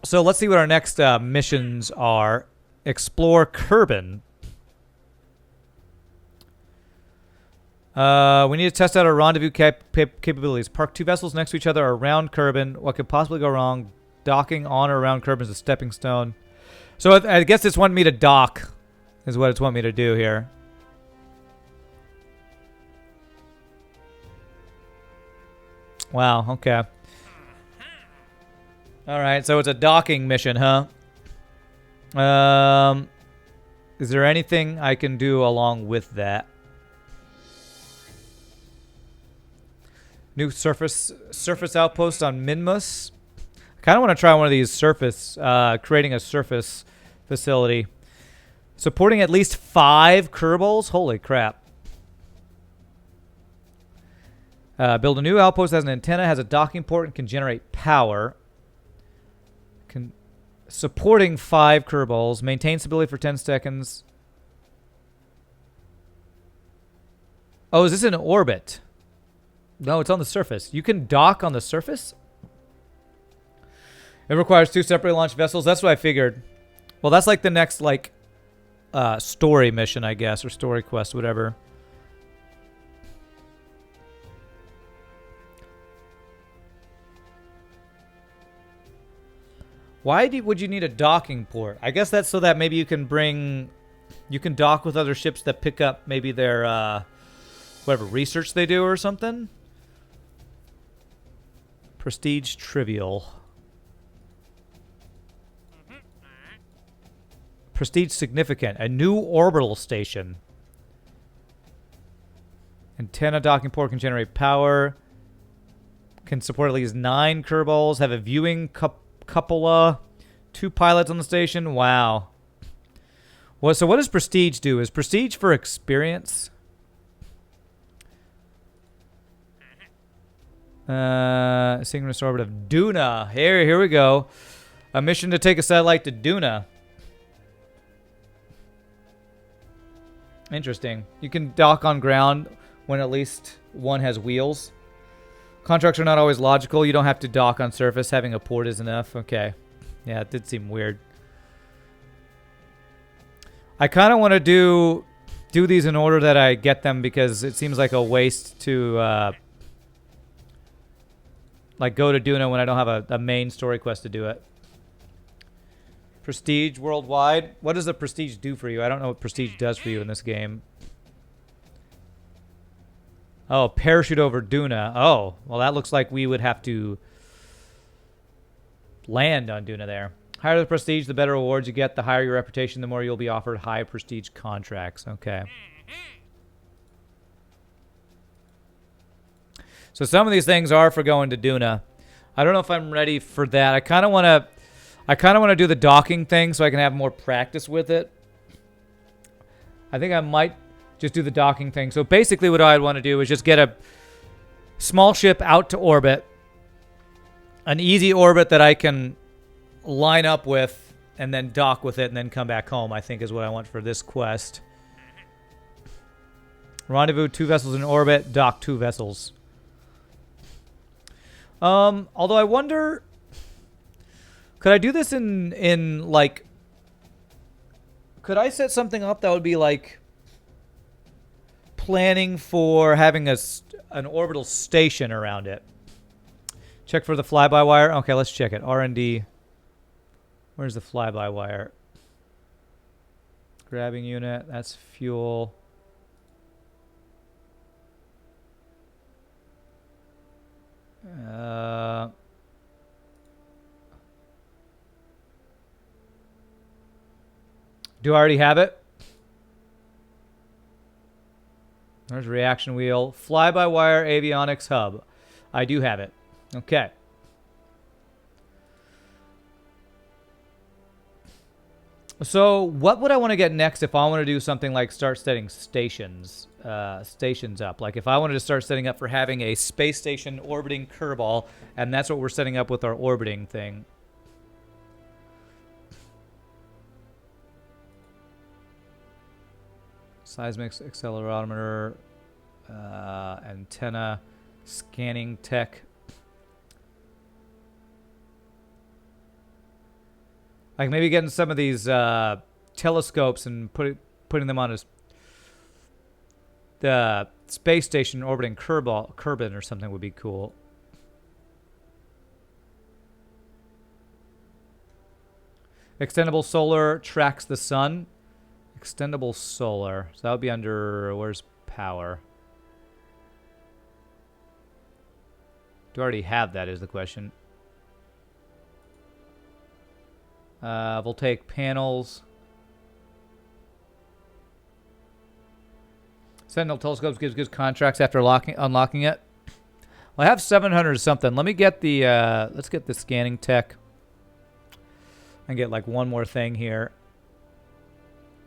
So let's see what our next missions are. Explore Kerbin. We need to test out our rendezvous capabilities. Park 2 vessels next to each other around Kerbin. What could possibly go wrong? Docking on or around Kerbin is a stepping stone. So I guess it's wanting me to dock, is what it's wanting me to do here. Wow, okay. Alright, so it's a docking mission, huh? Is there anything I can do along with that? New surface outpost on Minmus. I kind of want to try one of these creating a surface facility. Supporting at least 5 Kerbals? Holy crap. Build a new outpost that has an antenna, has a docking port, and can generate power. Supporting 5 Kerbals. Maintain stability for 10 seconds. Oh, is this in orbit? No, it's on the surface. You can dock on the surface? It requires 2 separately launched vessels. That's what I figured. Well, that's like the next, like, story mission, I guess, or story quest, whatever. Why would you need a docking port? I guess that's so that maybe you can dock with other ships that pick up maybe their, whatever research they do or something. Prestige trivial. Prestige significant. A new orbital station. Antenna docking port can generate power. Can support at least 9 Kerbals. Have a viewing cupola. 2 pilots on the station. Wow. Well, so what does Prestige do? Is Prestige for experience? Synchronous orbit of Duna. Here we go. A mission to take a satellite to Duna. Interesting. You can dock on ground when at least one has wheels. Contracts are not always logical. You don't have to dock on surface. Having a port is enough. Okay. Yeah, it did seem weird. I kind of want to do these in order that I get them because it seems like a waste to like go to Duna when I don't have a main story quest to do it. Prestige worldwide. What does the Prestige do for you? I don't know what Prestige does for you in this game. Oh, parachute over Duna. Oh, well, that looks like we would have to land on Duna there. Higher the prestige, the better rewards you get. The higher your reputation, the more you'll be offered high prestige contracts. Okay. So some of these things are for going to Duna. I don't know if I'm ready for that. I kind of want to do the docking thing so I can have more practice with it. I think I might just do the docking thing. So basically what I'd want to do is just get a small ship out to orbit. An easy orbit that I can line up with and then dock with it and then come back home, I think is what I want for this quest. Rendezvous 2 vessels in orbit, dock 2 vessels. Although I wonder, could I do this in like, could I set something up that would be like planning for having an orbital station around it? Check for the fly-by-wire. Okay, let's check it. R&D. Where's the fly-by-wire? Grabbing unit. That's fuel. Do I already have it? There's reaction wheel. Fly-by-wire avionics hub. I do have it. Okay. So what would I want to get next if I want to do something like start setting stations up? Like if I wanted to start setting up for having a space station orbiting Kerbal, and that's what we're setting up with our orbiting thing. Seismic accelerometer, antenna, scanning tech. Like maybe getting some of these telescopes and putting them on the space station orbiting Kerbin or something would be cool. Extendable solar tracks the sun. Extendable solar. So that would be under, where's power? Do I already have that is the question. Voltaic panels. Sentinel telescopes gives good contracts after unlocking it. Well, I have 700 or something. Let me get the, let's get the scanning tech. And get like one more thing here.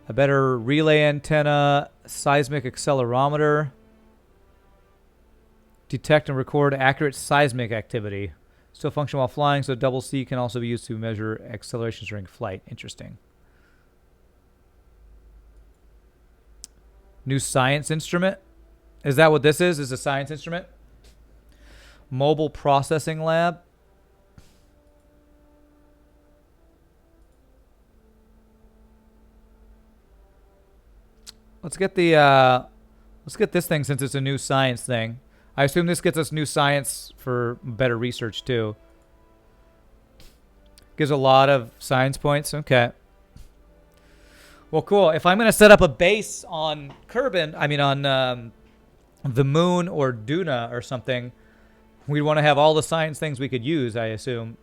A better relay antenna, seismic accelerometer. Detect and record accurate seismic activity. Still function while flying, so double C can also be used to measure accelerations during flight. Interesting. New science instrument. Is that what this is? Is a science instrument? Mobile processing lab. Let's get this thing since it's a new science thing. I assume this gets us new science for better research too. Gives a lot of science points. Okay. Well, cool. If I'm going to set up a base on Kerbin, I mean on the moon or Duna or something, we'd want to have all the science things we could use, I assume.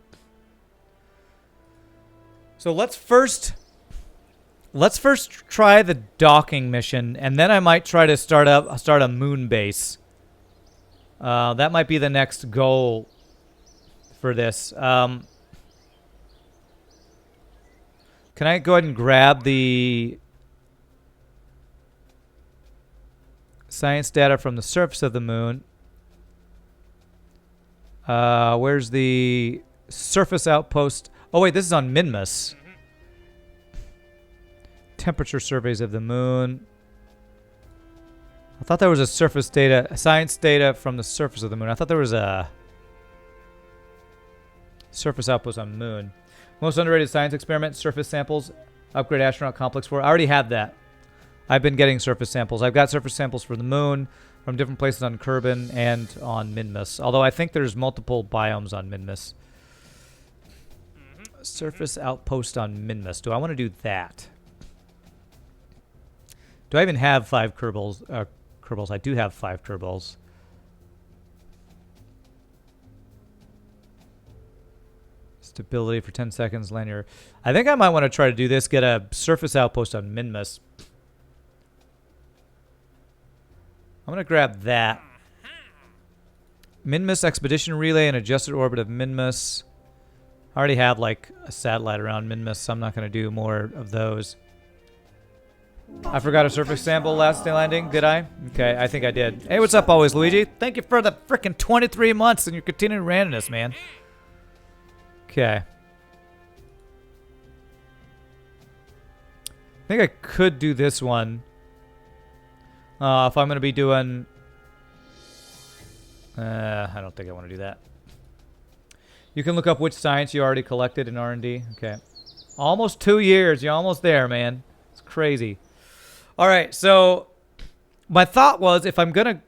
So let's first try the docking mission, and then I might try to start a moon base. That might be the next goal for this. Can I go ahead and grab the science data from the surface of the moon? Where's the surface outpost? Oh wait, this is on Minmus. Temperature surveys of the moon. I thought there was a science data from the surface of the moon. I thought there was a surface outpost on moon. Most underrated science experiment, surface samples, upgrade astronaut complex 4. I already have that. I've been getting surface samples. I've got surface samples for the moon from different places on Kerbin and on Minmus. Although I think there's multiple biomes on Minmus. Surface outpost on Minmus. Do I want to do that? Do I even have 5 Kerbals? Kerbals. I do have 5 Kerbals. Stability for 10 seconds, linear. I think I might want to try to do this. Get a surface outpost on Minmus. I'm going to grab that. Minmus expedition relay and adjusted orbit of Minmus. I already have like a satellite around Minmus, so I'm not going to do more of those. I forgot a surface sample last day landing, did I? Okay, I think I did. Hey, what's up, always, Luigi? Thank you for the frickin' 23 months and your continued randomness, man. Okay. I think I could do this one. If I'm going to be doing... I don't think I want to do that. You can look up which science you already collected in R&D. Okay. Almost 2 years. You're almost there, man. It's crazy. All right, so my thought was if I'm gonna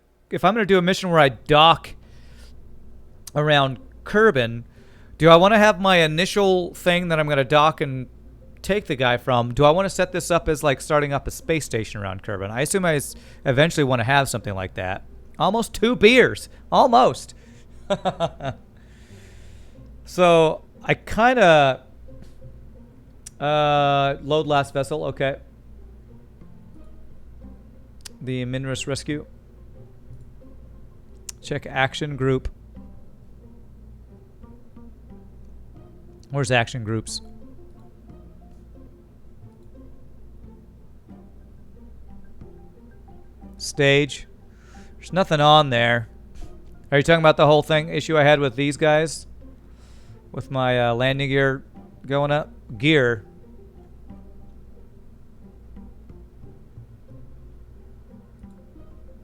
do a mission where I dock around Kerbin, do I want to have my initial thing that I'm gonna dock and take the guy from? Do I want to set this up as like starting up a space station around Kerbin? I assume I eventually want to have something like that. Almost 2 beers, almost. So I kind of load last vessel. Okay. The Minrus rescue. Check action group. Where's action groups? Stage. There's nothing on there. Are you talking about the whole issue I had with these guys? With my landing gear going up? Gear.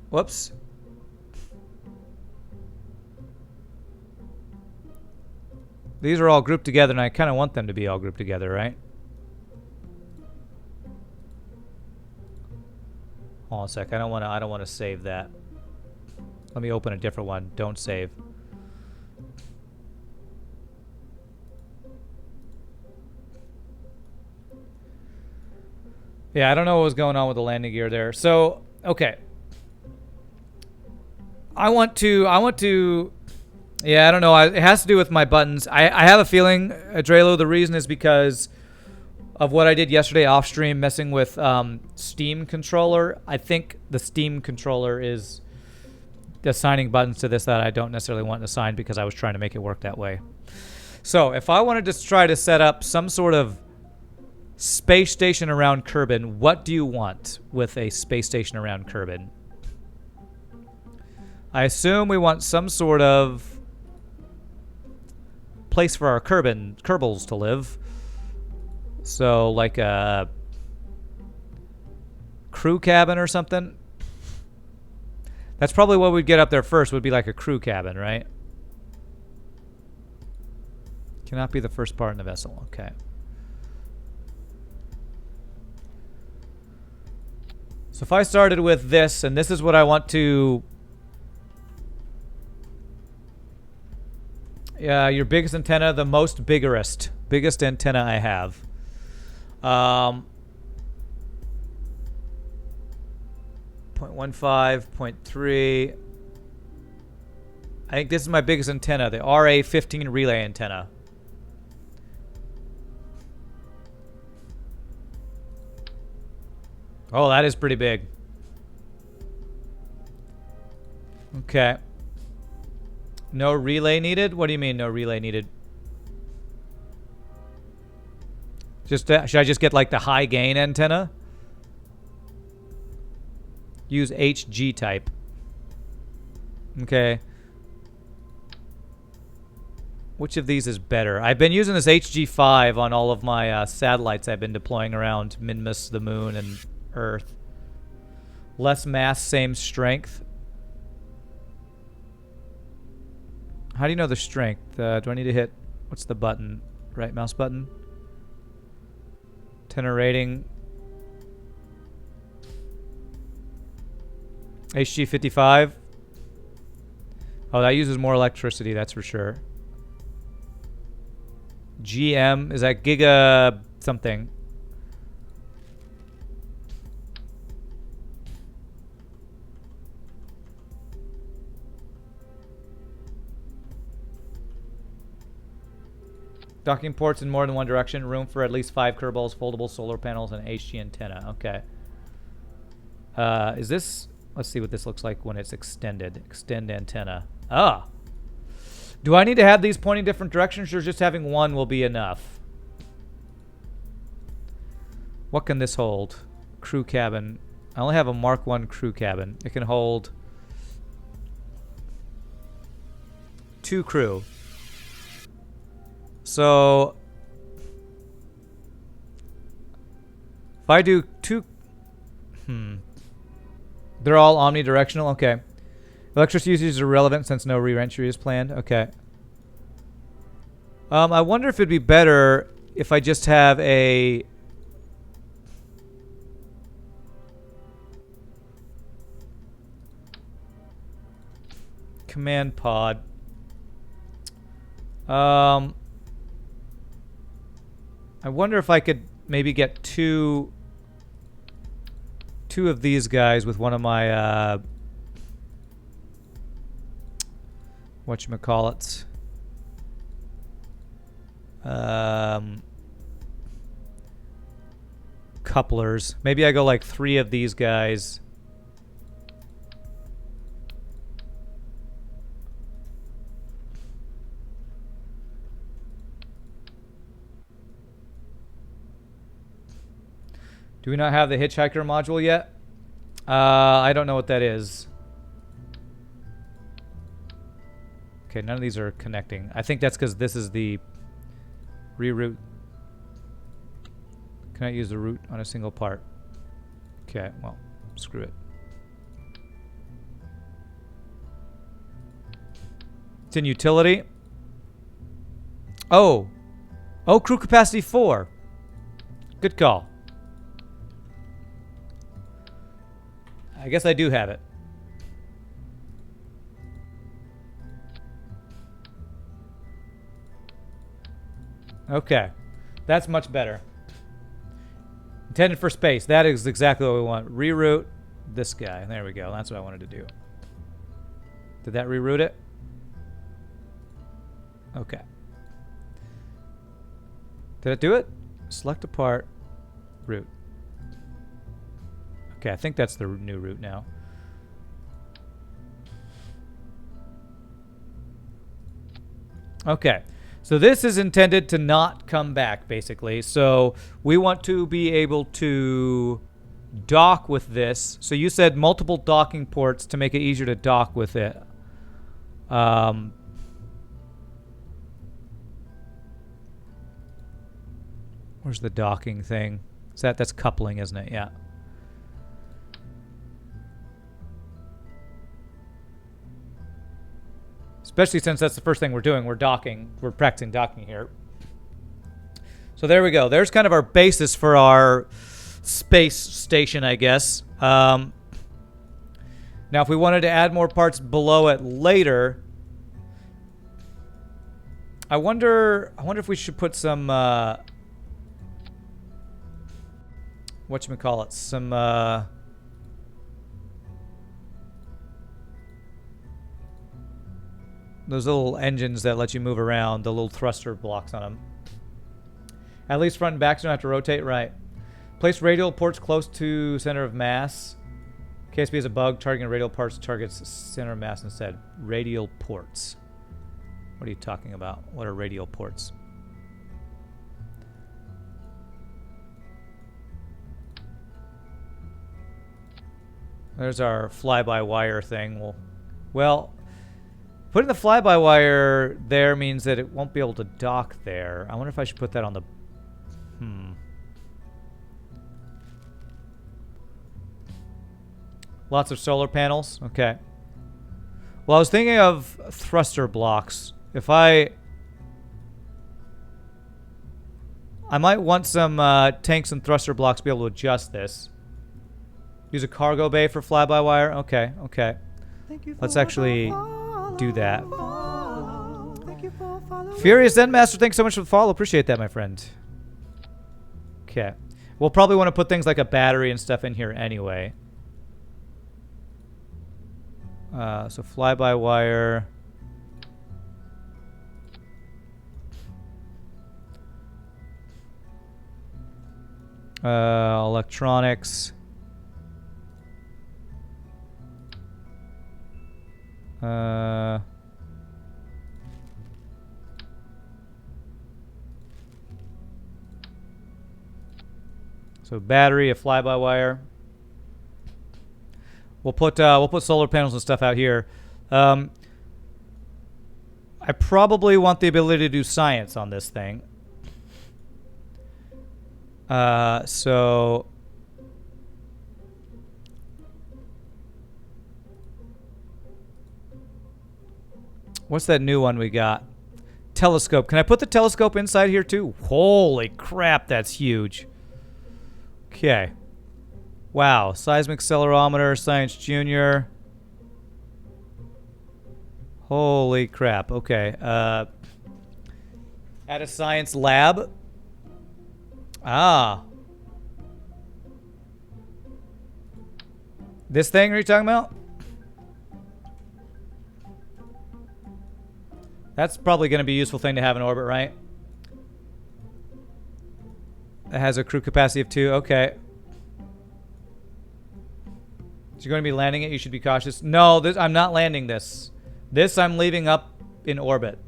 Whoops. These are all grouped together, and I kind of want them to be all grouped together, right? Hold on a sec. I don't want to save that. Let me open a different one. Don't save. Yeah, I don't know what was going on with the landing gear there. So, okay. I want to yeah, I don't know. It has to do with my buttons. I have a feeling, Drelo, the reason is because of what I did yesterday off stream messing with Steam controller. I think the Steam controller is assigning buttons to this that I don't necessarily want to assign because I was trying to make it work that way. So if I wanted to try to set up some sort of space station around Kerbin, what do you want with a space station around Kerbin? I assume we want some sort of place for our Kerbals to live. So, like a crew cabin or something. That's probably what we'd get up there first, would be like a crew cabin, right? Cannot be the first part in the vessel. Okay. So if I started with this, and this is what I want to... Yeah, your biggest antenna, the most biggest antenna I have. 0.15, 0.3. I think this is my biggest antenna, the RA15 relay antenna. Oh, that is pretty big. Okay. No relay needed? What do you mean no relay needed? Just should I just get like the high gain antenna? Use HG type. Okay. Which of these is better? I've been using this HG5 on all of my satellites I've been deploying around Minmus, the moon, and Earth. Less mass, same strength. How do you know the strength? Do I need to hit... What's the button? Right mouse button? Tenor rating. HG55. Oh, that uses more electricity, that's for sure. GM. Is that giga something? Docking ports in more than one direction. Room for at least 5 Kerbals, foldable solar panels, and HG antenna. Okay. Is this... Let's see what this looks like when it's extended. Extend antenna. Ah! Do I need to have these pointing different directions, or just having one will be enough? What can this hold? Crew cabin. I only have a Mark 1 crew cabin. It can hold 2 crew. So if I do 2... They're all omnidirectional? Okay. Electricity usage is irrelevant since no re-entry is planned. Okay. I wonder if it'd be better if I just have a... command pod. I wonder if I could maybe get two of these guys with one of my whatchamacallits. Couplers. Maybe I go like 3 of these guys. Do we not have the hitchhiker module yet? I don't know what that is. Okay, none of these are connecting. I think that's because this is the reroute. Can I use the route on a single part? Okay, well, screw it. It's in utility. Oh, crew capacity 4. Good call. I guess I do have it. Okay. That's much better. Intended for space. That is exactly what we want. Reroute this guy. There we go. That's what I wanted to do. Did that reroute it? Okay. Did it do it? Select a part. Route. Okay, I think that's the new route now. Okay. So this is intended to not come back, basically. So we want to be able to dock with this. So you said multiple docking ports to make it easier to dock with it. Where's the docking thing? Is that's coupling, isn't it? Yeah. Especially since that's the first thing we're doing. We're docking. We're practicing docking here. So there we go. There's kind of our basis for our space station, I guess. Now, if we wanted to add more parts below it later, I wonder if we should put some whatchamacallit, some those little engines that let you move around, the little thruster blocks on them. At least front and back, so you don't have to rotate. Right. Place radial ports close to center of mass. KSP has a bug. Targeting radial parts targets center of mass instead. Radial ports. What are you talking about? What are radial ports? There's our fly-by-wire thing. Well, putting the fly-by-wire there means that it won't be able to dock there. I wonder if I should put that on the... Lots of solar panels? Okay. Well, I was thinking of thruster blocks. If I might want some tanks and thruster blocks to be able to adjust this. Use a cargo bay for fly-by-wire? Okay, okay. Let's actually do that. Furious Zen Master, thanks so much for the follow. Appreciate that, my friend. Okay. We'll probably want to put things like a battery and stuff in here anyway. So fly-by-wire. Electronics. So battery, a fly-by-wire. We'll put solar panels and stuff out here. I probably want the ability to do science on this thing. So what's that new one we got? Telescope. Can I put the telescope inside here too? Holy crap, that's huge. Okay. Wow. Seismic accelerometer, Science Junior. Holy crap. Okay. At a science lab. Ah. This thing are you talking about? That's probably going to be a useful thing to have in orbit, right? It has a crew capacity of 2. Okay. So you're going to be landing it? You should be cautious. No, I'm not landing this. This I'm leaving up in orbit.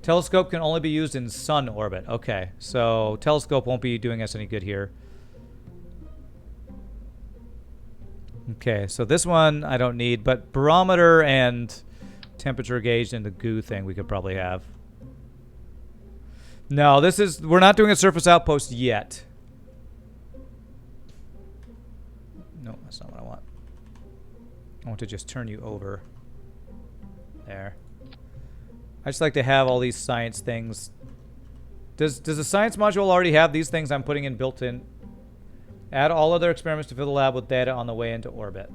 Telescope can only be used in sun orbit. Okay, so telescope won't be doing us any good here. Okay, so this one I don't need, but barometer and temperature gauge and the goo thing we could probably have. No, we're not doing a surface outpost yet. No, that's not what I want. I want to just turn you over. There. I just like to have all these science things. Does the science module already have these things I'm putting in built in? Add all other experiments to fill the lab with data on the way into orbit.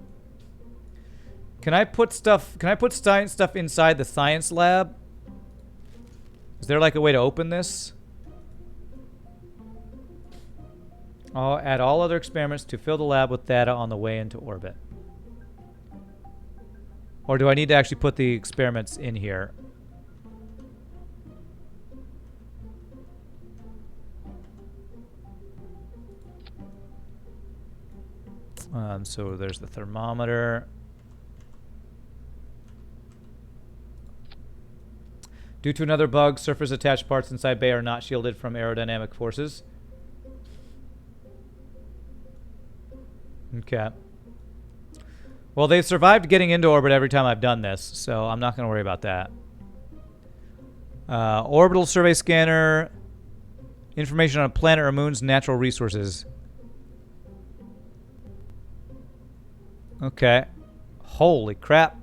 Can I put stuff? Can I put science stuff inside the science lab? Is there like a way to open this? I'll add all other experiments to fill the lab with data on the way into orbit. Or do I need to actually put the experiments in here? So there's the thermometer. Due to another bug, surface attached parts inside bay are not shielded from aerodynamic forces. Okay. Well, they've survived getting into orbit every time I've done this, so I'm not going to worry about that. Orbital survey scanner. Information on a planet or moon's natural resources. Okay. Holy crap.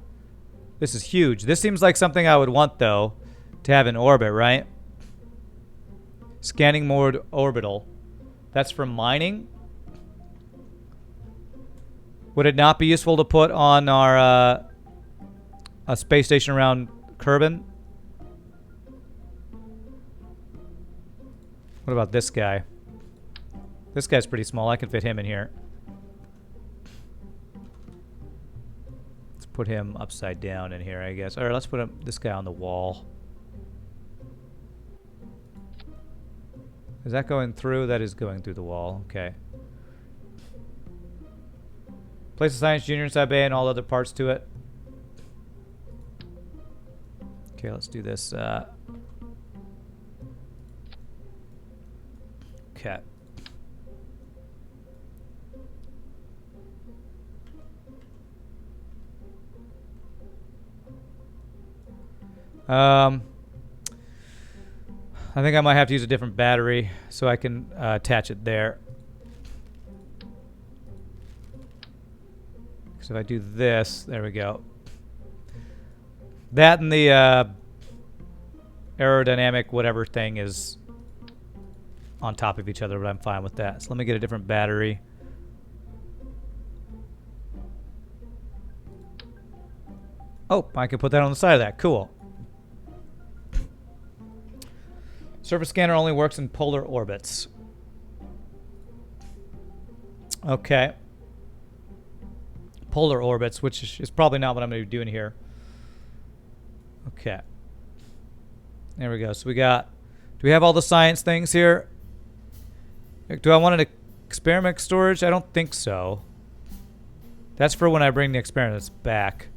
This is huge. This seems like something I would want, though, to have in orbit, right? Scanning mode orbital. That's for mining? Would it not be useful to put on our a space station around Kerbin? What about this guy? This guy's pretty small. I can fit him in here. Let's put him upside down in here, I guess. All right, let's put this guy on the wall. Is that going through? That is going through the wall. Okay. Place a science junior inside bay and all other parts to it. Okay, let's do this. Okay. I think I might have to use a different battery so I can attach it there. So if I do this, there we go. That and the aerodynamic whatever thing is on top of each other, but I'm fine with that. So let me get a different battery. Oh, I can put that on the side of that. Cool. Surface scanner only works in polar orbits. Okay. Polar orbits, which is probably not what I'm going to be doing here. Okay. There we go. So we got... Do we have all the science things here? Do I want an experiment storage? I don't think so. That's for when I bring the experiments back.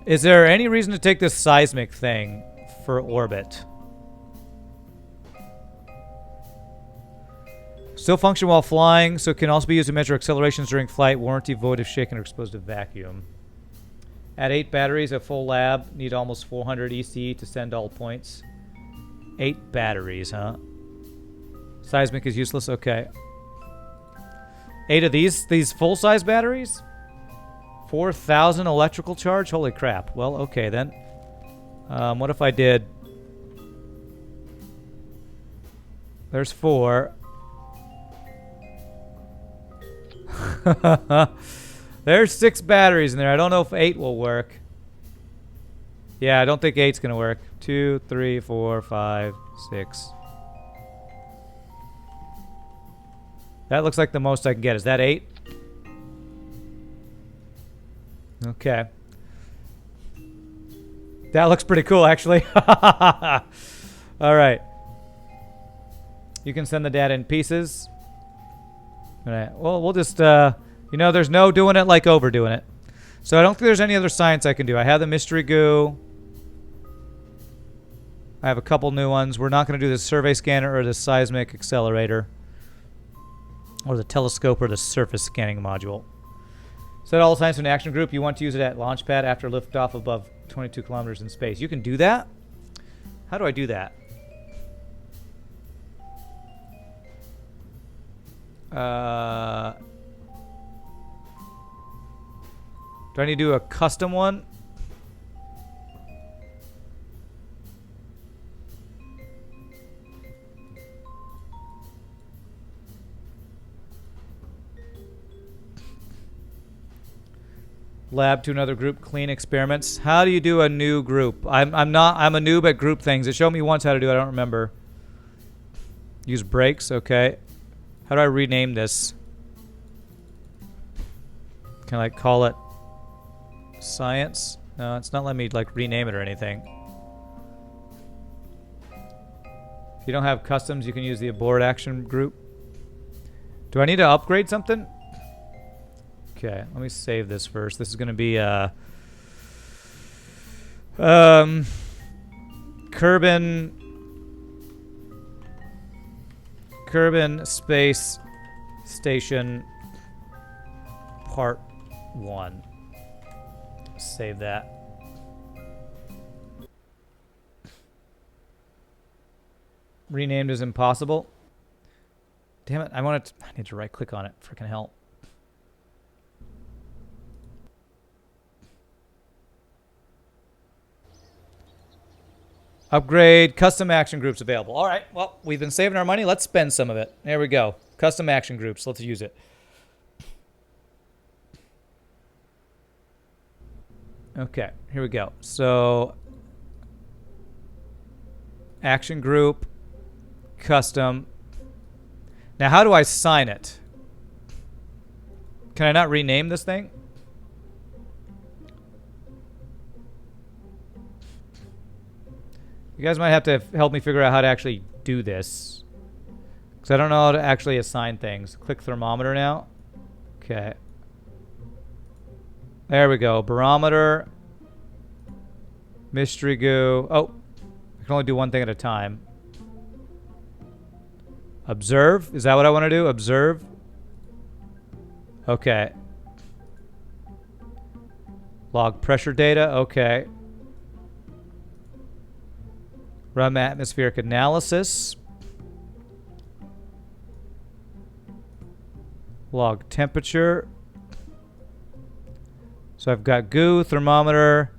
Is there any reason to take this seismic thing for orbit? Still function while flying, so it can also be used to measure accelerations during flight. Warranty void if shaken or exposed to vacuum. Add 8 batteries, a full lab. Need almost 400 EC to send all points. 8 batteries, huh? Seismic is useless. Okay. 8 of these full-size batteries? 4,000 electrical charge? Holy crap. Well, okay then. What if I did... There's 4. There's 6 batteries in there. I don't know if 8 will work. Yeah, I don't think 8's going to work. 2, 3, 4, 5, 6. That looks like the most I can get. Is that 8? Okay. That looks pretty cool, actually. All right. You can send the data in pieces. All right. Well, we'll just, you know, there's no doing it like overdoing it. So I don't think there's any other science I can do. I have the mystery goo. I have a couple new ones. We're not going to do the survey scanner or the seismic accelerator. Or the telescope or the surface scanning module. Set all science in action group. You want to use it at launch pad after liftoff above 22 kilometers in space. You can do that? How do I do that? Do I need to do a custom one? Lab to another group, clean experiments. How do you do a new group? I'm a noob at group things. It showed me once how to do it. I don't remember. Use breaks, okay. How do I rename this? Can I call it science? No, it's not letting me like rename it or anything. If you don't have customs, you can use the abort action group. Do I need to upgrade something? Okay, let me save this first. This is going to be Kerbin Space Station Part 1. Save that. Renamed as impossible. Damn it, I need to right click on it. Freaking hell. Upgrade custom action groups available. All right, well, we've been saving our money. Let's spend some of it. There we go. Custom action groups. Let's use it. Okay, here we go. So, action group, custom. Now, how do I sign it? Can I not rename this thing? You guys might have to help me figure out how to actually do this. Because I don't know how to actually assign things. Click thermometer now. Okay. There we go. Barometer. Mystery goo. Oh. I can only do one thing at a time. Observe. Is that what I want to do? Observe. Okay. Log pressure data. Okay. Run atmospheric analysis. Log temperature. So I've got goo, thermometer,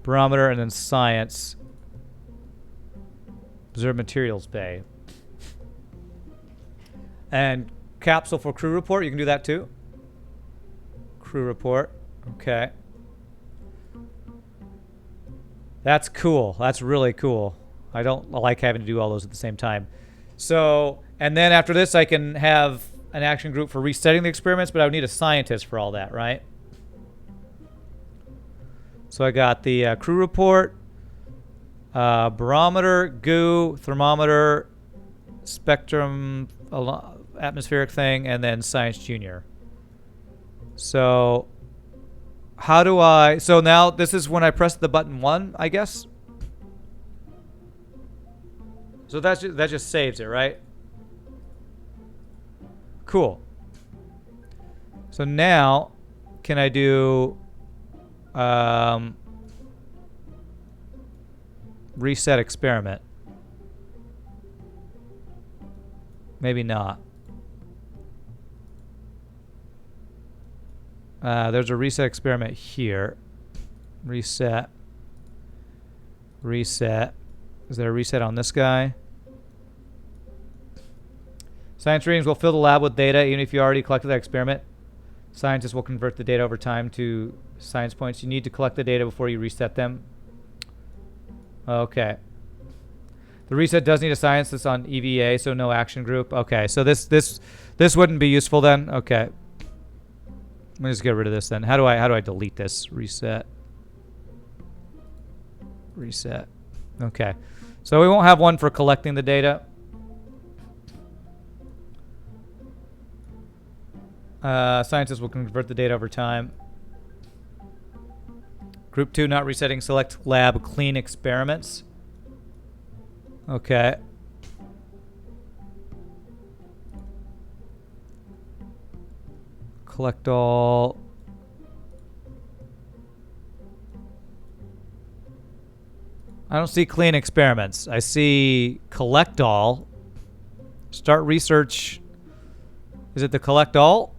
barometer, and then science. Observe materials bay. And capsule for crew report. You can do that too. Crew report. Okay. That's cool. That's really cool. I don't like having to do all those at the same time. So, and then after this, I can have an action group for resetting the experiments, but I would need a scientist for all that, right? So I got the crew report, barometer, goo, thermometer, spectrum, atmospheric thing, and then science junior. So how do I... So now this is when I press the button 1, I guess. So that just saves it, right? Cool. So now, can I do... reset experiment? Maybe not. There's a reset experiment here. Reset. Reset. Is there a reset on this guy? Science readings will fill the lab with data even if you already collected that experiment. Scientists will convert the data over time to science points. You need to collect the data before you reset them. Okay. The reset does need a science that's on EVA, so no action group. Okay, so this wouldn't be useful then. Okay. Let me just get rid of this then. How do I delete this? Reset. Reset. Okay. So we won't have one for collecting the data. Scientists will convert the data over time. Group 2 not resetting. Select lab clean experiments. Okay. Collect all. I don't see clean experiments. I see collect all. Start research. Is it the collect all?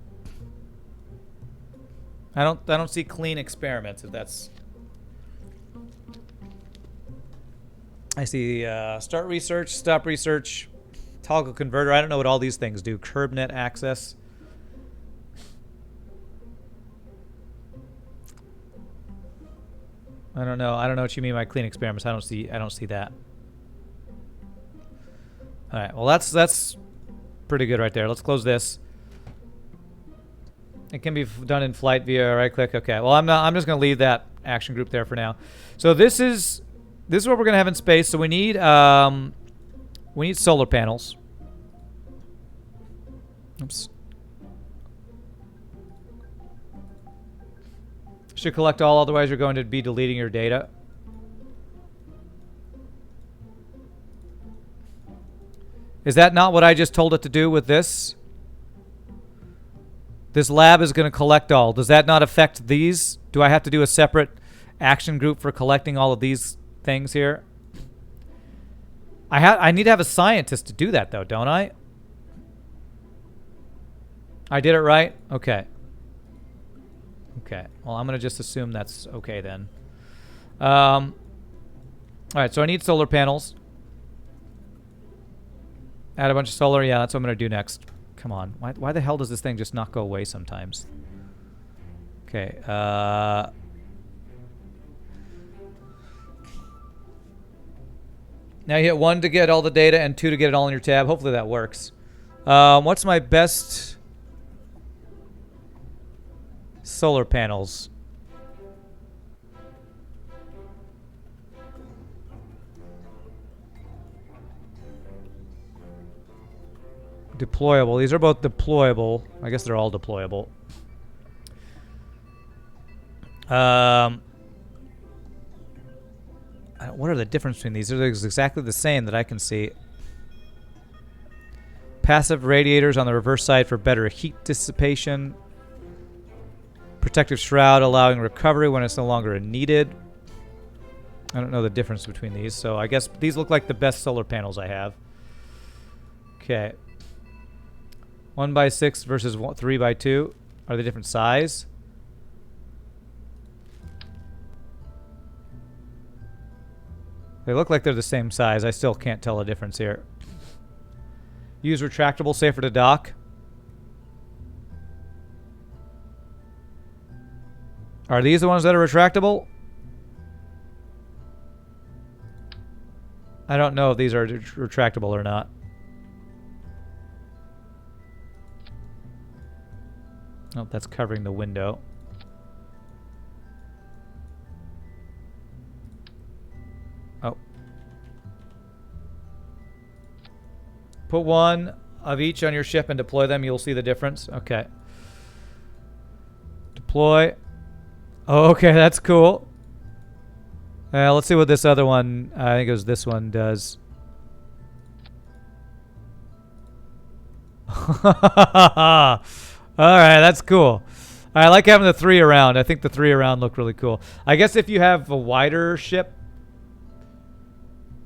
I don't see clean experiments, if that's... I see start research, stop research, toggle converter. I don't know what all these things do. CurbNet access. I don't know. I don't know what you mean by clean experiments. I don't see that. All right. Well, that's pretty good right there. Let's close this. It can be done in flight via right click. Okay. Well, I'm just going to leave that action group there for now. So this is what we're going to have in space. So we need solar panels. Oops. Should collect all, otherwise you're going to be deleting your data. Is that not what I just told it to do with this? This lab is going to collect all. Does that not affect these? Do I have to do a separate action group for collecting all of these things here? I need to have a scientist to do that though, don't I? I did it right? Okay. Okay. Well, I'm going to just assume that's okay then. All right, so I need solar panels. Add a bunch of solar. Yeah, that's what I'm going to do next. Come on. Why the hell does this thing just not go away sometimes? Okay. Now you hit 1 to get all the data and 2 to get it all in your tab. Hopefully that works. What's my best solar panels? Deployable. These are both deployable. I guess they're all deployable. What are the difference between these? They're exactly the same that I can see. Passive radiators on the reverse side for better heat dissipation. Protective shroud allowing recovery when it's no longer needed. I don't know the difference between these, so I guess these look like the best solar panels I have. Okay. 1x6 versus 3x2. Are they different size? They look like they're the same size. I still can't tell a difference here. Use retractable, safer to dock. Are these the ones that are retractable? I don't know if these are retractable or not. Oh, that's covering the window. Oh. Put one of each on your ship and deploy them. You'll see the difference. Okay. Deploy. Oh, okay, that's cool. Let's see what this other one, I think it was this one, does. Alright, that's cool. I like having the 3 around. I think the 3 around look really cool. I guess if you have a wider ship,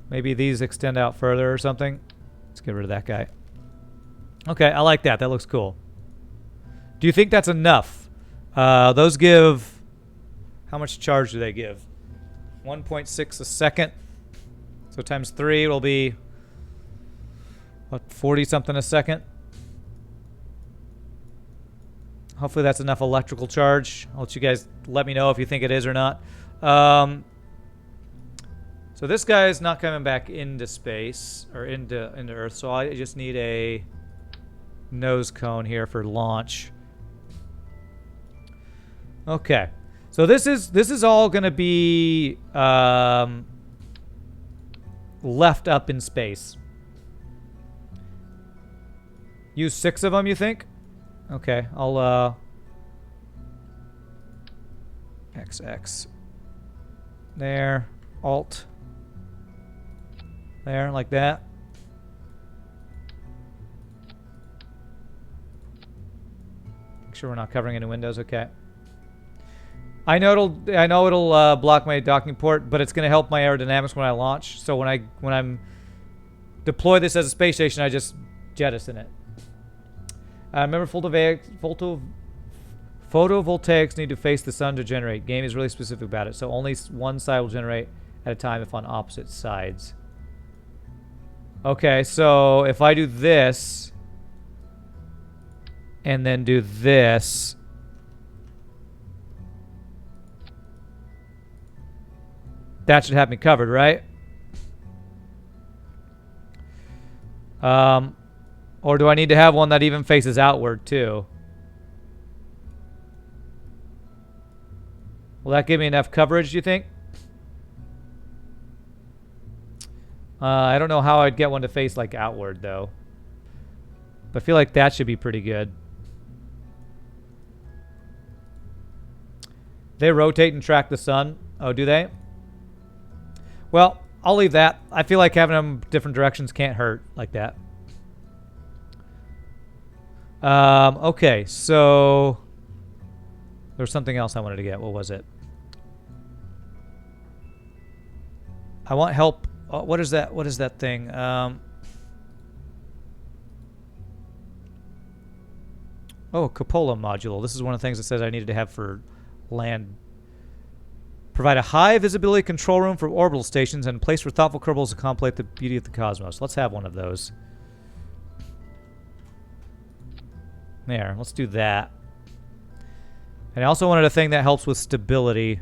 maybe these extend out further or something. Let's get rid of that guy. Okay, I like that. That looks cool. Do you think that's enough? Those give... How much charge do they give? 1.6 a second. So times 3 will be... What, 40 something a second? Hopefully that's enough electrical charge. I'll let you guys let me know if you think it is or not. So this guy is not coming back into space or into Earth. So I just need a nose cone here for launch. Okay. So this is all going to be left up in space. Use 6 of them, you think? Okay, I'll XX there, Alt there, like that. Make sure we're not covering any windows. Okay. I know it'll block my docking port, but it's going to help my aerodynamics when I launch. So when I'm deploy this as a space station, I just jettison it. Remember, photovoltaics need to face the sun to generate. Game is really specific about it, so only one side will generate at a time if on opposite sides. Okay, so if I do this and then do this, That should have me covered, right? Or do I need to have one that even faces outward too? Will that give me enough coverage, do you think? I don't know how I'd get one to face like outward though. But I feel like that should be pretty good. They rotate and track the sun. Oh, do they? Well, I'll leave that. I feel like having them different directions can't hurt like that. Okay, so there was something else I wanted to get. What was it? I want help. What is that? What is that thing? Oh, cupola module. This is one of the things that says I needed to have for land. Provide a high visibility control room for orbital stations and place for thoughtful Kerbals to contemplate the beauty of the cosmos. Let's have one of those. There, let's do that. And I also wanted a thing that helps with stability.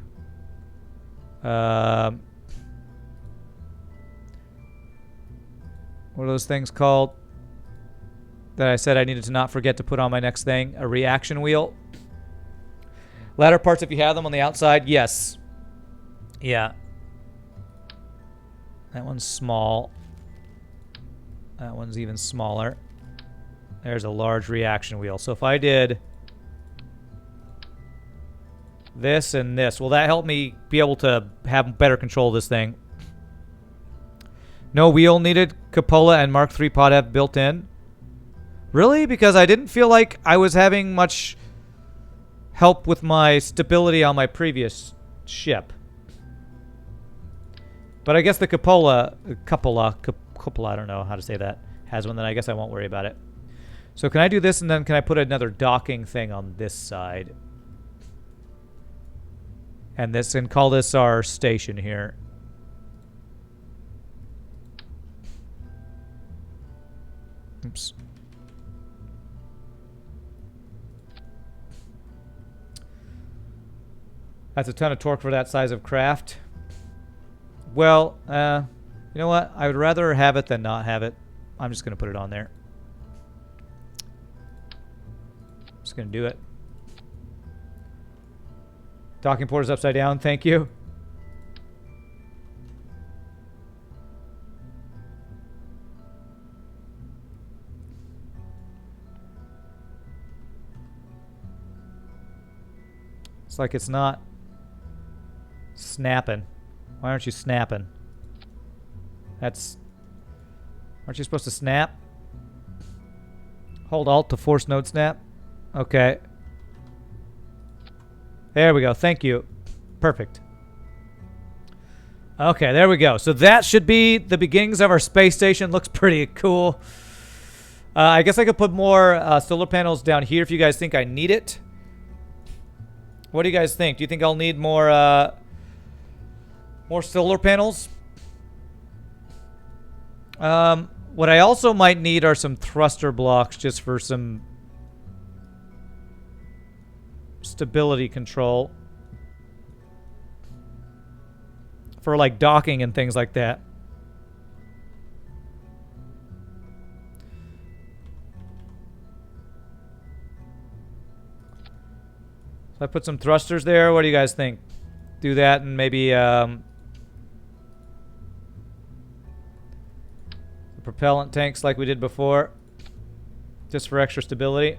What are those things called? That I said I needed to not forget to put on my next thing. A reaction wheel. Ladder parts, if you have them on the outside, yes. Yeah. That one's small. That one's even smaller. There's a large reaction wheel. So if I did this and this, will that help me be able to have better control of this thing? No wheel needed. Cupola and Mark III Pod F built in. Really? Because I didn't feel like I was having much help with my stability on my previous ship. But I guess the cupola, I don't know how to say that, has one, then I guess I won't worry about it. So can I do this and then can I put another docking thing on this side? And this, and call this our station here. Oops. That's a ton of torque for that size of craft. Well, you know what? I would rather have it than not have it. I'm just going to put it on there. Just going to do it. Docking port is upside down. Thank you. It's like it's not snapping. Why aren't you snapping? That's... Aren't you supposed to snap? Hold Alt to force node snap. Okay. There we go. Thank you. Perfect. Okay, there we go. So that should be the beginnings of our space station. Looks pretty cool. I guess I could put more solar panels down here if you guys think I need it. What do you guys think? Do you think I'll need more solar panels? What I also might need are some thruster blocks just for some stability control. For like docking and things like that. So I put some thrusters there. What do you guys think? Do that and maybe the propellant tanks like we did before. Just for extra stability.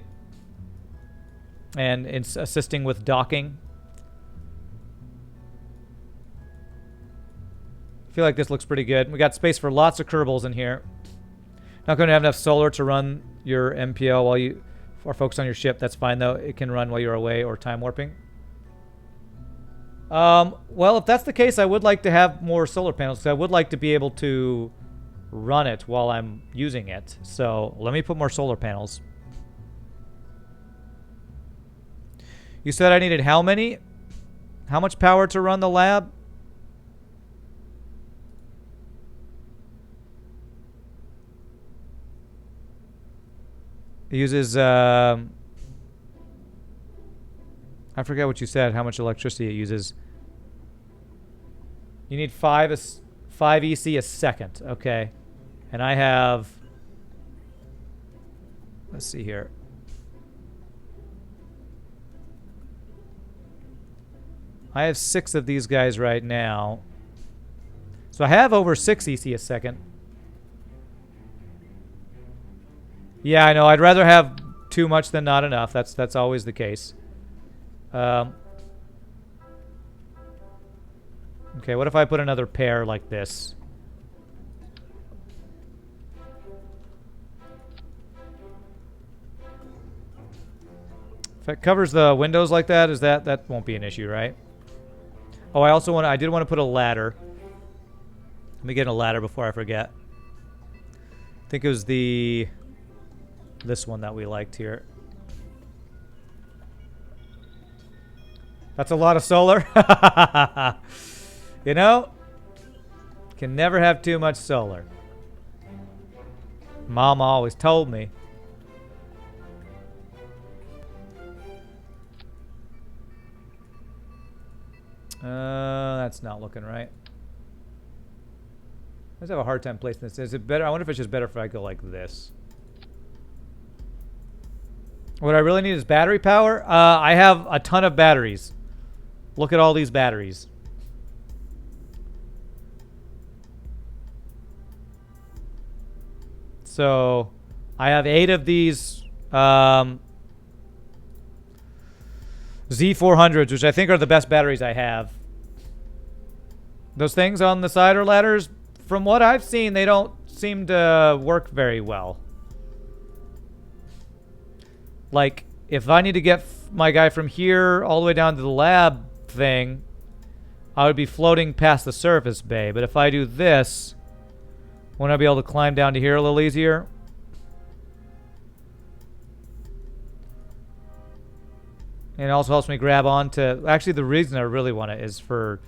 And it's assisting with docking. I feel like this looks pretty good. We got space for lots of Kerbals in here. Not going to have enough solar to run your MPO while you are focused on your ship. That's fine though. It can run while you're away or time warping. Well, if that's the case, I would like to have more solar panels. I would like to be able to run it while I'm using it. So let me put more solar panels. You said I needed how many? How much power to run the lab? It uses, I forget what you said, how much electricity it uses. You need 5 EC a second. Okay. And I have... Let's see here. I have 6 of these guys right now. So I have over 6 EC a second. Yeah, I know. I'd rather have too much than not enough. That's always the case. Okay, what if I put another pair like this? If it covers the windows like that, that won't be an issue, right? Oh, I did want to put a ladder. Let me get a ladder before I forget. I think it was this one that we liked here. That's a lot of solar. You know, can never have too much solar. Mom always told me. That's not looking right. I just have a hard time placing this. Is it better? I wonder if it's just better if I go like this. What I really need is battery power. I have a ton of batteries. Look at all these batteries. So, I have 8 of these Z400s, which I think are the best batteries I have. Those things on the side or ladders, from what I've seen, they don't seem to work very well. Like, if I need to get my guy from here all the way down to the lab thing, I would be floating past the surface bay. But if I do this, won't I be able to climb down to here a little easier? And it also helps me grab onto... Actually, the reason I really want it is for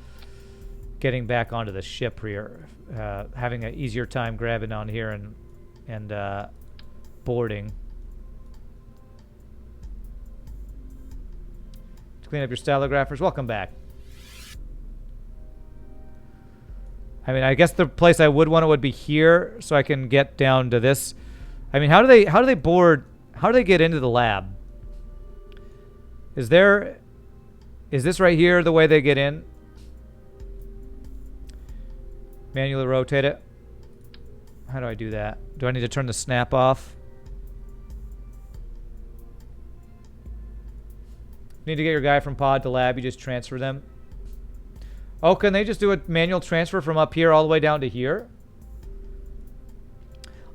getting back onto the ship here. Having an easier time grabbing on here and boarding. Clean up your stylographers. Welcome back. I mean, I guess the place I would want it would be here, so I can get down to this. I mean, how do they board? How do they get into the lab? Is this right here the way they get in? Manually rotate it. How do I do that? Do I need to turn the snap off? Need to get your guy from pod to lab. You just transfer them. Oh, can they just do a manual transfer from up here all the way down to here?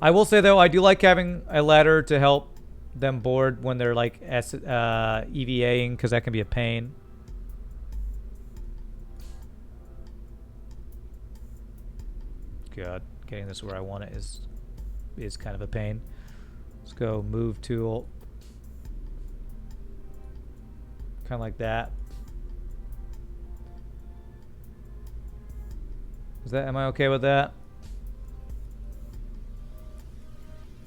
I will say, though, I do like having a ladder to help them board when they're, like, EVAing, because that can be a pain. God, getting this where I want it is kind of a pain. Let's go move tool. Kind of like that. Am I okay with that?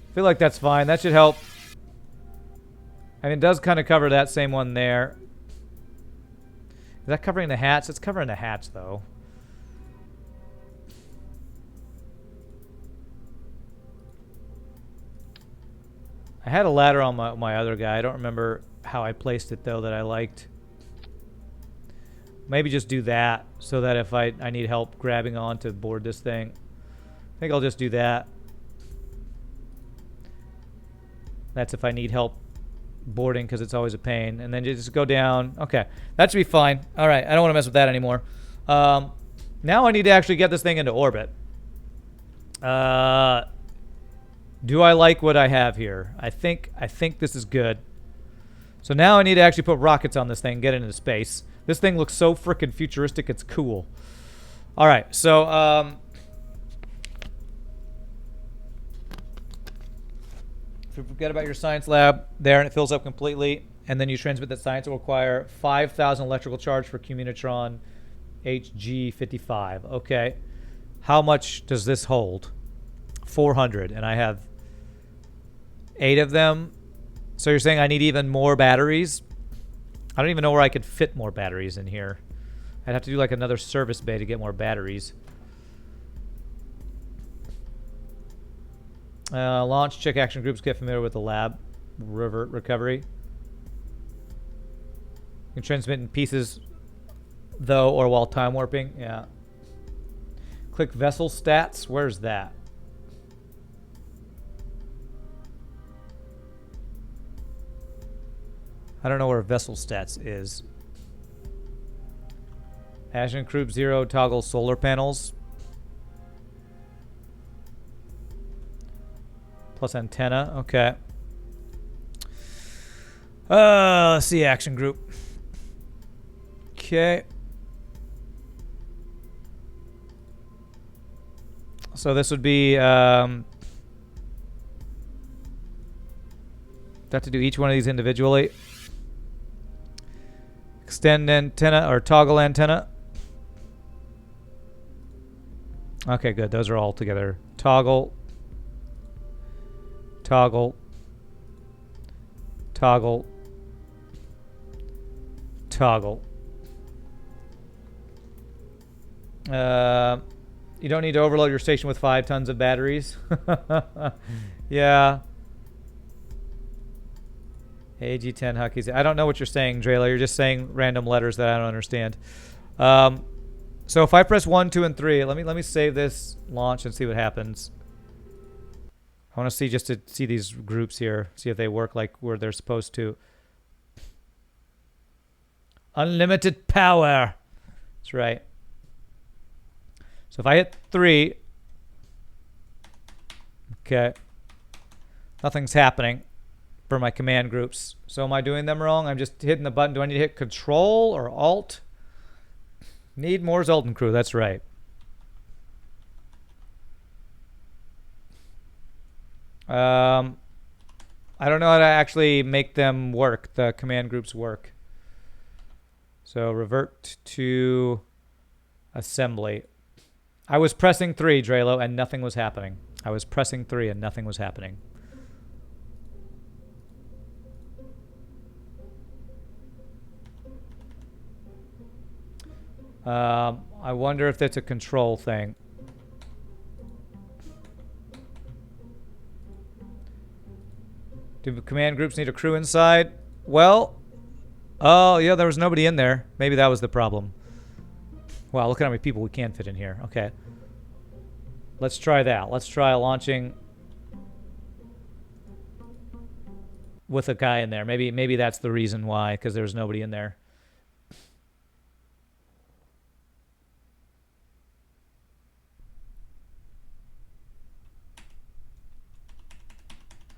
I feel like that's fine. That should help. I mean, it does kind of cover that same one there. Is that covering the hatch? It's covering the hatch, though. I had a ladder on my other guy. I don't remember how I placed it, though, that I liked. Maybe just do that so that if I need help grabbing on to board this thing. I think I'll just do that. That's if I need help boarding, because it's always a pain. And then just go down. Okay, that should be fine. All right, I don't want to mess with that anymore. Now I need to actually get this thing into orbit. Do I like what I have here? I think this is good. So now I need to actually put rockets on this thing and get it into space. This thing looks so freaking futuristic, it's cool. All right, so if you forget about your science lab there and it fills up completely, and then you transmit that science, it will require 5,000 electrical charge for Communitron HG55. Okay. How much does this hold? 400, and I have 8 of them. So you're saying I need even more batteries? I don't even know where I could fit more batteries in here. I'd have to do like another service bay to get more batteries. Launch, check action groups, get familiar with the lab. Revert recovery. You can transmit in pieces, though, or while time warping. Yeah. Click vessel stats. Where's that? I don't know where vessel stats is. Ascent Group 0 toggle solar panels. Plus antenna. Okay. Let's see action group. Okay. So this would be have to do each one of these individually. Extend antenna or toggle antenna. Okay, good. Those are all together. Toggle. Toggle. Toggle. Toggle. You don't need to overload your station with 5 tons of batteries. Yeah. AG10 Huckies. I don't know what you're saying, Drayla. You're just saying random letters that I don't understand. So if I press 1, 2, and 3, let me save this, launch, and see what happens. I want to see just to see these groups here, see if they work like where they're supposed to. Unlimited power. That's right. So if I hit 3, okay, nothing's happening for my command groups. So am I doing them wrong? I'm just hitting the button. Do I need to hit Control or Alt? Need more Zoltan crew. That's right. I don't know how to actually make them work, the command groups work. So revert to assembly. I was pressing 3, Draylo, and nothing was happening. I was pressing 3 and nothing was happening. I wonder if that's a control thing. Do command groups need a crew inside? Well, oh, yeah, there was nobody in there. Maybe that was the problem. Wow, look at how many people we can fit in here. Okay. Let's try that. Let's try launching with a guy in there. Maybe that's the reason why, because there was nobody in there.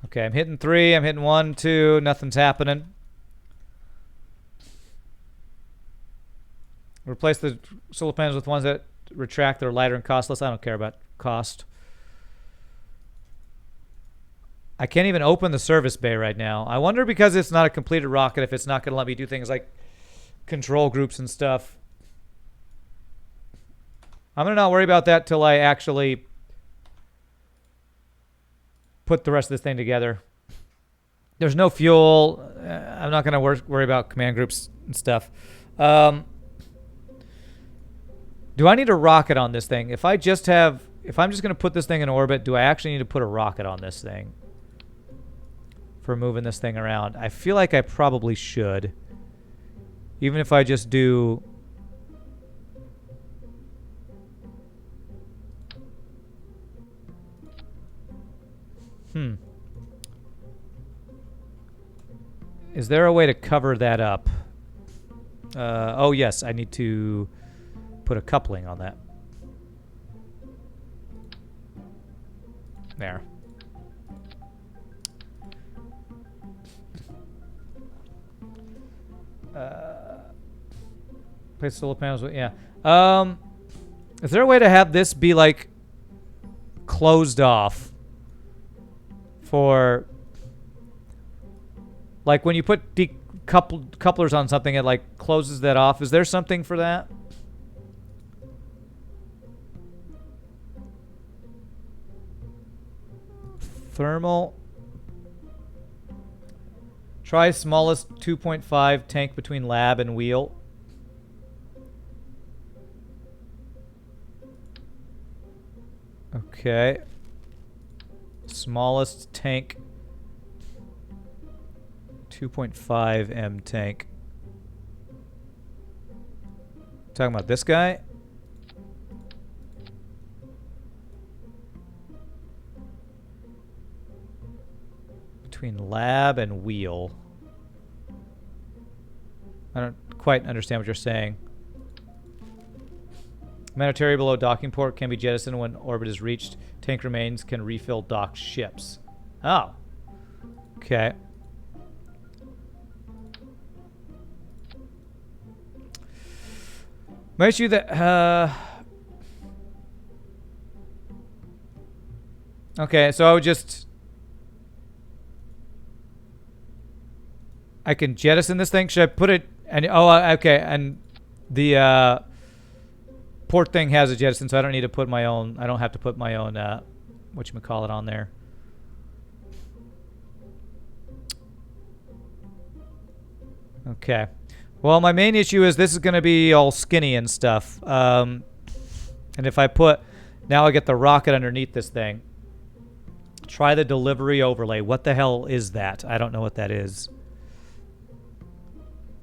Okay, I'm hitting 3, I'm hitting 1, 2, nothing's happening. Replace the solar panels with ones that retract. They're lighter and costless. I don't care about cost. I can't even open the service bay right now. I wonder, because it's not a completed rocket, if it's not going to let me do things like control groups and stuff. I'm going to not worry about that till I actually put the rest of this thing together. There's no fuel. I'm not going to worry about command groups and stuff. Do I need a rocket on this thing? If I'm just going to put this thing in orbit, do I actually need to put a rocket on this thing for moving this thing around? I feel like I probably should. Even if I just do... Is there a way to cover that up? Oh, yes. I need to put a coupling on that. There. Place solar panels. Yeah. Is there a way to have this be like closed off for, like, when you put couplers on something, it like closes that off? Is there something for that? Thermal. Try smallest 2.5 tank between lab and wheel. Okay. Smallest tank. 2.5 M tank. Talking about this guy? Between lab and wheel. I don't quite understand what you're saying. Humanitarian below docking port can be jettisoned when orbit is reached. Tank remains can refill docked ships. Oh. Okay. My issue that okay, so I would just I can jettison this thing. Should I put it and okay, and the port thing has a jettison, so I don't need to put my own I don't have to put my own whatchamacallit on there. Okay. Well, my main issue is this is going to be all skinny and stuff. And if I put... Now I get the rocket underneath this thing. Try the delivery overlay. What the hell is that? I don't know what that is.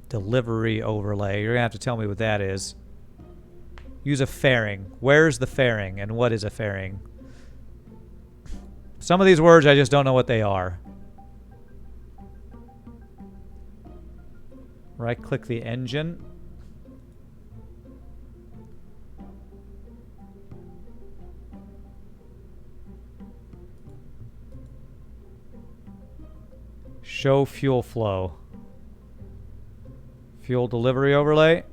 Delivery overlay. You're going to have to tell me what that is. Use a fairing. Where's the fairing? And what is a fairing? Some of these words, I just don't know what they are. Right-click the engine. Show fuel flow. Fuel delivery overlay.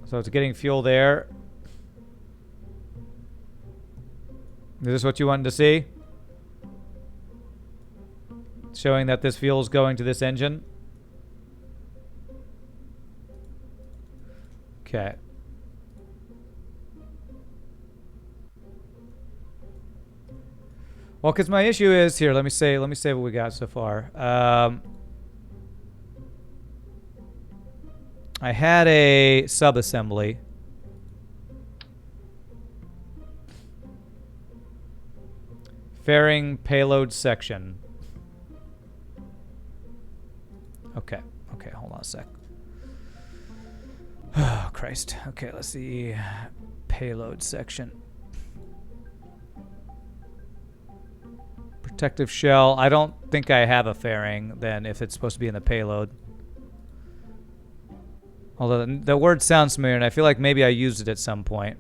So it's getting fuel there. Is this what you wanted to see? Showing that this fuel is going to this engine. Okay. Well, because my issue is here. Let me say what we got so far. I had a sub-assembly. Fairing payload section. Okay. Okay, hold on a sec. Oh, Christ. Okay, let's see. Payload section. Protective shell. I don't think I have a fairing then if it's supposed to be in the payload. Although the word sounds familiar and I feel like maybe I used it at some point.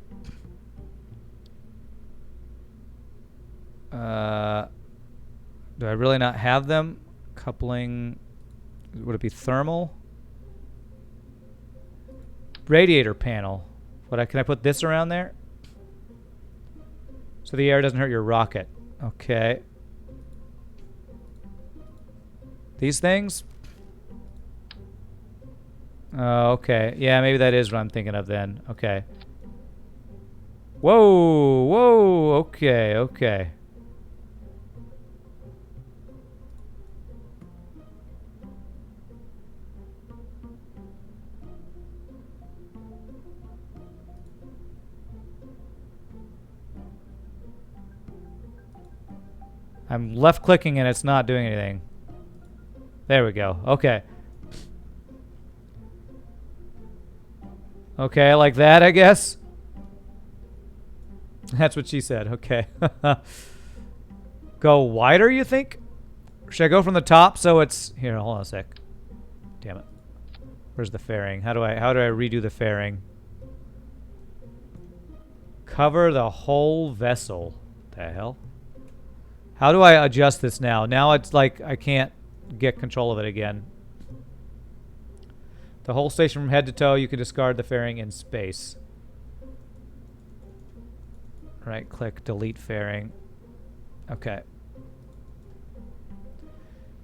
Do I really not have them? Coupling. Would it be thermal? Radiator panel. Can I put this around there? So the air doesn't hurt your rocket. Okay. These things? Oh, okay. Yeah, maybe that is what I'm thinking of then. Okay. Whoa, whoa, okay, okay. I'm left clicking and it's not doing anything. There we go. Okay. Okay, like that, I guess. That's what she said. Okay. Go wider, you think? Or should I go from the top so it's... Here, hold on a sec. Damn it. Where's the fairing? How do I redo the fairing? Cover the whole vessel. The hell? How do I adjust this now? Now it's like I can't get control of it again. The whole station from head to toe, you can discard the fairing in space. Right click, delete fairing. Okay.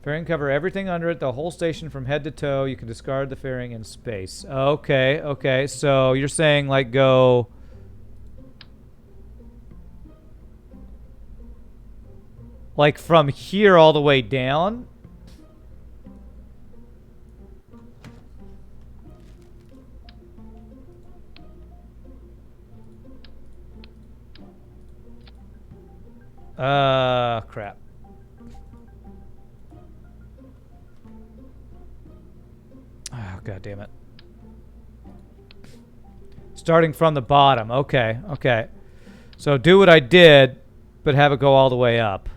Fairing cover everything under it, the whole station from head to toe, you can discard the fairing in space. Okay, okay. So you're saying like go... Like from here all the way down? Crap. Oh, God damn it. Starting from the bottom. Okay, okay. So do what I did, but have it go all the way up.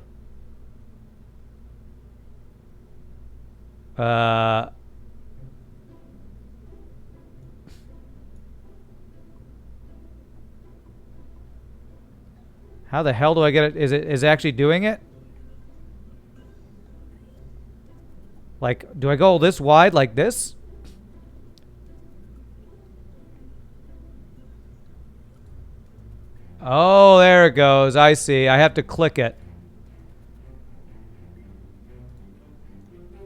How the hell do I get it? Is it actually doing it? Like, do I go this wide like this? Oh, there it goes. I see. I have to click it.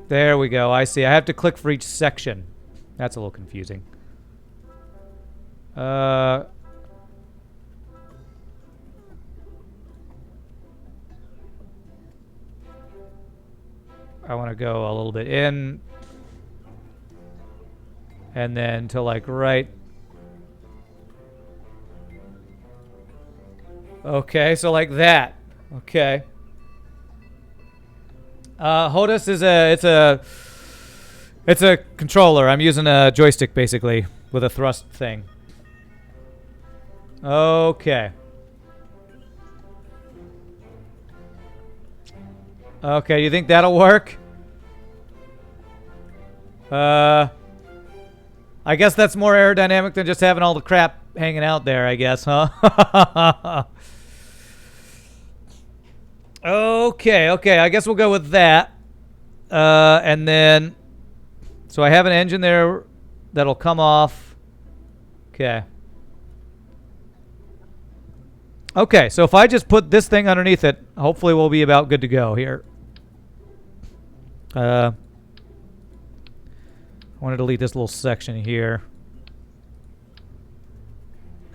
There we go. I see. I have to click for each section. That's a little confusing. I want to go a little bit in. And then to like right. Okay, so like that. Okay. HOTAS is it's a controller. I'm using a joystick basically with a thrust thing. Okay. Okay, you think that'll work? I guess that's more aerodynamic than just having all the crap hanging out there, I guess, huh? Okay, I guess we'll go with that. And then, so I have an engine there that'll come off. Okay. Okay, so if I just put this thing underneath it, hopefully we'll be about good to go here. I want to delete this little section here.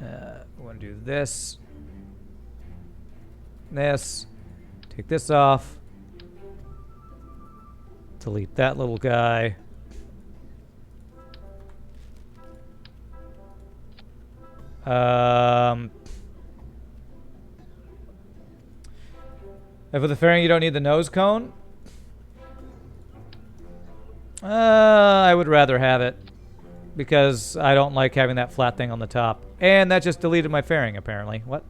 I want to do this. This. Take this off. Delete that little guy. And for the fairing, you don't need the nose cone? I would rather have it. Because I don't like having that flat thing on the top. And that just deleted my fairing, apparently. What?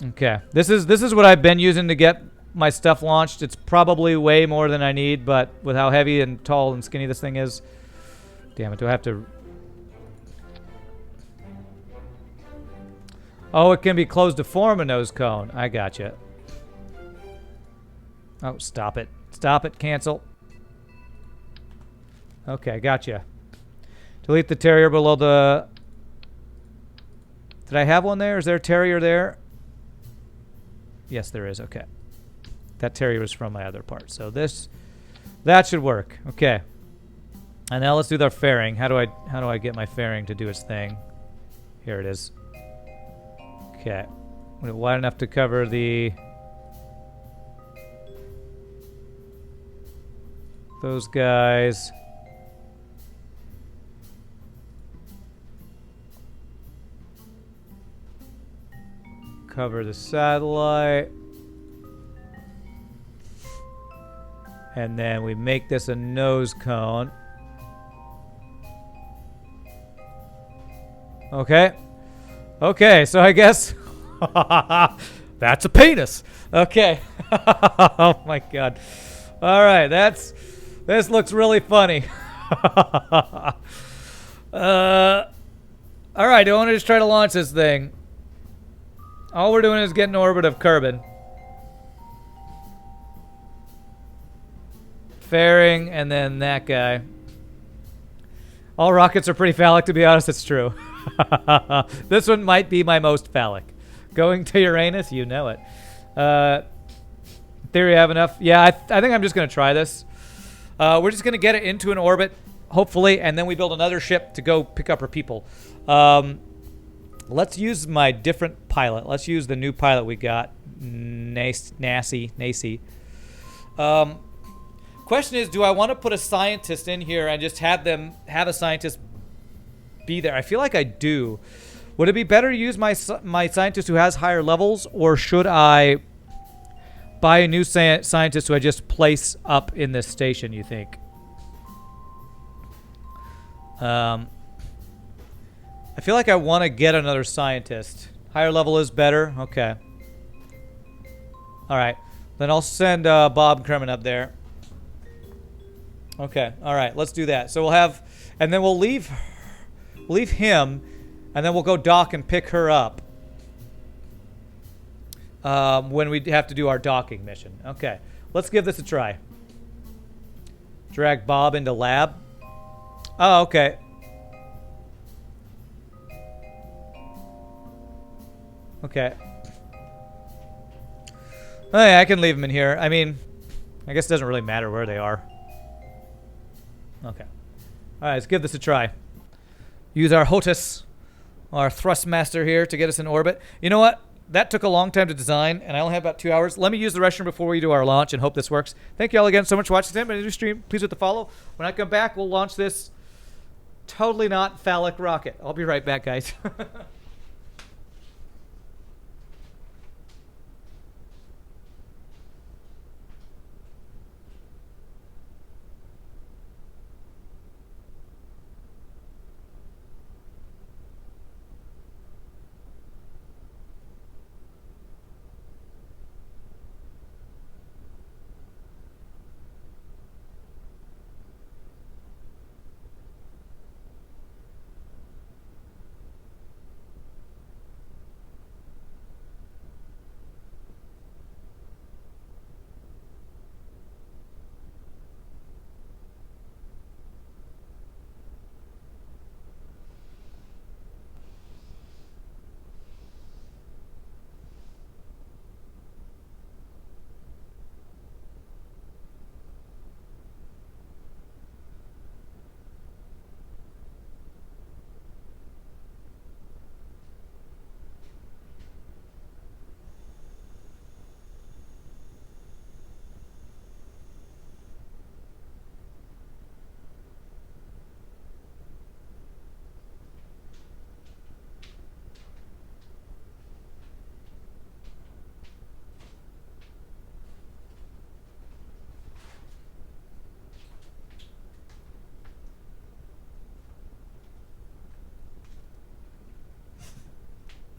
Okay. This is what I've been using to get my stuff launched. It's probably way more than I need, but with how heavy and tall and skinny this thing is. Damn it, do I have to... Oh, it can be closed to form a nose cone. I gotcha. Oh, stop it. Stop it. Cancel. Okay, gotcha. Delete the terrier below the... Did I have one there? Is there a terrier there? Yes, there is. Okay. That terrier was from my other part. So this... That should work. Okay. And now let's do our fairing. How do I get my fairing to do its thing? Here it is. Okay. Wide enough to cover the... Those guys. Cover the satellite. And then we make this a nose cone. Okay. Okay, so I guess that's a penis. Okay. Oh my god. All right, this looks really funny. All right, do I want to just try to launch this thing? All we're doing is getting in orbit of Kerbin. Fairing, and then that guy. All rockets are pretty phallic, to be honest, it's true. This one might be my most phallic. Going to Uranus, you know it. Theory, I have enough. Yeah, I think I'm just going to try this. We're just going to get it into an orbit, hopefully, and then we build another ship to go pick up our people. Let's use my different pilot. Let's use the new pilot we got, Nacy. Question is, do I want to put a scientist in here and just have a scientist be there? I feel like I do. Would it be better to use my scientist who has higher levels, or should I buy a new scientist who I just place up in this station, you think? I feel like I want to get another scientist. Higher level is better? Okay. Alright. Then I'll send Bob and Kerbin up there. Okay. Alright, let's do that. So we'll have... And then we'll leave him, and then we'll go dock and pick her up. When we have to do our docking mission. Okay. Let's give this a try. Drag Bob into lab. Oh, okay. Okay. Oh, yeah, I can leave them in here. I mean, I guess it doesn't really matter where they are. Okay. Alright, let's give this a try. Use our HOTUS, our thrustmaster here, to get us in orbit. You know what? That took a long time to design, and I only have about 2 hours. Let me use the restroom before we do our launch and hope this works. Thank you all again so much for watching this new stream. Please hit the follow. When I come back, we'll launch this totally not phallic rocket. I'll be right back, guys.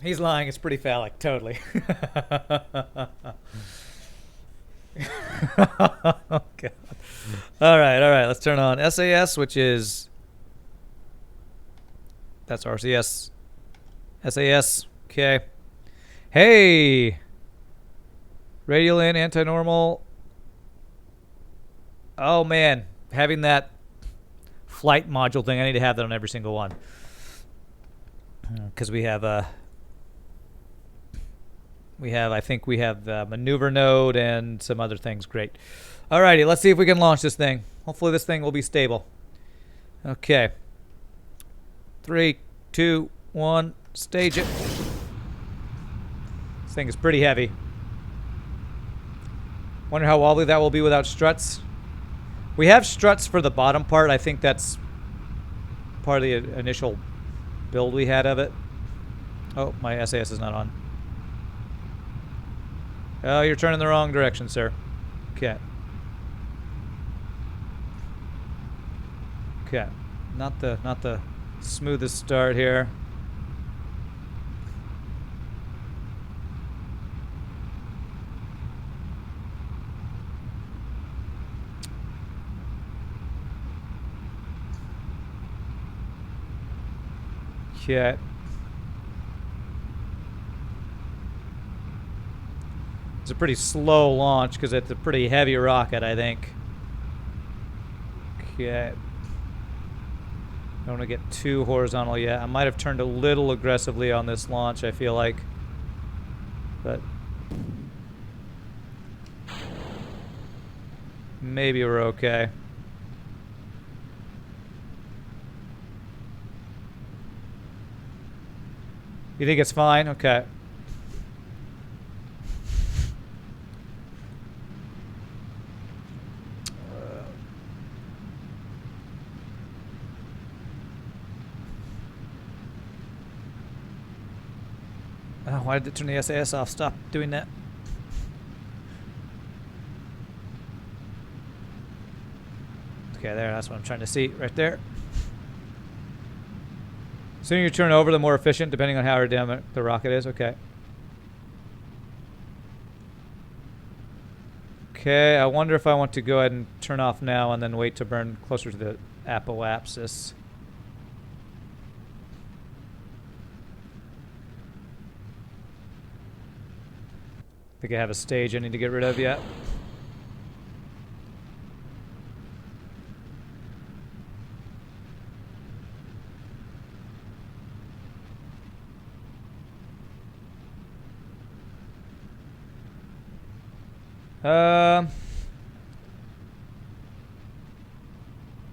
He's lying. It's pretty phallic. Totally. Oh, God. All right. Let's turn on SAS, which is... That's RCS. SAS. Okay. Hey! Radial in, anti-normal. Oh, man. Having that flight module thing, I need to have that on every single one. Because we have a... I think we have the maneuver node and some other things. Great. Alrighty, let's see if we can launch this thing. Hopefully this thing will be stable. Okay. 3, 2, 1, stage it. This thing is pretty heavy. Wonder how wobbly that will be without struts. We have struts for the bottom part. I think that's part of the initial build we had of it. Oh, my SAS is not on. Oh, you're turning the wrong direction, sir. Okay. Okay. Not the smoothest start here. Okay. It's a pretty slow launch because it's a pretty heavy rocket, I think. Okay. Don't want to get too horizontal yet. I might have turned a little aggressively on this launch, I feel like. But maybe we're okay. You think it's fine? Okay. Oh, why did it turn the SAS off? Stop doing that. Okay, there. That's what I'm trying to see. Right there. The sooner you turn over, the more efficient, depending on how aerodynamic the rocket is. Okay. Okay, I wonder if I want to go ahead and turn off now and then wait to burn closer to the apoapsis. I think I have a stage I need to get rid of yet.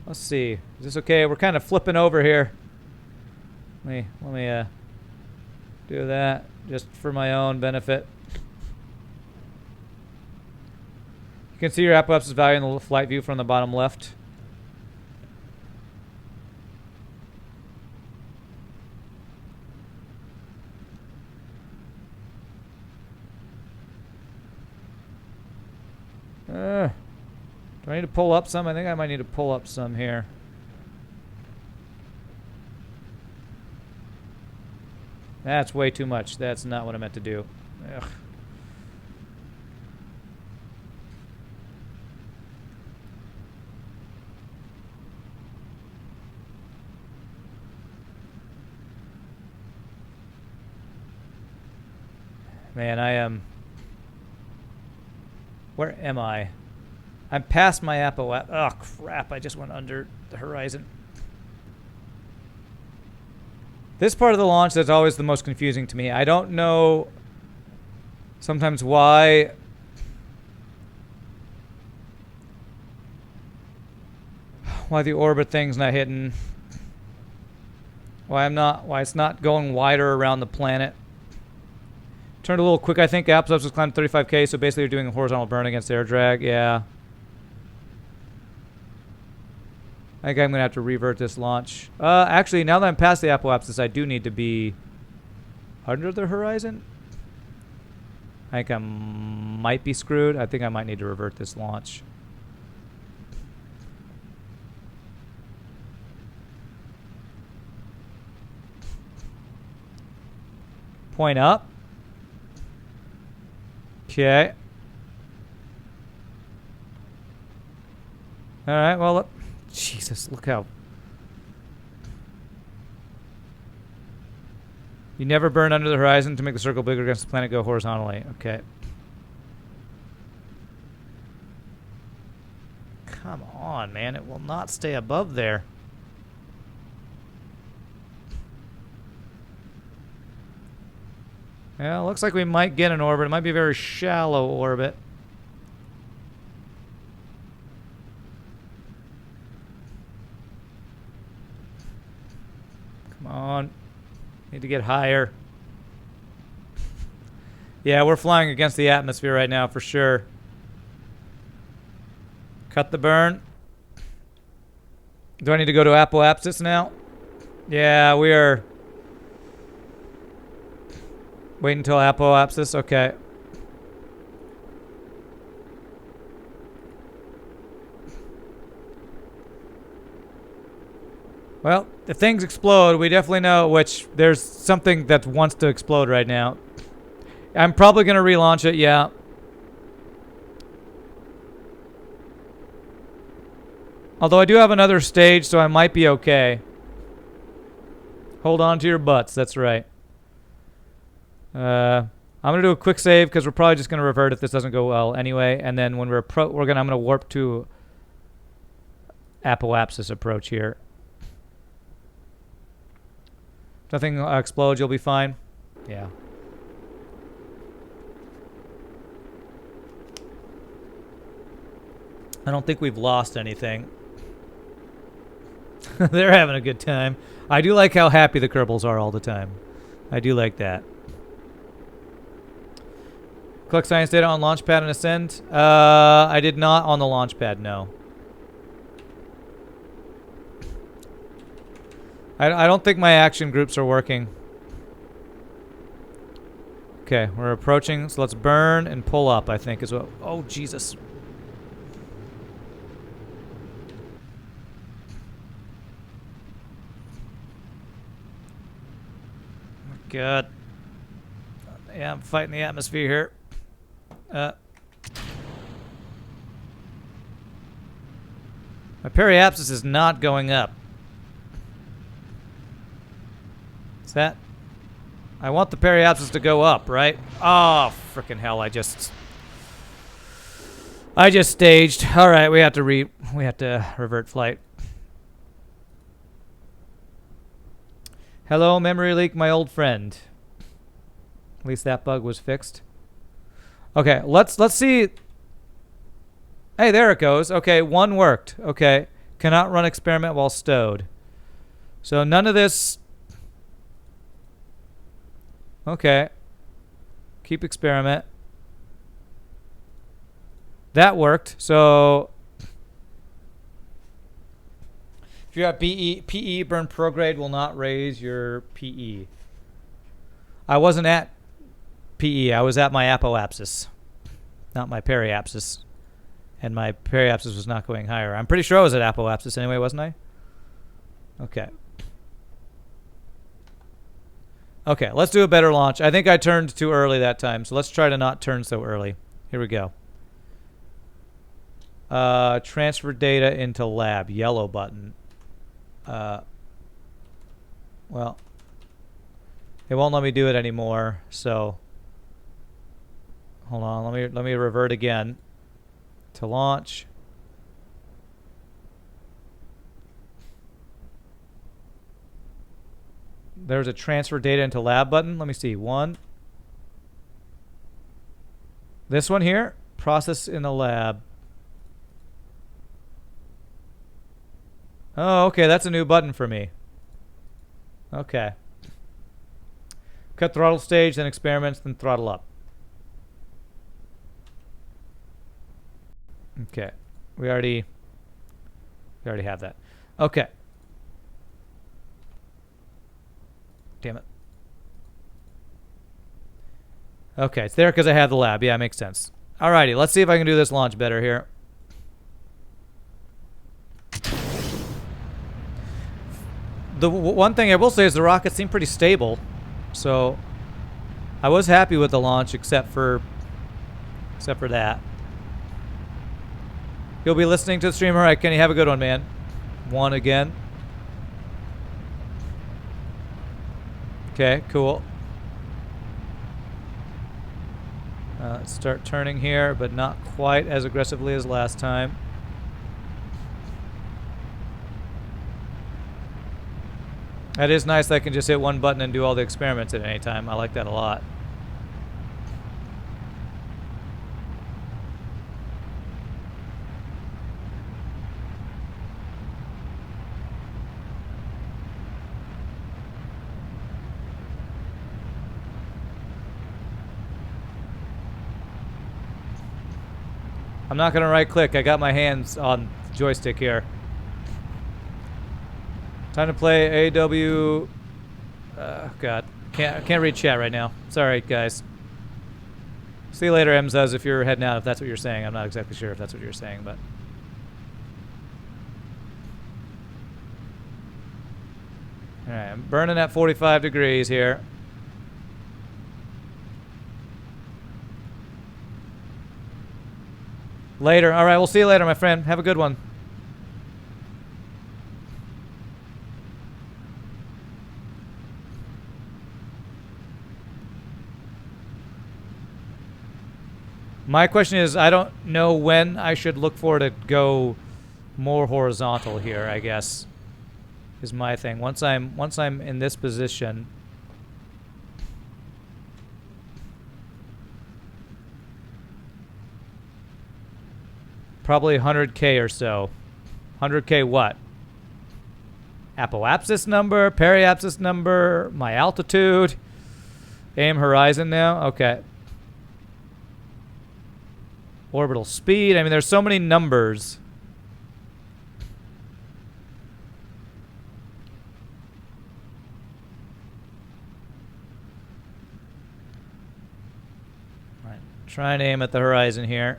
Let's see. Is this okay? We're kind of flipping over here. Let me do that just for my own benefit. You can see your apoapsis value in the flight view from the bottom left. Do I need to pull up some? I think I might need to pull up some here. That's way too much. That's not what I meant to do. Ugh. Man, I am... Where am I? I'm past my apoapsis. Oh, crap. I just went under the horizon. This part of the launch that's always the most confusing to me. I don't know sometimes why the orbit thing's not hitting. Why it's not going wider around the planet. Turned a little quick, I think. Apoapsis climbed 35K, so basically you're doing a horizontal burn against air drag. Yeah. I think I'm going to have to revert this launch. Actually, now that I'm past the apoapsis, I do need to be under the horizon. I think I might be screwed. I think I might need to revert this launch. Point up. Okay. All right, well, look. Jesus, look how... You never burn under the horizon to make the circle bigger against the planet go horizontally. Okay. Come on, man. It will not stay above there. Yeah, looks like we might get an orbit. It might be a very shallow orbit. Come on. Need to get higher. Yeah, we're flying against the atmosphere right now for sure. Cut the burn. Do I need to go to apoapsis now? Yeah, we are... Wait until apoapsis? Okay. Well, if things explode, we definitely know which... There's something that wants to explode right now. I'm probably going to relaunch it, yeah. Although I do have another stage, so I might be okay. Hold on to your butts, that's right. I'm gonna do a quick save because we're probably just gonna revert if this doesn't go well anyway. And then when I'm gonna warp to apoapsis approach here. If nothing explodes, you'll be fine. Yeah. I don't think we've lost anything. They're having a good time. I do like how happy the Kerbals are all the time. I do like that. Collect science data on Launchpad and Ascent. I did not on the Launchpad, no. I don't think my action groups are working. Okay, we're approaching, so let's burn and pull up, I think is what... Oh, Jesus. God. Yeah, I'm fighting the atmosphere here. My periapsis is not going up. Is that... I want the periapsis to go up, right? Oh, frickin' hell, I just staged. All right, we have to revert flight. Hello, memory leak, my old friend. At least that bug was fixed. Okay, let's see. Hey, there it goes. Okay, one worked. Okay, cannot run experiment while stowed. So none of this. Okay. Keep experiment. That worked. So if you're at PE, burn prograde will not raise your PE. I wasn't at PE. I was at my apoapsis, not my periapsis. And my periapsis was not going higher. I'm pretty sure I was at apoapsis anyway, wasn't I? Okay. Okay, let's do a better launch. I think I turned too early that time, so let's try to not turn so early. Here we go. Transfer data into lab. Yellow button. Well, it won't let me do it anymore, so hold on. Let me revert again to launch. There's a transfer data into lab button. Let me see. One. This one here. Process in the lab. Oh, okay. That's a new button for me. Okay. Cut throttle stage, then experiments, then throttle up. Okay. We already have that. Okay. Damn it. Okay, it's there because I have the lab. Yeah, it makes sense. Alrighty, let's see if I can do this launch better here. The one thing I will say is the rockets seem pretty stable. So I was happy with the launch except for that. You'll be listening to the stream. All right, Kenny, have a good one, man. One again. Okay, cool. Let's start turning here, but not quite as aggressively as last time. That is nice that I can just hit one button and do all the experiments at any time. I like that a lot. I'm not going to right click. I got my hands on the joystick here. Time to play AW. God. Can't read chat right now. Sorry, guys. See you later, Emzaz, if you're heading out, if that's what you're saying. I'm not exactly sure if that's what you're saying, but... Alright, I'm burning at 45 degrees here. Later. Alright, we'll see you later, my friend. Have a good one. My question is, I don't know when I should look for to go more horizontal here, I guess, is my thing. Once I'm in this position, probably 100K or so. 100K what? Apoapsis number, periapsis number, my altitude, aim horizon now. Okay. Orbital speed. I mean, there's so many numbers. Trying to aim at the horizon here.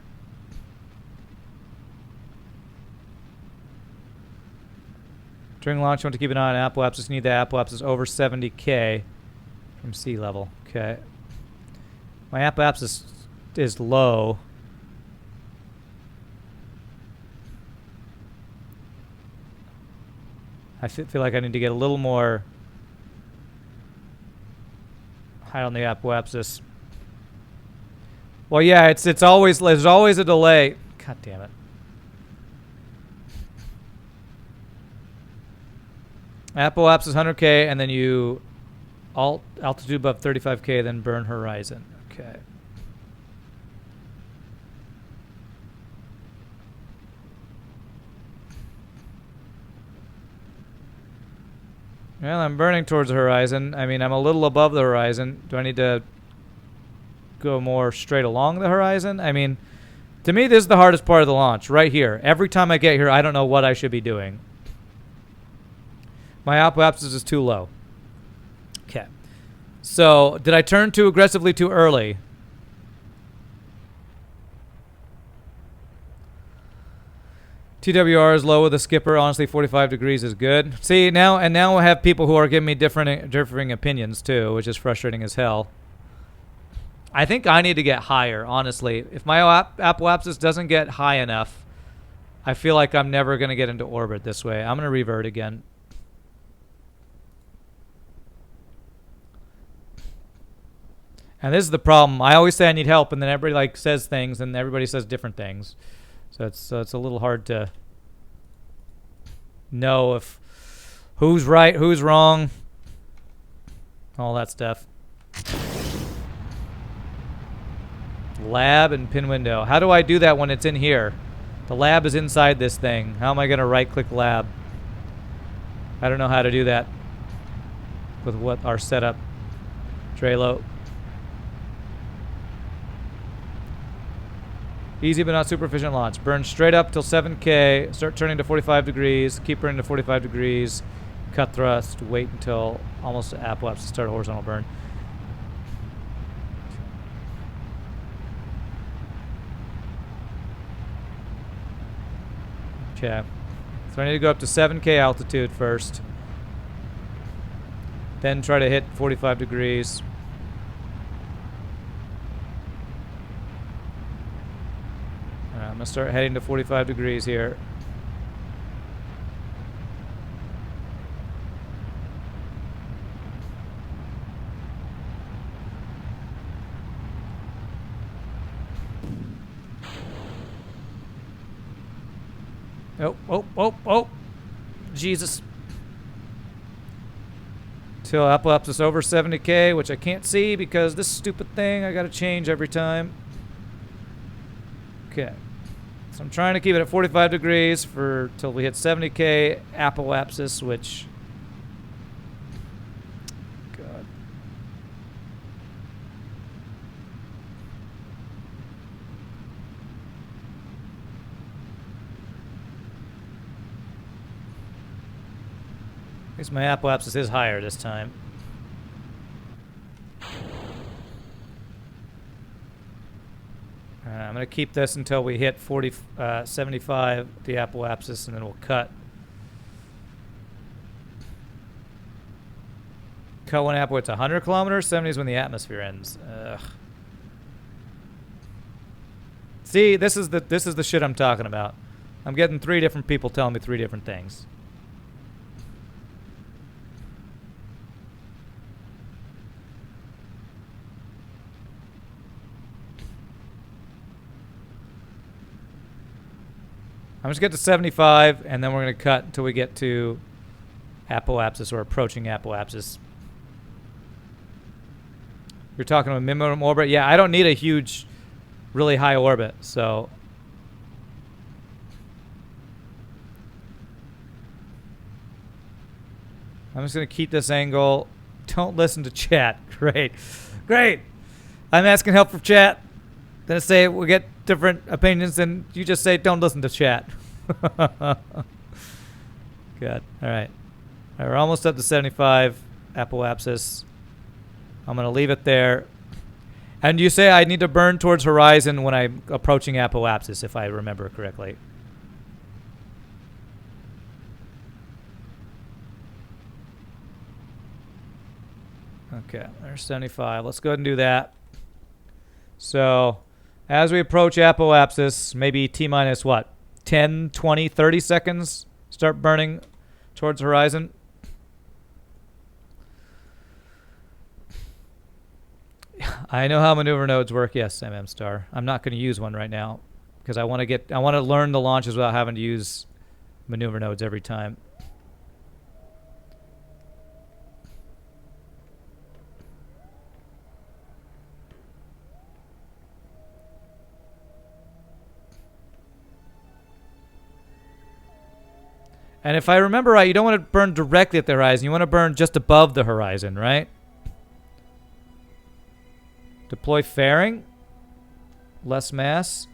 During launch, you want to keep an eye on apoapsis. You need the apoapsis over 70K from sea level. Okay. My apoapsis is low. I feel like I need to get a little more high on the apoapsis. Well, yeah, there's always a delay. God damn it. Apoapsis 100K, and then you altitude above 35K, then burn horizon. Okay. Well, I'm burning towards the horizon. I mean, I'm a little above the horizon. Do I need to go more straight along the horizon? I mean, to me, this is the hardest part of the launch, right here. Every time I get here, I don't know what I should be doing. My apoapsis is too low. Okay. So, did I turn too aggressively too early? TWR is low with a skipper. Honestly, 45 degrees is good. See, now I have people who are giving me differing opinions too, which is frustrating as hell. I think I need to get higher, honestly. If my apoapsis doesn't get high enough, I feel like I'm never going to get into orbit this way. I'm going to revert again. And this is the problem. I always say I need help, and then everybody says things, and everybody says different things. So it's a little hard to know if who's right, who's wrong, all that stuff. Lab and pin window. How do I do that when it's in here? The lab is inside this thing. How am I going to right-click lab? I don't know how to do that with what our setup. Drelo. Easy but not super efficient launch. Burn straight up till 7K. Start turning to 45 degrees. Keep burning to 45 degrees. Cut thrust. Wait until almost apoapsis to start a horizontal burn. Okay. So I need to go up to 7K altitude first. Then try to hit 45 degrees. I'm going to start heading to 45 degrees here. Oh. Jesus. Till apoapsis over 70K, which I can't see because this stupid thing I got to change every time. Okay. So I'm trying to keep it at 45 degrees till we hit 70K apoapsis, which, God. At least my apoapsis is higher this time. I'm going to keep this until we hit 75, the apoapsis, and then we'll cut. Cut one apo, it's 100 kilometers. 70 is when the atmosphere ends. Ugh. See, this is the shit I'm talking about. I'm getting 3 different people telling me 3 different things. I'm just get to 75, and then we're going to cut until we get to apoapsis or approaching apoapsis. You're talking about minimum orbit? Yeah, I don't need a huge, really high orbit, so. I'm just going to keep this angle. Don't listen to chat. Great. I'm asking help from chat. Then I say we'll get different opinions, and you just say don't listen to chat. Good. All right, we're almost up to 75 apoapsis. I'm going to leave it there. And you say I need to burn towards horizon when I'm approaching apoapsis, if I remember correctly. Okay, there's 75. Let's go ahead and do that. So, as we approach apoapsis, maybe T minus what? 10, 20, 30 seconds, start burning towards horizon. I know how maneuver nodes work. Yes, MM Star. I'm not going to use one right now because I want to learn the launches without having to use maneuver nodes every time. And if I remember right, you don't want to burn directly at the horizon. You want to burn just above the horizon, right? Deploy fairing. Less mass.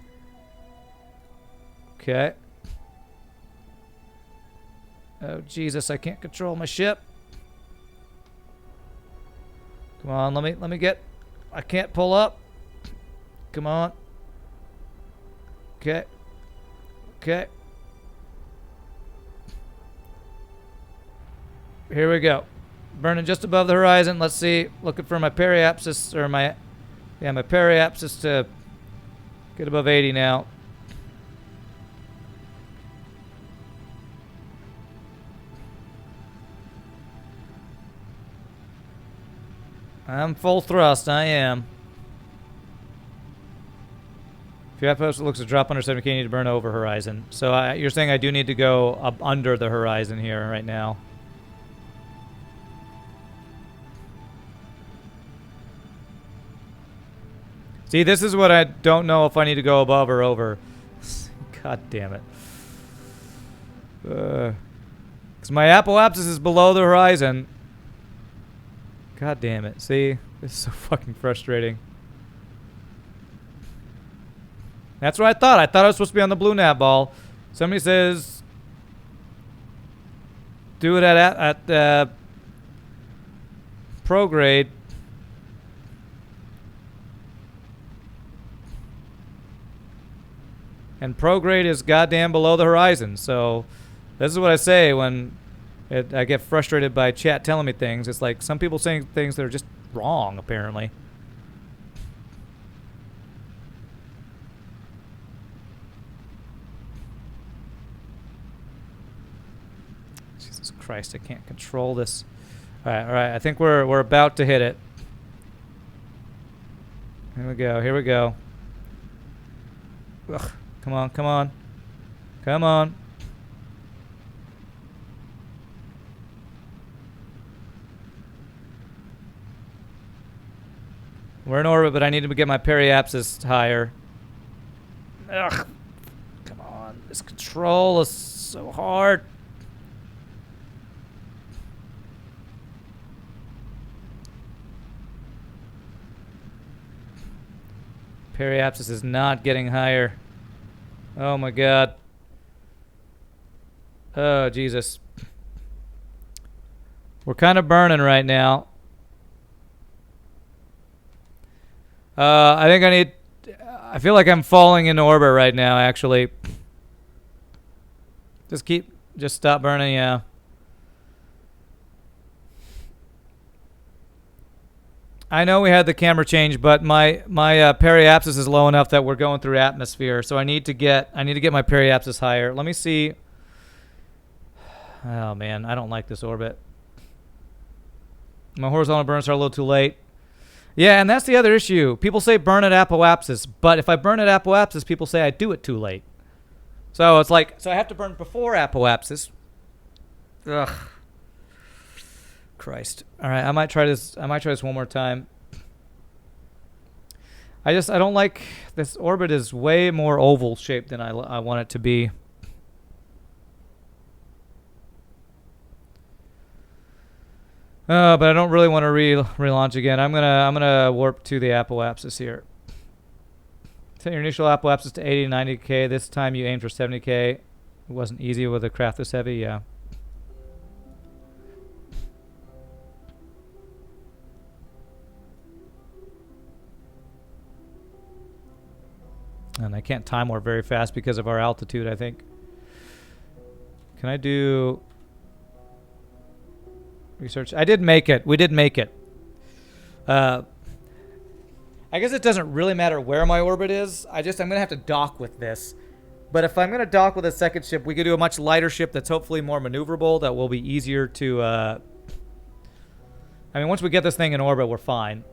Okay. Oh, Jesus, I can't control my ship. Come on, let me get... I can't pull up. Come on. Okay. Okay. Here we go. Burning just above the horizon. Let's see. Looking for my periapsis, or my periapsis to get above 80 now. I'm full thrust. I am. If your outpost looks to drop under 70K, you need to burn over horizon. So you're saying I do need to go up under the horizon here right now. See, this is what I don't know if I need to go above or over. God damn it. Because my apoapsis is below the horizon. God damn it. See? This is so fucking frustrating. That's what I thought. I thought I was supposed to be on the blue nav ball. Somebody says... do it at prograde. And prograde is goddamn below the horizon. So this is what I say when I get frustrated by chat telling me things. It's like some people saying things that are just wrong, apparently. Jesus Christ, I can't control this. All right. I think we're about to hit it. Here we go. Here we go. Ugh. Come on, come on. Come on. We're in orbit, but I need to get my periapsis higher. Ugh. Come on. This control is so hard. Periapsis is not getting higher. Oh my God. Oh, Jesus. We're kind of burning right now. I feel like I'm falling into orbit right now, actually. Just stop burning, yeah. I know we had the camera change, but my periapsis is low enough that we're going through atmosphere, so I need to get my periapsis higher. Let me see. Oh man, I don't like this orbit. My horizontal burns are a little too late. Yeah, and that's the other issue. People say burn at apoapsis, but if I burn at apoapsis, people say I do it too late. So it's like, so I have to burn before apoapsis. Ugh. Christ. All right, I might try this one more time. I don't like this orbit is way more oval shaped than I want it to be. But I don't really want to relaunch again. I'm gonna warp to the apoapsis here. Set your initial apoapsis to 80 to 90K. This time you aim for 70K. It wasn't easy with a craft this heavy, yeah. And I can't time warp very fast because of our altitude, I think. Can I do research? I did make it. We did make it. I guess it doesn't really matter where my orbit is. I'm going to have to dock with this. But if I'm going to dock with a second ship, we could do a much lighter ship that's hopefully more maneuverable, that will be easier to... I mean, once we get this thing in orbit, we're fine.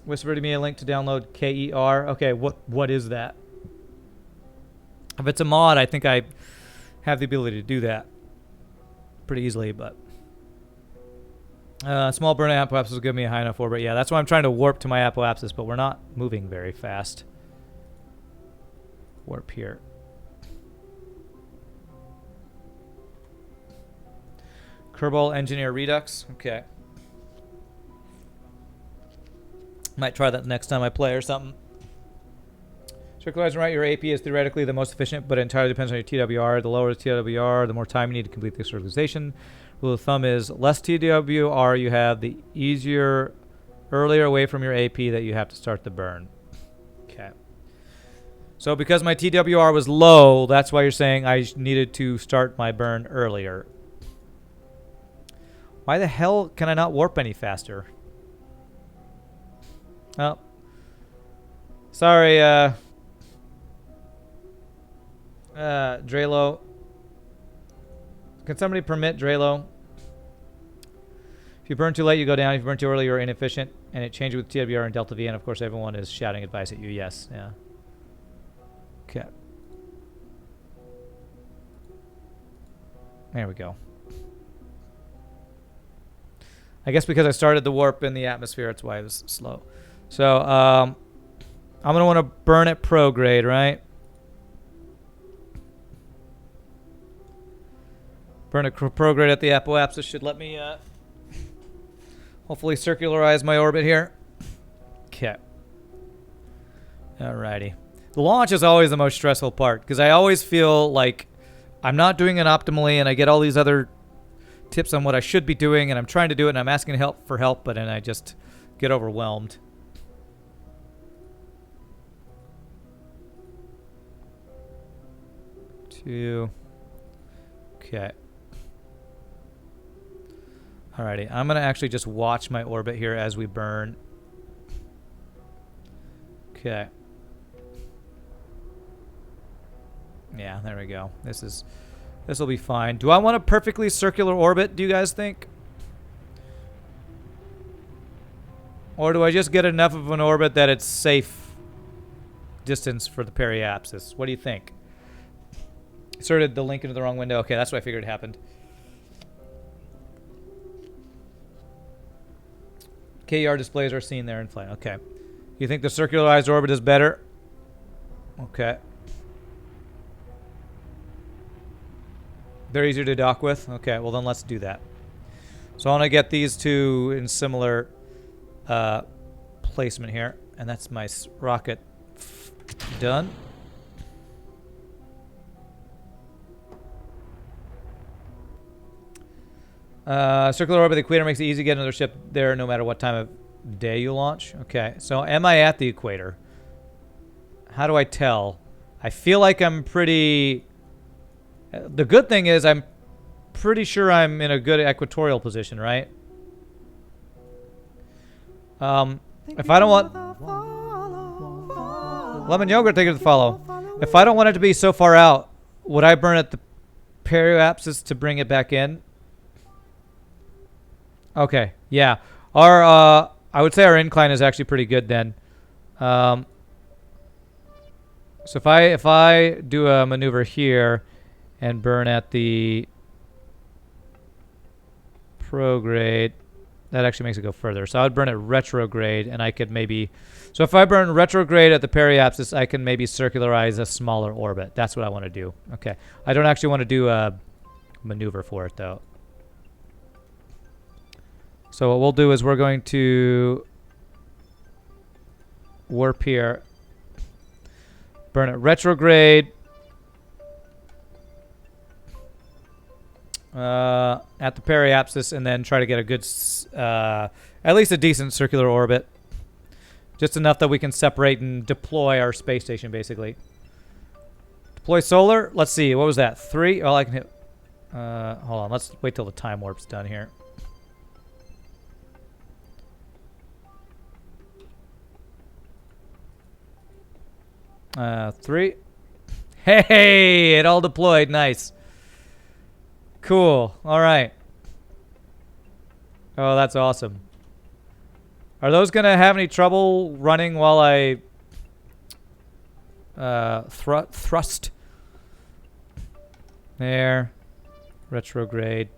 Whisper to me a link to download KER. Okay, what is that? If it's a mod, I think I have the ability to do that pretty easily, but... small burnout apoapsis will give me a high enough orbit. Yeah, that's why I'm trying to warp to my apoapsis, but we're not moving very fast. Warp here. Kerbal Engineer Redux. Okay. Might try that next time I play or something. Circularizing right, your AP is theoretically the most efficient, but it entirely depends on your TWR. The lower the TWR, the more time you need to complete the circularization. Rule of thumb is less TWR you have, the earlier away from your AP that you have to start the burn. Okay. So because my TWR was low, that's why you're saying I needed to start my burn earlier. Why the hell can I not warp any faster? Oh. Sorry, Drelo. Can somebody permit Drelo? If you burn too late, you go down. If you burn too early, you're inefficient. And it changes with TWR and Delta V. And of course, everyone is shouting advice at you. Yes. Yeah. Okay. There we go. I guess because I started the warp in the atmosphere, that's why it was slow. So, I'm going to want to burn at prograde, right? Burn at prograde at the apoapsis should let me hopefully circularize my orbit here. Okay. Alrighty. The launch is always the most stressful part because I always feel like I'm not doing it optimally and I get all these other tips on what I should be doing and I'm trying to do it and I'm asking for help, but then I just get overwhelmed. Okay. Alrighty, I'm going to actually just watch my orbit here as we burn. Okay. Yeah, there we go. This will be fine. Do I want a perfectly circular orbit, do you guys think? Or do I just get enough of an orbit that it's safe distance for the periapsis? What do you think? Inserted the link into the wrong window. Okay, that's what I figured happened. KER displays are seen there in flight. Okay. You think the circularized orbit is better? Okay. They're easier to dock with? Okay, well then let's do that. So I want to get these two in similar placement here. And that's my rocket done. Circular orbit of the equator makes it easy to get another ship there no matter what time of day you launch. Okay, so am I at the equator? How do I tell? I feel like I'm pretty... The good thing is I'm pretty sure I'm in a good equatorial position, right? If I don't want... Lemon yogurt, thank you for the follow. If I don't want it to be so far out, would I burn at the periapsis to bring it back in? Okay, yeah. Our, I would say our incline is actually pretty good then. So if I do a maneuver here and burn at the prograde, that actually makes it go further. So I would burn at retrograde, and I could maybe... So if I burn retrograde at the periapsis, I can maybe circularize a smaller orbit. That's what I want to do. Okay. I don't actually want to do a maneuver for it, though. So what we'll do is we're going to warp here, burn at retrograde, at the periapsis, and then try to get a good, at least a decent circular orbit. Just enough that we can separate and deploy our space station, basically. Deploy solar. Let's see. What was that? 3? Oh, I can hit... hold on. Let's wait till the time warp's done here. Three. Hey! It all deployed. Nice. Cool. All right. Oh, that's awesome. Are those going to have any trouble running while I thrust? There. Retrograde.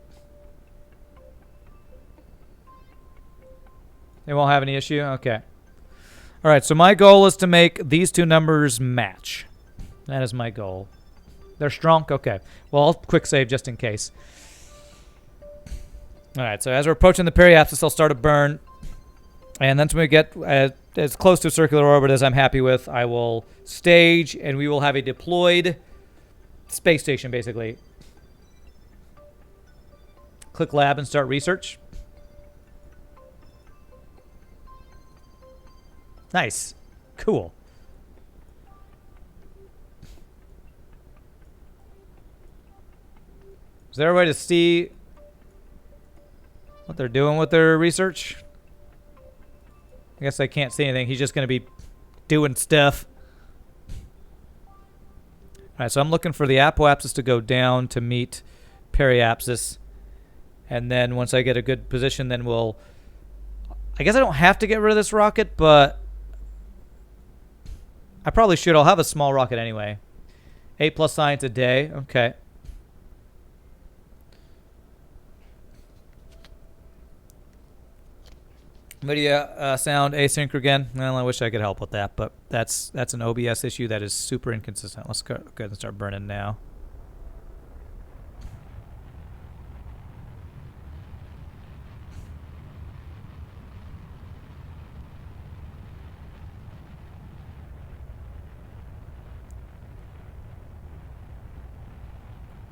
They won't have any issue? Okay. All right, so my goal is to make these two numbers match. That is my goal. They're strong? Okay. Well, I'll quick save just in case. All right, so as we're approaching the periapsis, I'll start a burn. And then when we get as close to circular orbit as I'm happy with, I will stage, and we will have a deployed space station, basically. Click lab and start research. Nice. Cool. Is there a way to see what they're doing with their research? I guess I can't see anything. He's just going to be doing stuff. All right, so I'm looking for the apoapsis to go down to meet periapsis. And then once I get a good position, then we'll... I guess I don't have to get rid of this rocket, but... I probably should. I'll have a small rocket anyway. 8+ science a day. Okay. Video sound async again. Well, I wish I could help with that, but that's an OBS issue that is super inconsistent. Let's go ahead and start burning now.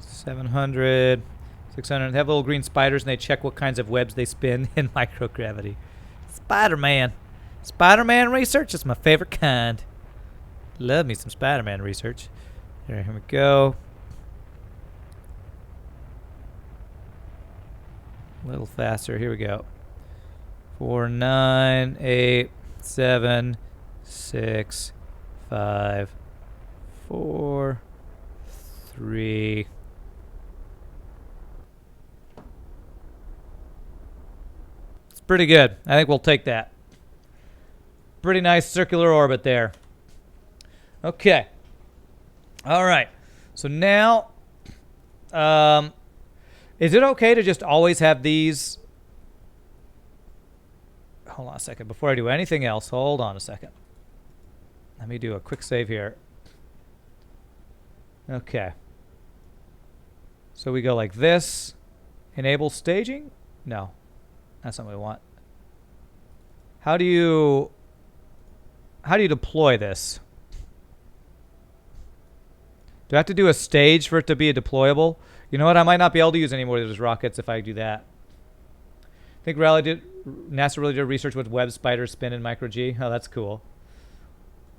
$700, $600. They have little green spiders, and they check what kinds of webs they spin in microgravity. Spider-Man. Spider-Man research is my favorite kind. Love me some Spider-Man research. Here we go. A little faster. Here we go. 4, 9, 8, 7, 6, 5, 4, 3. Pretty good. I think we'll take that. Pretty nice circular orbit there. Okay. All right. So now, is it okay to just always have these? Hold on a second. Before I do anything else, hold on a second. Let me do a quick save here. Okay. So we go like this. Enable staging? No. That's not what we want. How do you deploy this? Do I have to do a stage for it to be a deployable? You know what? I might not be able to use any more of those rockets if I do that. I think NASA really did research with web spiders spin in micro G. Oh, that's cool.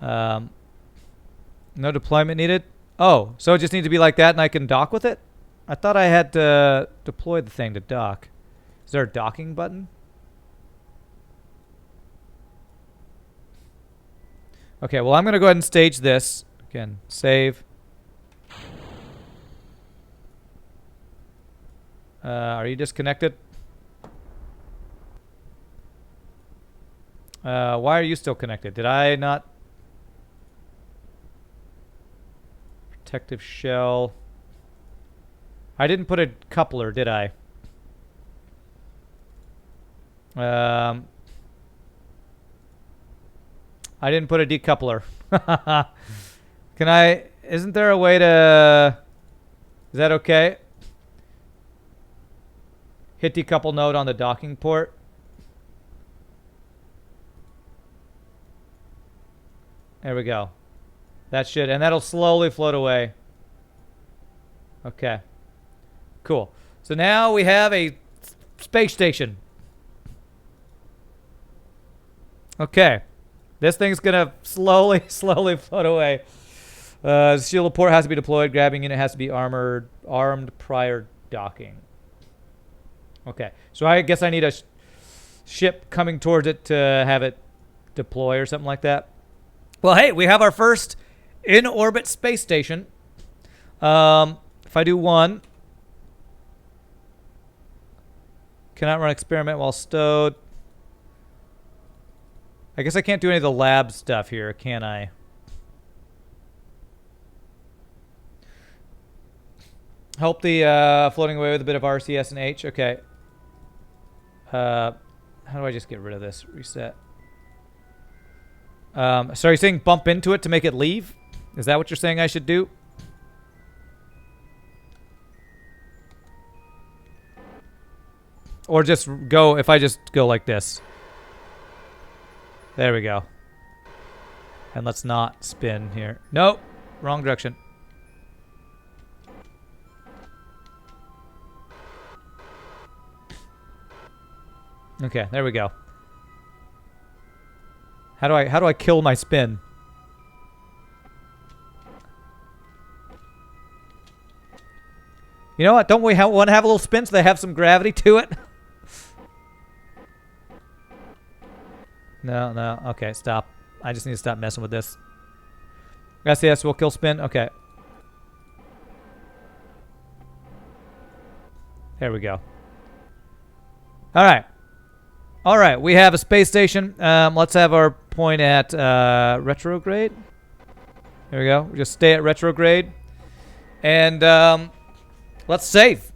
No deployment needed. Oh, so it just needs to be like that and I can dock with it? I thought I had to deploy the thing to dock. Is there a docking button? Okay, well, I'm going to go ahead and stage this. Again, save. Are you disconnected? Why are you still connected? Did I not? Protective shell. I didn't put a coupler, did I? I didn't put a decoupler. Can I? Isn't there a way to? Is that okay? Hit decouple node on the docking port. There we go. That should, and that'll slowly float away. Okay. Cool. So now we have a space station. Okay. This thing's gonna slowly float away. Shield port has to be deployed. Grabbing unit has to be armed prior docking. Okay, so I guess I need a ship coming towards it to have it deploy or something like that. Well, hey, we have our first in-orbit space station. If I do one, cannot run experiment while stowed. I guess I can't do any of the lab stuff here, can I? Help the floating away with a bit of RCS and H. Okay. How do I just get rid of this? Reset. So are you saying bump into it to make it leave? Is that what you're saying I should do? Or just go, if I just go like this. There we go. And let's not spin here. Nope. Wrong direction. Okay, there we go. How do I kill my spin? You know what? Don't we want to have a little spin so they have some gravity to it? No, no. Okay, stop. I just need to stop messing with this. SES will kill spin. Okay. There we go. All right. All right. We have a space station. Let's have our point at retrograde. There we go. We just stay at retrograde. And let's save.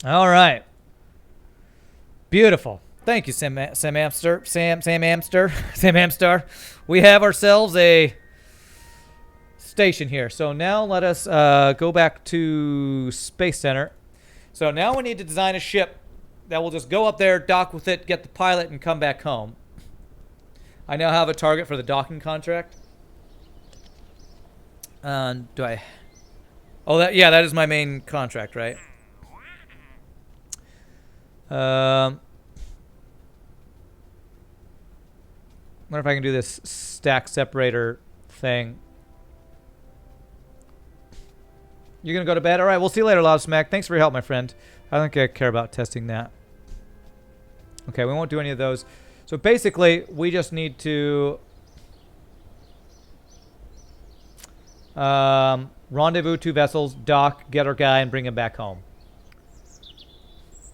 All right. Beautiful. Thank you, Sam Amster. Sam Amstar. We have ourselves a station here. So now let us go back to Space Center. So now we need to design a ship that will just go up there, dock with it, get the pilot, and come back home. I now have a target for the docking contract. Do I? Oh, yeah, that is my main contract, right? Wonder if I can do this stack separator thing. You're gonna go to bed? All right, we'll see you later, Loud Smack. Thanks for your help, my friend. I don't think I care about testing that. Okay, we won't do any of those. So basically, we just need to rendezvous 2 vessels, dock, get our guy, and bring him back home.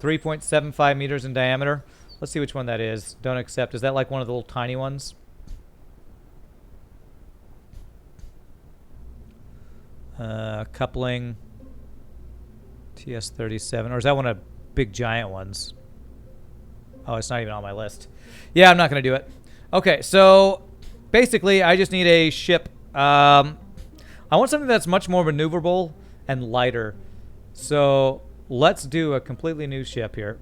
3.75 meters in diameter. Let's see which one that is. Don't accept. Is that like one of the little tiny ones? Coupling. TS-37. Or is that one of the big giant ones? Oh, it's not even on my list. Yeah, I'm not going to do it. Okay, so basically I just need a ship. I want something that's much more maneuverable and lighter. So let's do a completely new ship here.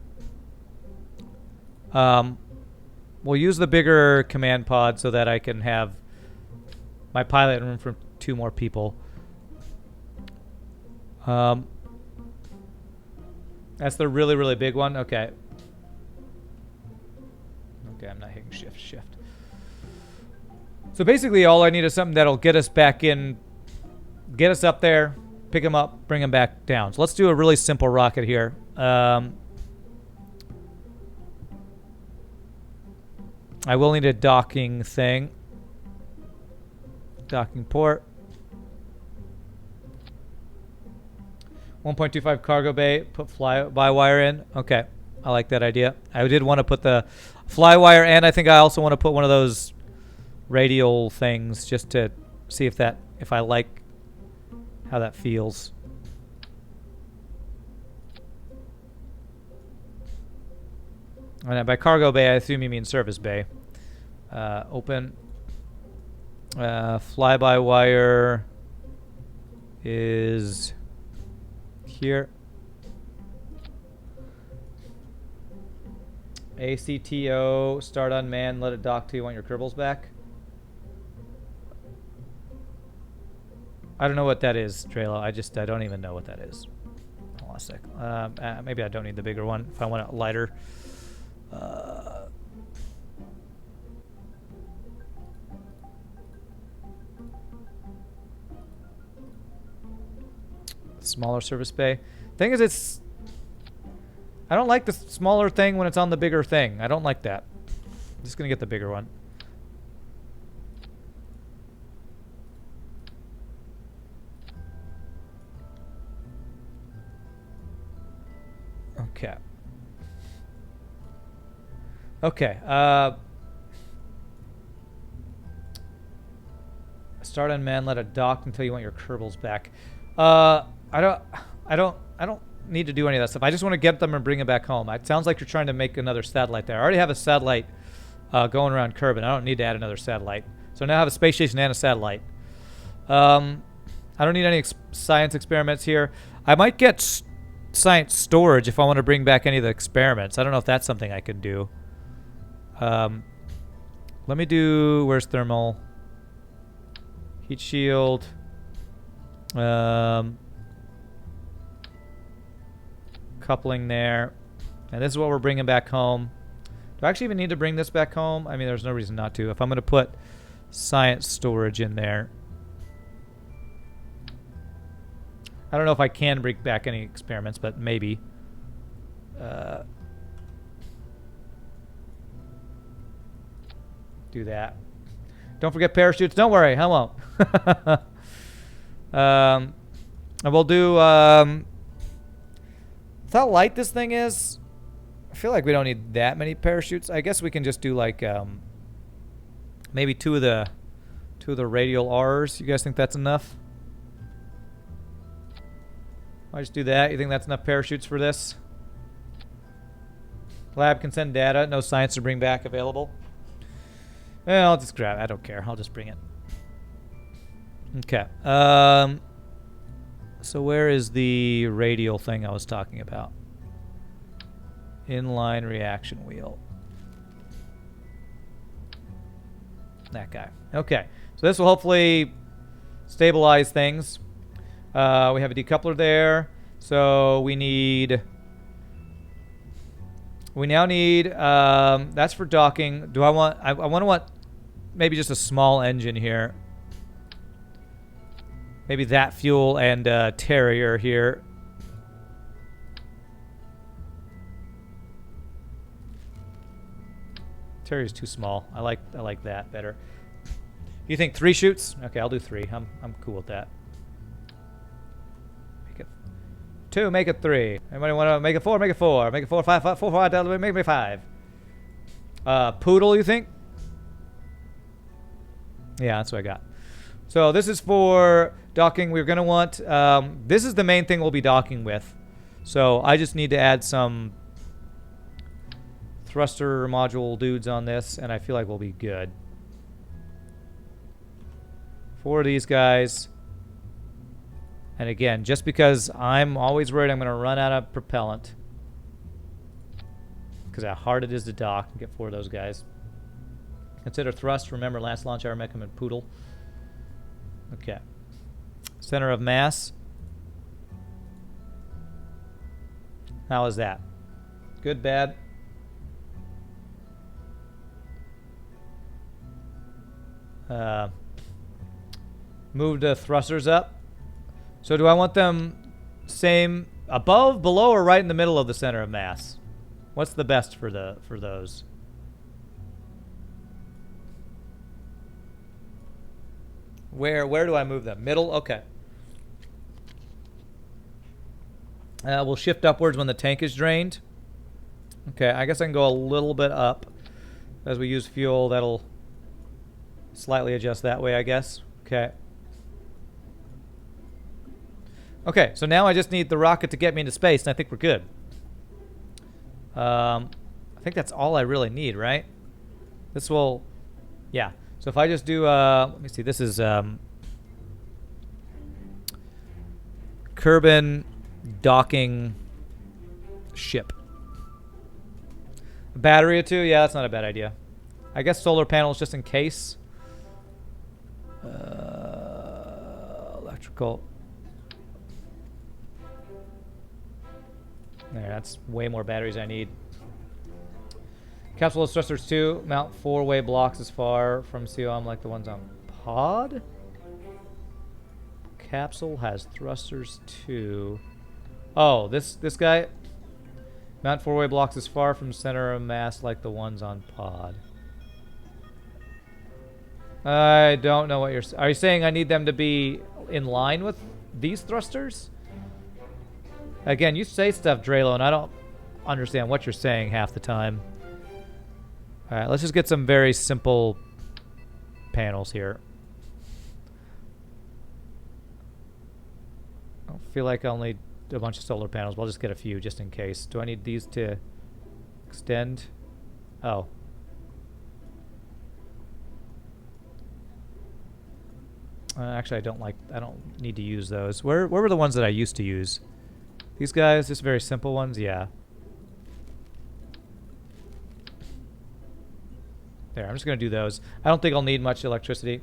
We'll use the bigger command pod so that I can have my pilot room for 2 more people. That's the really, really big one. Okay. Okay, I'm not hitting shift. So basically all I need is something that'll get us back in, get us up there, pick him up, bring him back down. So let's do a really simple rocket here. I will need a docking thing. Docking port. 1.25 cargo bay. Put fly-by-wire in. Okay. I like that idea. I did want to put the fly-wire, and I think I also want to put one of those radial things just to see if I like how that feels. And by cargo bay, I assume you mean service bay. Open. Fly-by-wire is here. ACTO, start unmanned, let it dock till you want your Kerbals back. I don't know what that is, Draylo. I don't even know what that is. Hold on a sec. Maybe I don't need the bigger one if I want it lighter. Smaller service bay. Thing is, I don't like the smaller thing when it's on the bigger thing. I don't like that. I'm just gonna get the bigger one. Okay. Okay. Start unmanned. Let it dock until you want your Kerbals back. I don't need to do any of that stuff. I just want to get them and bring them back home. It sounds like you're trying to make another satellite there. I already have a satellite going around Kerbin. I don't need to add another satellite. So now I have a space station and a satellite. I don't need any science experiments here. I might get science storage if I want to bring back any of the experiments. I don't know if that's something I can do. Let me do... Where's thermal? Heat shield. Coupling there. And this is what we're bringing back home. Do I actually even need to bring this back home? I mean, there's no reason not to. If I'm going to put science storage in there. I don't know if I can bring back any experiments, but maybe. Do that. Don't forget parachutes. Don't worry, I won't. And we'll do... with how light this thing is, I feel like we don't need that many parachutes. I guess we can just do like maybe two of the radial R's. You guys think that's enough? I'll just do that. You think that's enough parachutes for this? Lab can send data. No science to bring back available. Well, I'll just grab it. I don't care. I'll just bring it. Okay. So where is the radial thing I was talking about? Inline reaction wheel. That guy. Okay. So this will hopefully stabilize things. We have a decoupler there. So we now need, that's for docking. Do I want, I want maybe just a small engine here. Maybe that fuel and Terrier here. Terrier's too small. I like that better. You think 3 shoots? Okay, I'll do 3. I'm cool with that. Make it 2. Make it 3. Anybody want to make it 4? Make it 4. Make it 4. 5. 4. 5. Make it 5. Poodle, you think? Yeah, that's what I got. So this is for docking. We're going to want... this is the main thing we'll be docking with. So I just need to add some thruster module dudes on this, and I feel like we'll be good. 4 of these guys. And again, just because I'm always worried I'm going to run out of propellant. Because how hard it is to dock and get 4 of those guys. Consider thrust. Remember, last launch hour, Meckham and Poodle. Okay. Center of mass. How is that? Good, bad? Move the thrusters up. So do I want them same above, below, or right in the middle of the center of mass? What's the best for those? Where do I move them? Middle? Okay. We'll shift upwards when the tank is drained. Okay, I guess I can go a little bit up. As we use fuel, that'll slightly adjust that way, I guess. Okay. Okay, so now I just need the rocket to get me into space, and I think we're good. I think that's all I really need, right? This will... Yeah. So if I just do... let me see. This is... Kerbin docking ship. A battery or 2? Yeah, that's not a bad idea. I guess solar panels just in case. Electrical... There, that's way more batteries I need. Capsule thrusters 2. Mount 4-way blocks as far from COM like the ones on pod. Capsule has thrusters 2. Oh, this guy. Mount 4-way blocks as far from center of mass like the ones on pod. I don't know what you're... Are you saying I need them to be in line with these thrusters? Again, you say stuff, Drelo, and I don't understand what you're saying half the time. Alright, let's just get some very simple panels here. I don't feel like I'll need a bunch of solar panels, but I'll just get a few just in case. Do I need these to extend? Oh. Actually, I don't need to use those. Where were the ones that I used to use? These guys, just very simple ones? Yeah. There, I'm just going to do those. I don't think I'll need much electricity.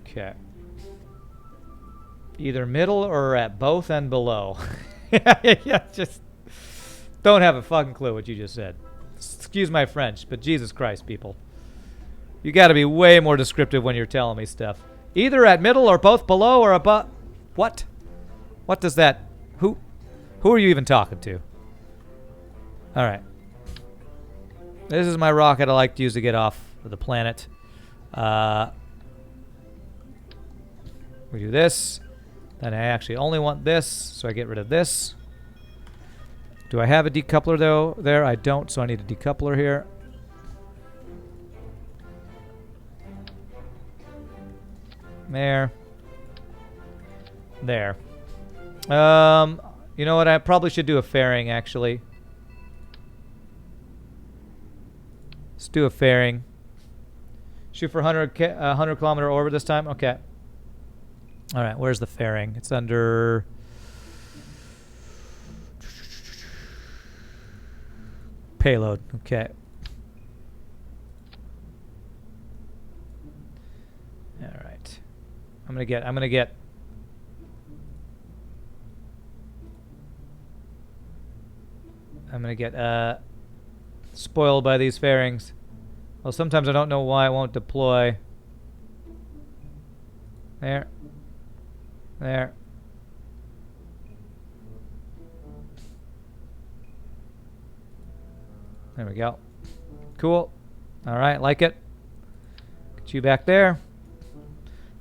Okay. Either middle or at both and below. Yeah, just don't have a fucking clue what you just said. Excuse my French, but Jesus Christ, people. You got to be way more descriptive when you're telling me stuff. Either at middle or both below or above. What? What does that... Who are you even talking to? Alright. This is my rocket I like to use to get off of the planet. We do this. Then I actually only want this, so I get rid of this. Do I have a decoupler, though? There, I don't, so I need a decoupler here. There. There. You know what? I probably should do a fairing, actually. Let's do a fairing. Shoot for 100 kilometer orbit this time? Okay. Alright, where's the fairing? It's under... Payload. Okay. Alright. I'm gonna get spoiled by these fairings. Well, sometimes I don't know why it won't deploy. There. There. There we go. Cool. All right, like it. Get you back there.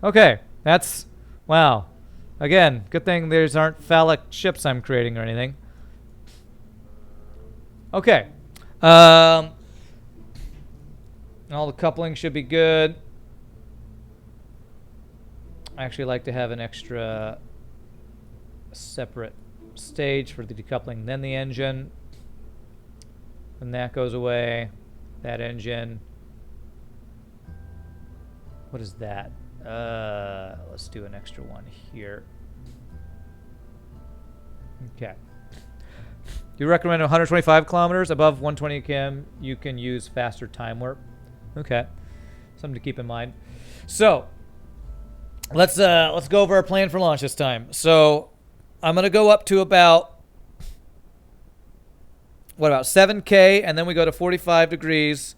Okay, that's... Wow. Again, good thing these aren't phallic ships I'm creating or anything. Okay. All the coupling should be good. I actually like to have an extra separate stage for the decoupling, then the engine. And that goes away. That engine. What is that? Let's do an extra one here. Okay. You recommend 125 kilometers above 120 km. You can use faster time warp. Okay, something to keep in mind. So let's go over our plan for launch this time. So I'm gonna go up to about 7K, and then we go to 45 degrees,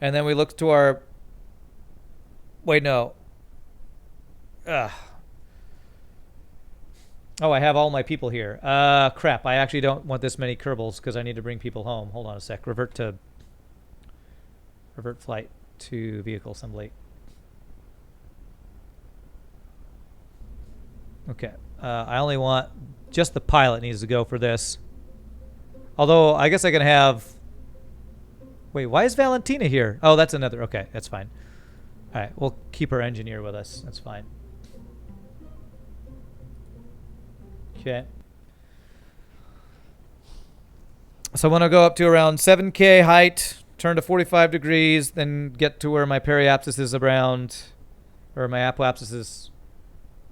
and then we look to our. Wait, no. Oh, I have all my people here. Crap. I actually don't want this many Kerbals because I need to bring people home. Hold on a sec. Revert flight to vehicle assembly. Okay. I only want... Just the pilot needs to go for this. Although, I guess I can have... Wait, why is Valentina here? Oh, that's another... Okay, that's fine. Alright, we'll keep our engineer with us. That's fine. Okay. So I'm going to go up to around 7K height, turn to 45 degrees, then get to where my periapsis is around, or my apoapsis is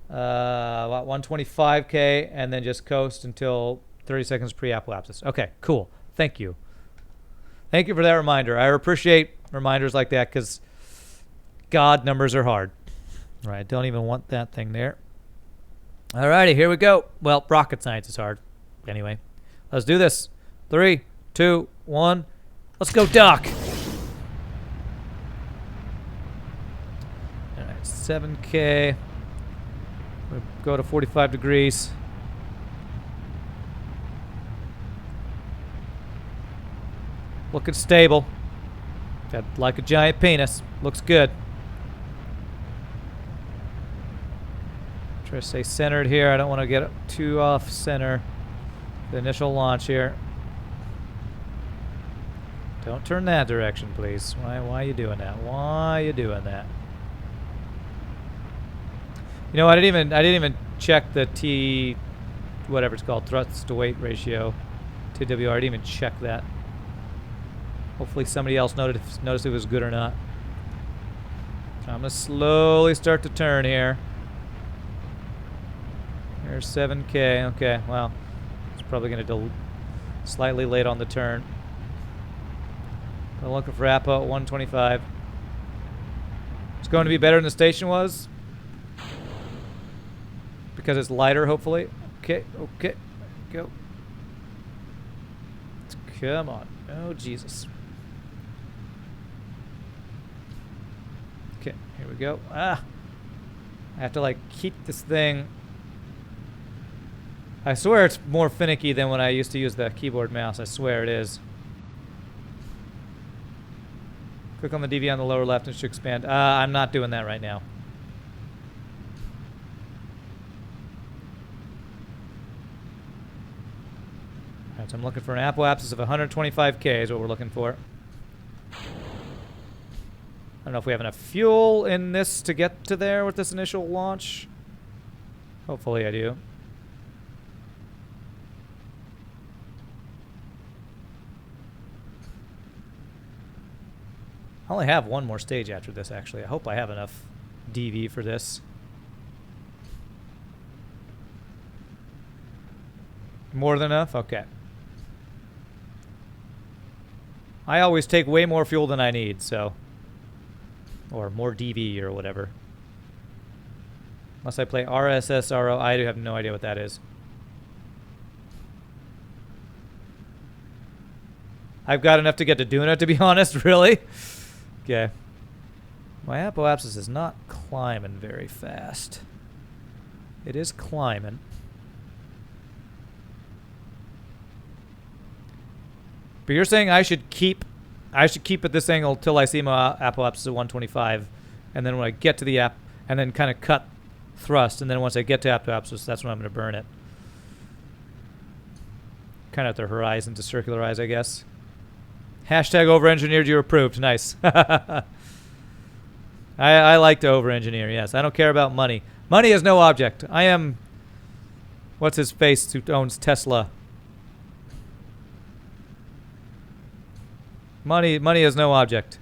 about 125K, and then just coast until 30 seconds pre-apoapsis. Okay, cool. Thank you. Thank you for that reminder. I appreciate reminders like that because, God, numbers are hard. All right, don't even want that thing there. Alrighty, here we go. Well, rocket science is hard. Anyway, let's do this. 3, 2, 1. Let's go, Doc. Alright, 7K. We'll go to 45 degrees. Looking stable. Got like a giant penis. Looks good. Try to stay centered here. I don't want to get too off center. The initial launch here. Don't turn that direction, please. Why are you doing that? Why are you doing that? You know, I didn't even check the T, whatever it's called, thrust to weight ratio, TWR. I didn't even check that. Hopefully somebody else noticed if it was good or not. So I'm gonna slowly start to turn here. There's 7K. Okay, well, it's probably gonna slightly late on the turn. I'm looking for APO at 125. It's going to be better than the station was. Because it's lighter, hopefully. Okay, okay. Go. Come on. Oh, Jesus. Okay, here we go. Ah! I have to, like, keep this thing. I swear it's more finicky than when I used to use the keyboard mouse. I swear it is. Click on the DV on the lower left and it should expand. I'm not doing that right now. Alright, so I'm looking for an apoapsis of 125K is what we're looking for. I don't know if we have enough fuel in this to get to there with this initial launch. Hopefully I do. I only have one more stage after this, actually. I hope I have enough DV for this. More than enough? Okay. I always take way more fuel than I need, so... Or more DV or whatever. Unless I play RSSRO, I have no idea what that is. I've got enough to get to Duna, to be honest, really. Okay. My apoapsis is not climbing very fast. It is climbing. But you're saying I should keep at this angle till I see my apoapsis at 125, and then when I get to the and then kind of cut thrust, and then once I get to apoapsis, that's when I'm going to burn it. Kind of at the horizon to circularize, I guess. Hashtag over-engineered, you approved. Nice. I like to over-engineer, yes. I don't care about money. Money is no object. I am... What's his face who owns Tesla? Money is no object.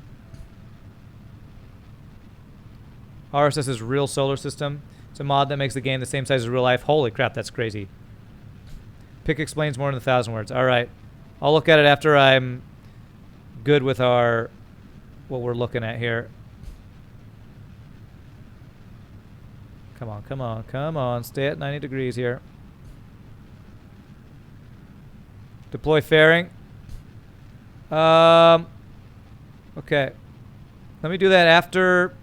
RSS is real solar system. It's a mod that makes the game the same size as real life. Holy crap, that's crazy. Pick explains more than 1,000 words. All right. I'll look at it after I'm... good with our what we're looking at here. Come on, come on, come on. Stay at 90 degrees here. Deploy fairing. Okay. Let me do that after.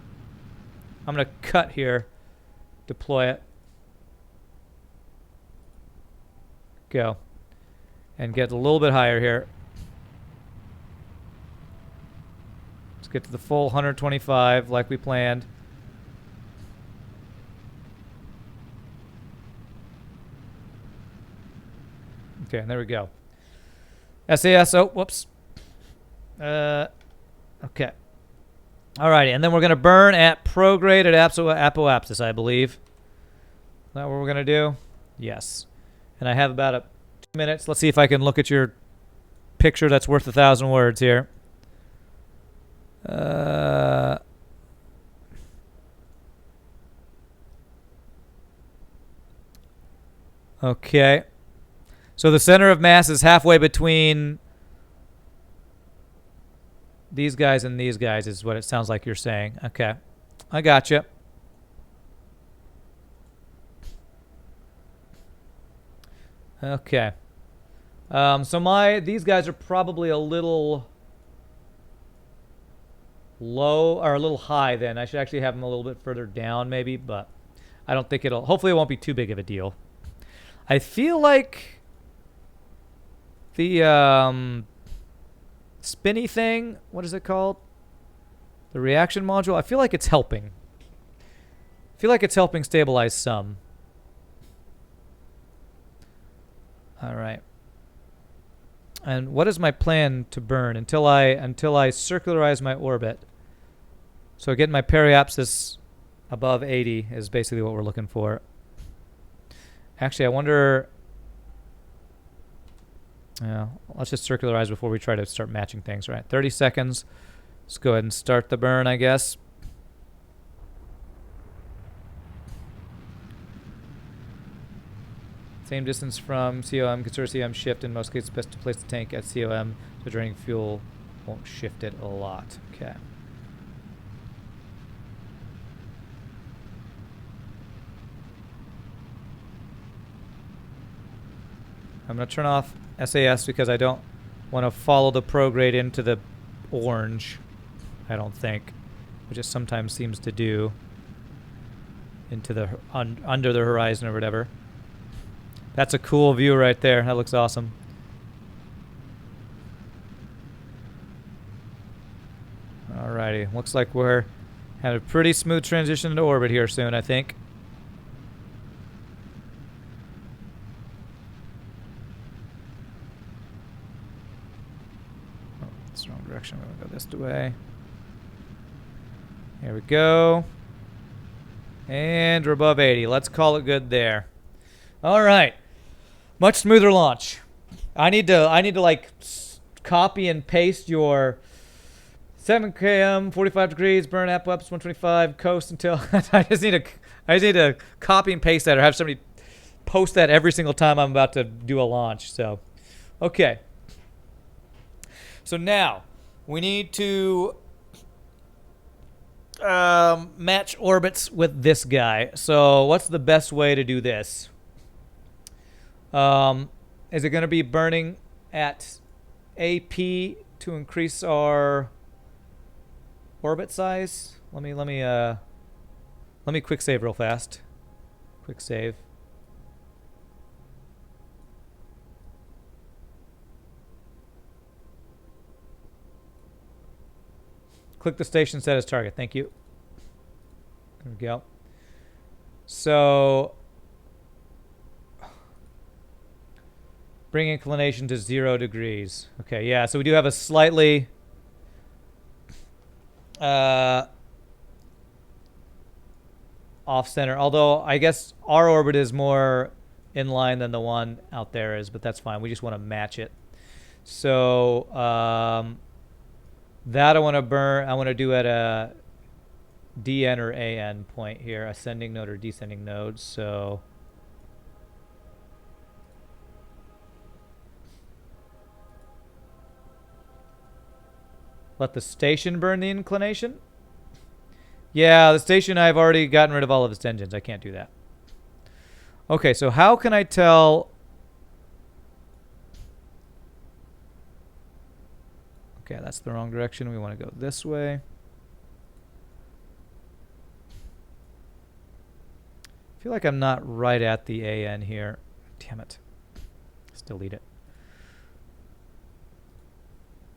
I'm going to cut here. Deploy it. Go. And get a little bit higher here. Get to the full 125 like we planned. Okay, and there we go. SAS, oh, whoops. Okay. Alrighty, and then we're going to burn at prograde at apoapsis, I believe. Is that what we're going to do? Yes. And I have about 2 minutes. Let's see if I can look at your picture that's worth 1,000 words here. Okay. So the center of mass is halfway between these guys and these guys is what it sounds like you're saying. Okay. I gotcha. Okay. So these guys are probably a little low or a little high then. I should actually have them a little bit further down maybe, but I don't think hopefully it won't be too big of a deal. I feel like the spinny thing, what is it called? The reaction module, I feel like it's helping. I feel like it's helping stabilize some. All right. And what is my plan to burn until I circularize my orbit? So getting my periapsis above 80 is basically what we're looking for. Actually, I wonder. Yeah, let's just circularize before we try to start matching things. Right, 30 seconds. Let's go ahead and start the burn, I guess. Same distance from COM. Consider COM shift. In most cases, best to place the tank at COM so draining fuel won't shift it a lot. Okay. I'm going to turn off SAS because I don't want to follow the prograde into the orange, I don't think, which it sometimes seems to do, into the under the horizon or whatever. That's a cool view right there. That looks awesome. Alrighty, looks like we're having a pretty smooth transition into orbit here soon, I think. Oh, that's the wrong direction. We're gonna go this way. Here we go. And we're above 80. Let's call it good there. All right. Much smoother launch. I need to like copy and paste your 7 km, 45 degrees, burn apoapsis 125, coast until I just need to copy and paste that, or have somebody post that every single time I'm about to do a launch. So, okay. So now we need to match orbits with this guy. So what's the best way to do this? Is it going to be burning at AP to increase our orbit size? Let me quick save real fast. Quick save. Click the station set as target. Thank you. There we go. So bring inclination to 0 degrees. Okay, yeah, so we do have a slightly off center, although I guess our orbit is more in line than the one out there is, but that's fine. We just want to match it. So that I want to burn. I want to do at a DN or AN point here, ascending node or descending node. So let the station burn the inclination. Yeah, the station, I've already gotten rid of all of its engines. I can't do that. Okay, so how can I tell? Okay, that's the wrong direction. We want to go this way. I feel like I'm not right at the AN here. Damn it. Let's delete it.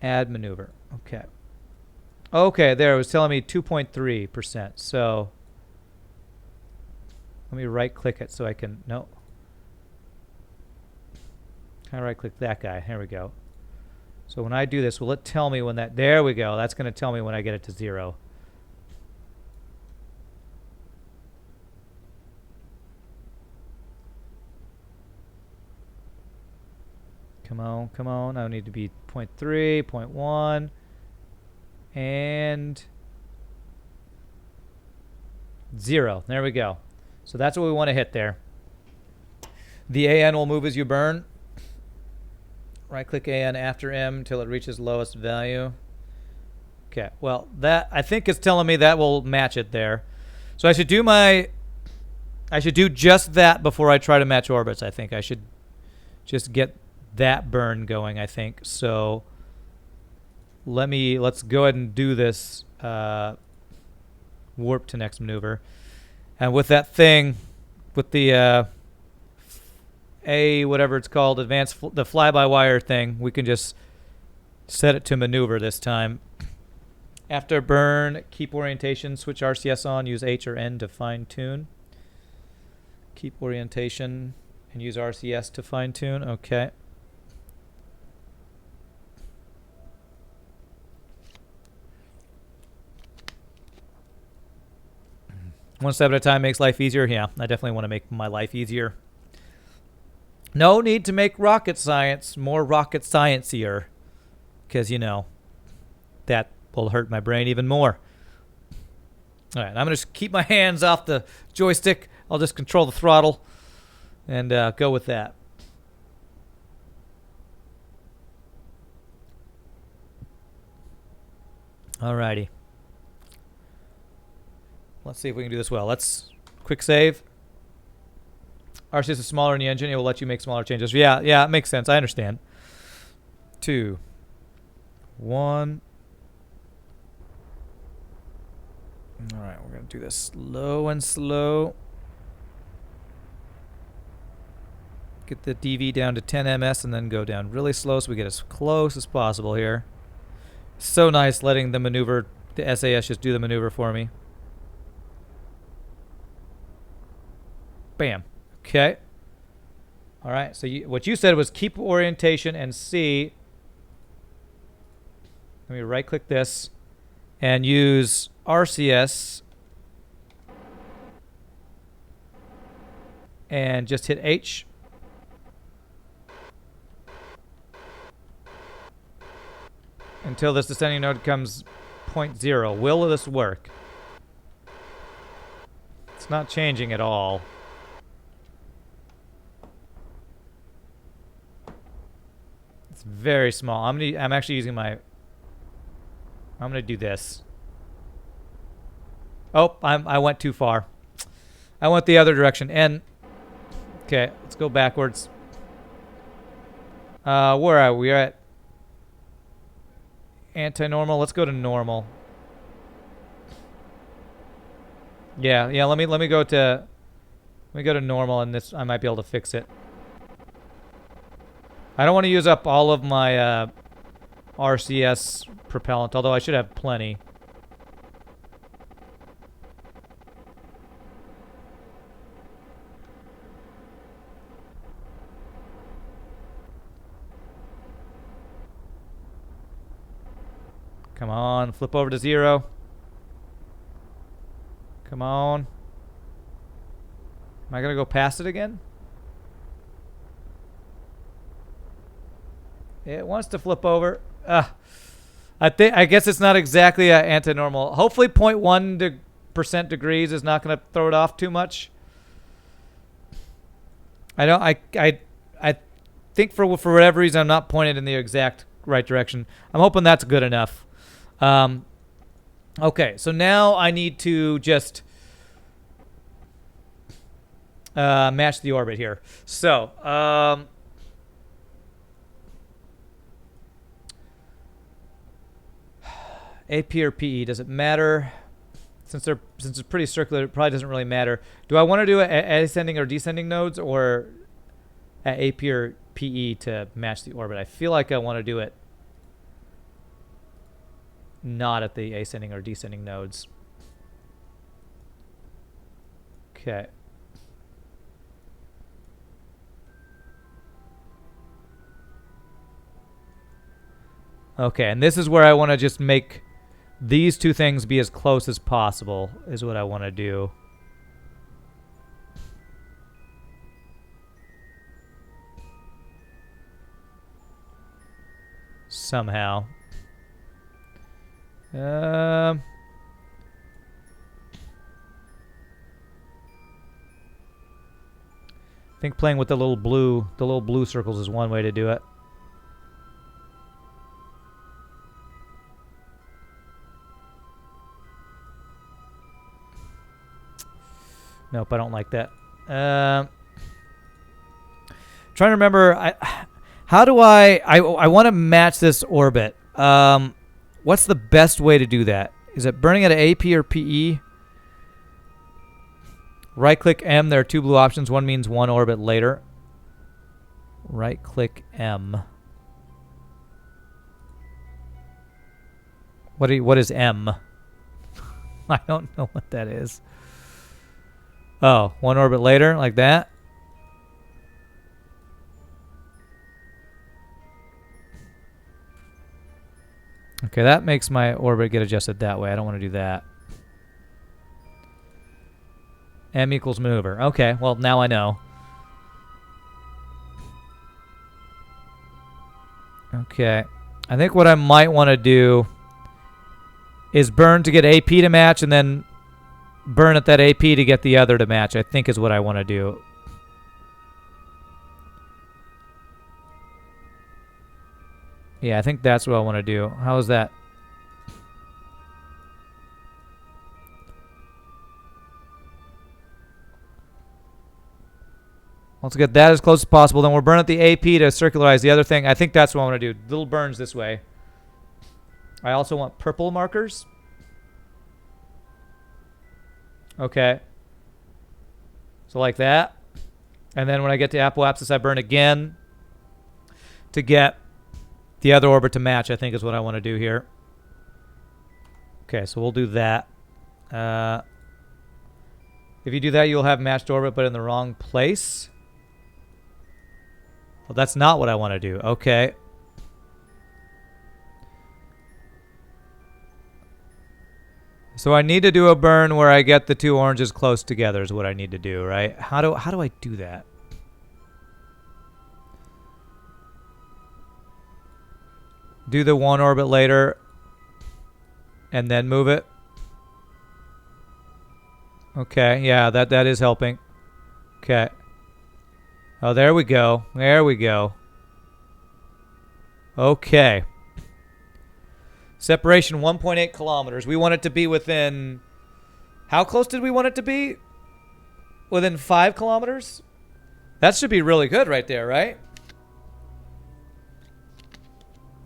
Add maneuver. Okay. Okay, there. It was telling me 2.3%. So let me right click it so I can. No. Can I right click that guy? Here we go. So when I do this, will it tell me when that. There we go. That's going to tell me when I get it to 0. Come on, come on. I need to be 0.3, 0.1, and 0. There we go. So that's what we want to hit there. The AN will move as you burn. Right click AN after M until it reaches lowest value. Okay, well, that I think is telling me that will match it there. So I should do just that before I try to match orbits. I think I should just get that burn going, I think. So let's go ahead and do this warp to next maneuver. And with that thing, with the whatever it's called, the fly-by-wire thing, we can just set it to maneuver this time. After burn, keep orientation, switch RCS on, use H or N to fine-tune. Keep orientation and use RCS to fine-tune. Okay. One step at a time makes life easier. Yeah, I definitely want to make my life easier. No need to make rocket science more rocket science-ier, because, you know, that will hurt my brain even more. All right, I'm going to just keep my hands off the joystick. I'll just control the throttle and go with that. All righty. Let's see if we can do this well. Let's quick save. RCS is smaller in the engine. It will let you make smaller changes. Yeah, it makes sense. I understand. 2, 1. All right, we're going to do this slow and slow. Get the DV down to 10 ms and then go down really slow so we get as close as possible here. So nice letting the maneuver, the SAS just do the maneuver for me. Bam. Okay. All right. So what you said was keep orientation and C. Let me right-click this and use RCS and just hit H. Until this descending node comes 0.0. Will this work? It's not changing at all. It's very small. I'm actually using my... I'm gonna do this. Oh, I went too far. I went the other direction. And okay, let's go backwards. Where are we? We're at anti-normal. Let's go to normal. Yeah. Let me go to normal, and this I might be able to fix it. I don't want to use up all of my RCS propellant, although I should have plenty. Come on, flip over to 0. Come on. Am I gonna go past it again? It wants to flip over. I guess it's not exactly anti-normal. Hopefully 0.1% degrees is not going to throw it off too much. I think for whatever reason I'm not pointed in the exact right direction. I'm hoping that's good enough. Okay, so now I need to just match the orbit here. So, AP or PE, does it matter? Since it's pretty circular, it probably doesn't really matter. Do I want to do it at ascending or descending nodes, or at AP or PE to match the orbit? I feel like I want to do it not at the ascending or descending nodes. Okay. Okay, and this is where I want to just make these two things be as close as possible, is what I want to do. Somehow. I think playing with the little blue circles is one way to do it. Nope, I don't like that. trying to remember. How do I want to match this orbit. What's the best way to do that? Is it burning at an AP or PE? Right-click M. There are two blue options. One means one orbit later. Right-click M. What is M? I don't know what that is. Oh, one orbit later, like that? Okay, that makes my orbit get adjusted that way. I don't want to do that. M equals maneuver. Okay, well, now I know. Okay. I think what I might want to do is burn to get AP to match and then burn at that AP to get the other to match, I think is what I want to do. Yeah, I think that's what I want to do. How is that? Let's get that as close as possible. Then we'll burn at the AP to circularize the other thing. I think that's what I want to do. Little burns this way. I also want purple markers. Okay. So like that. And then when I get to apoapsis, I burn again to get the other orbit to match, I think is what I want to do here. Okay, so we'll do that. If you do that, you'll have matched orbit, but in the wrong place. Well, that's not what I want to do. Okay. So I need to do a burn where I get the two oranges close together is what I need to do, right? How do I do that? Do the one orbit later and then move it. Okay, yeah, that is helping. Okay. Oh, there we go. There we go. Okay. Separation 1.8 kilometers. We want it to be within... How close did we want it to be? Within 5 kilometers? That should be really good right there, right?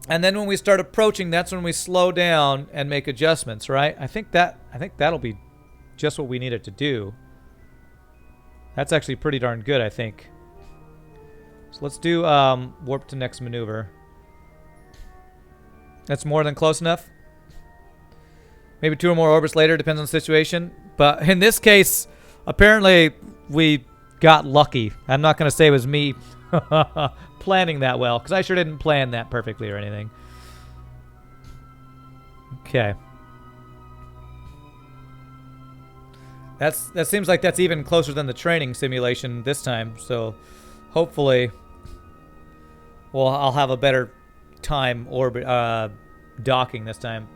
And then when we start approaching, that's when we slow down and make adjustments, right? I think that'll be just what we need it to do. That's actually pretty darn good, I think. So let's do warp to next maneuver. That's more than close enough. Maybe 2 or more orbits later, depends on the situation. But in this case, apparently we got lucky. I'm not going to say it was me planning that well, because I sure didn't plan that perfectly or anything. Okay. That seems like that's even closer than the training simulation this time, so hopefully I'll have a better time orbit docking this time.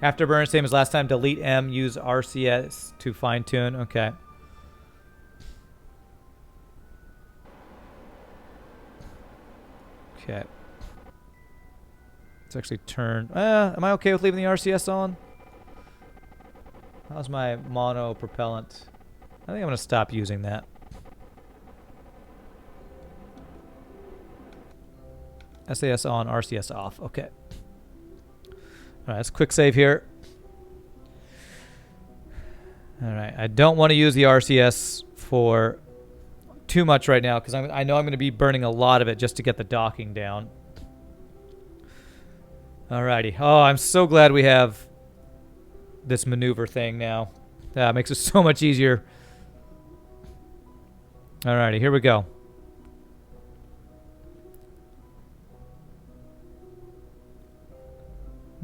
Afterburn, same as last time. Delete M, use RCS to fine tune. Okay. Okay. Let's actually turn. Am I okay with leaving the RCS on? How's my mono propellant? I think I'm going to stop using that. SAS on, RCS off. Okay. Alright, let's quick save here. Alright, I don't want to use the RCS for too much right now because I know I'm going to be burning a lot of it just to get the docking down. Alrighty. Oh, I'm so glad we have this maneuver thing now. That makes it so much easier. Alrighty, here we go.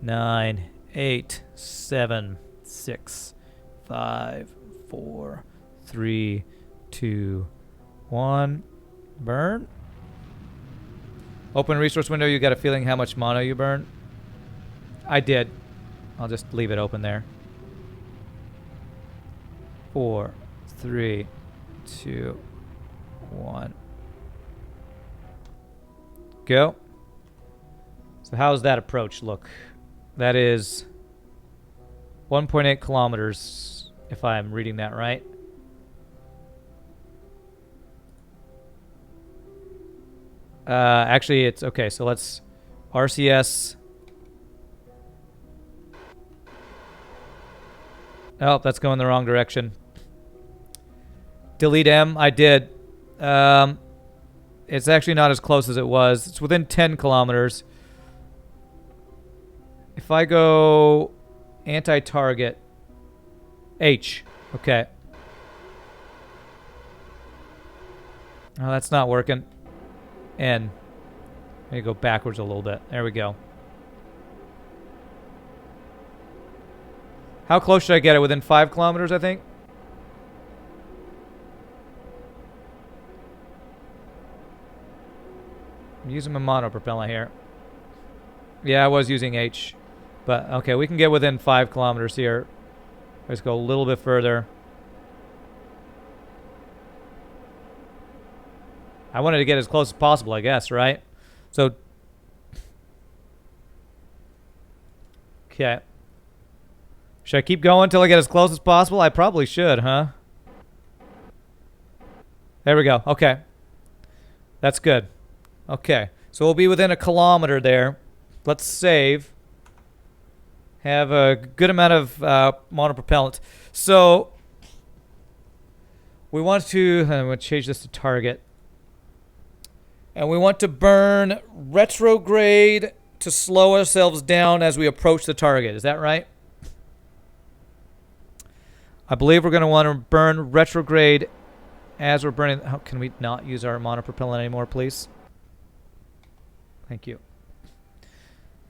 Nine, 8, 7, 6, 5, 4, 3, 2, 1. Burn. Open resource window. You got a feeling how much mono you burn? I did. I'll just leave it open there. 4, 3, 2, 1. Go. So how's that approach look? That is 1.8 kilometers, if I'm reading that right. Actually, it's okay. So let's RCS. Oh, that's going the wrong direction. Delete M. I did. It's actually not as close as it was. It's within 10 kilometers. If I go anti-target, H. Okay. Oh, that's not working. N. Let me go backwards a little bit. There we go. How close should I get it? Within 5 kilometers, I think? I'm using my monopropellant here. Yeah, I was using H. But, okay, we can get within 5 kilometers here. Let's go a little bit further. I wanted to get as close as possible, I guess, right? So, okay. Should I keep going until I get as close as possible? I probably should, huh? There we go. Okay. That's good. Okay. So we'll be within a kilometer there. Let's save. Have a good amount of monopropellant. So we want to... I'm going to change this to target. And we want to burn retrograde to slow ourselves down as we approach the target. Is that right? I believe we're going to want to burn retrograde as we're burning... How can we not use our monopropellant anymore, please? Thank you.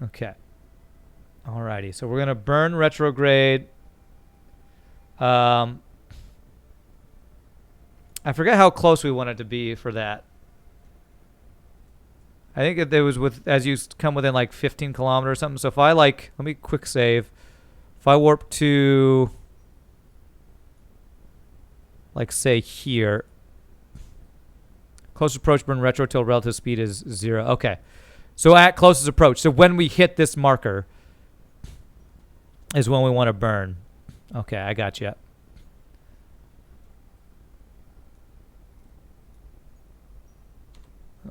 Okay. Alrighty. So we're going to burn retrograde. I forget how close we wanted to be for that. I think it was with as you come within like 15 kilometers or something. So if I like, let me quick save. If I warp to, like say here, closest approach burn retro till relative speed is 0. Okay, so at closest approach. So when we hit this marker is when we want to burn. Okay, I got you.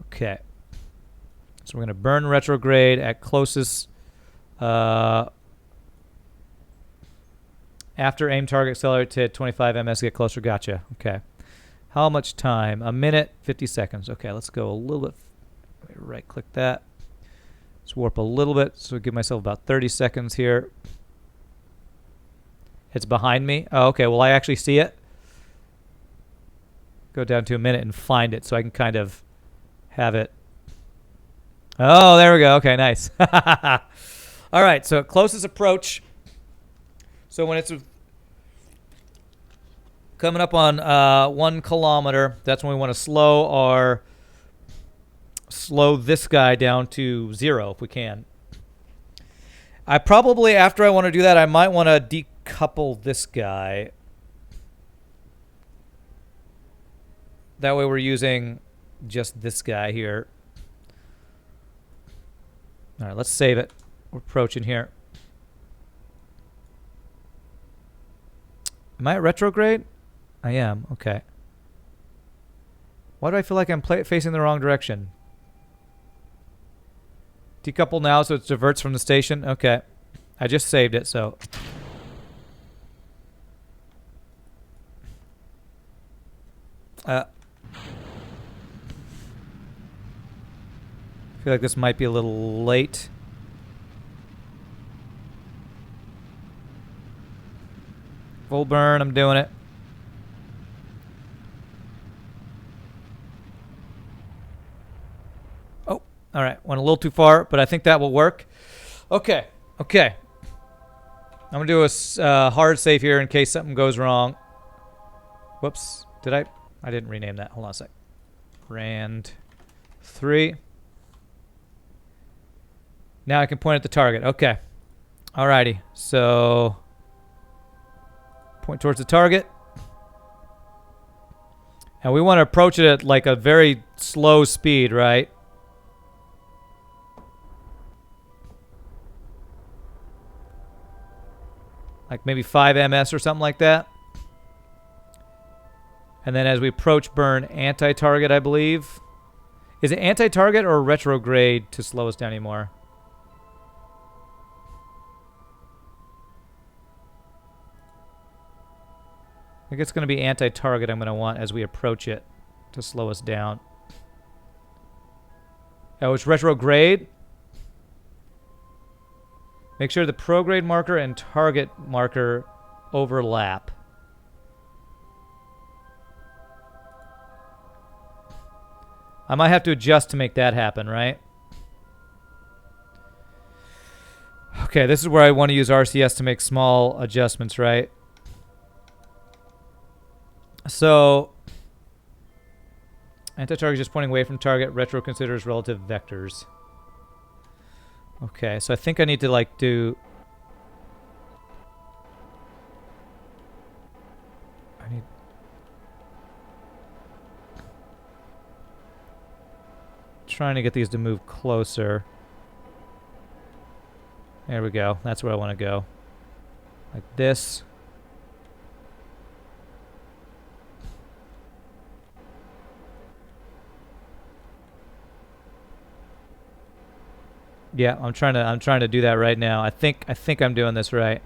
Okay. So we're going to burn retrograde at closest after aim target accelerate to 25 ms, get closer. Gotcha. Okay. How much time? A minute, 50 seconds. Okay, let's go a little bit. Let me right click that. Let's warp a little bit. So give myself about 30 seconds here. It's behind me. Oh, okay. Will I actually see it? Go down to a minute and find it so I can kind of have it. Oh, there we go. Okay, nice. All right, so closest approach. So when it's coming up on 1 kilometer, that's when we want to slow this guy down to 0 if we can. I probably, after I want to do that, I might want to decouple this guy. That way we're using just this guy here. All right, let's save it. We're approaching here. Am I at retrograde? I am. Okay. Why do I feel like I'm facing the wrong direction? Decouple now so it diverts from the station. Okay. I just saved it, so... I feel like this might be a little late. Full burn, I'm doing it. Oh, all right. Went a little too far, but I think that will work. Okay, okay. I'm going to do a hard save here in case something goes wrong. Whoops. Did I? I didn't rename that. Hold on a sec. Rand 3. Now I can point at the target. Okay. Alrighty. So point towards the target. And we want to approach it at like a very slow speed, right? Like maybe 5 ms or something like that. And then as we approach, burn anti-target, I believe. Is it anti-target or retrograde to slow us down anymore? I think it's going to be anti-target I'm going to want as we approach it to slow us down. Oh, it's retrograde. Make sure the prograde marker and target marker overlap. I might have to adjust to make that happen, right? Okay, this is where I want to use RCS to make small adjustments, right? So, anti-target is just pointing away from target. Retro considers relative vectors. Okay, so I think I need to like do... Trying to get these to move closer. There we go. That's where I want to go. Like this. Yeah, I'm trying to do that right now. I think I'm doing this right.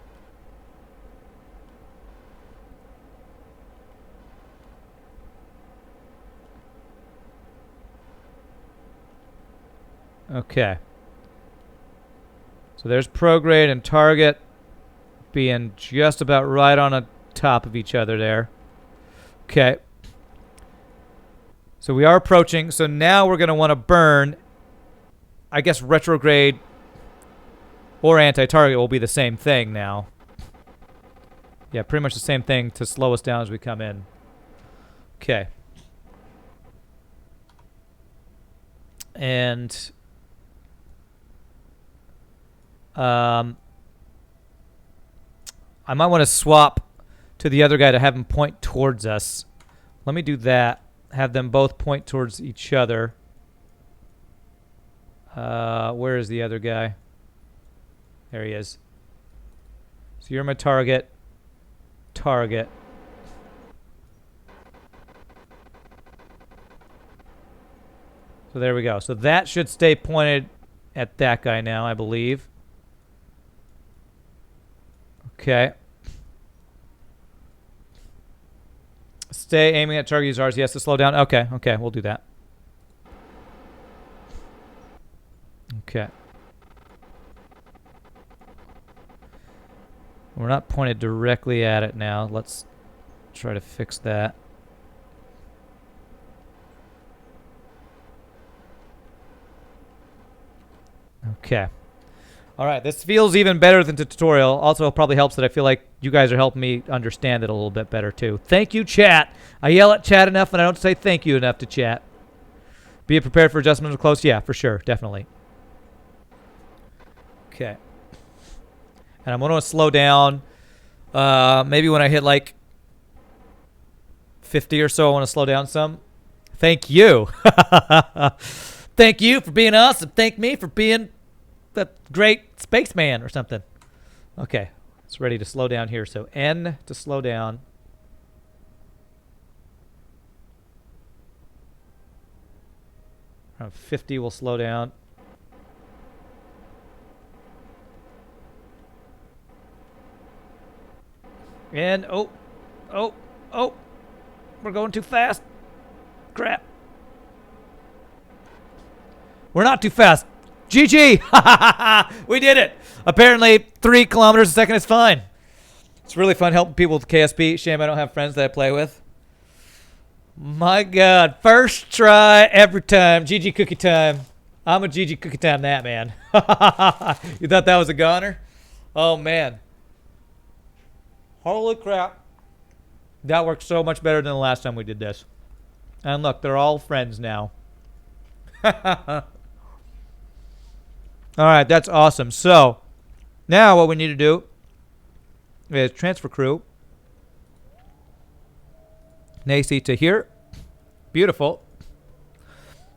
Okay. So there's prograde and target being just about right on the top of each other there. Okay. So we are approaching. So now we're going to want to burn. I guess retrograde or anti-target will be the same thing now. Yeah, pretty much the same thing to slow us down as we come in. Okay. And... I might want to swap to the other guy to have him point towards us. Let me do that. Have them both point towards each other. Where is the other guy? There he is. So you're my target. Target. So there we go. So that should stay pointed at that guy now, I believe. Okay. Stay aiming at target, use RCS to slow down. Okay, okay, we'll do that. Okay. We're not pointed directly at it now. Let's try to fix that. Okay. All right, this feels even better than the tutorial. Also, it probably helps that I feel like you guys are helping me understand it a little bit better, too. Thank you, chat. I yell at chat enough, and I don't say thank you enough to chat. Be prepared for adjustments close? Yeah, for sure. Definitely. Okay. And I'm going to slow down. Maybe when I hit, like, 50 or so, I want to slow down some. Thank you. Thank you for being awesome. Thank me for being... the great spaceman or something. Okay, it's ready to slow down here. So N to slow down. Around 50 will slow down. And oh, we're going too fast. Crap. We're not too fast. GG! We did it! Apparently, 3 kilometers a second is fine. It's really fun helping people with KSP. Shame I don't have friends that I play with. My God. First try every time. GG cookie time. I'm a GG cookie time that, man. You thought that was a goner? Oh, man. Holy crap. That worked so much better than the last time we did this. And look, they're all friends now. All right, that's awesome. So, now what we need to do is transfer crew. Nacy to here. Beautiful.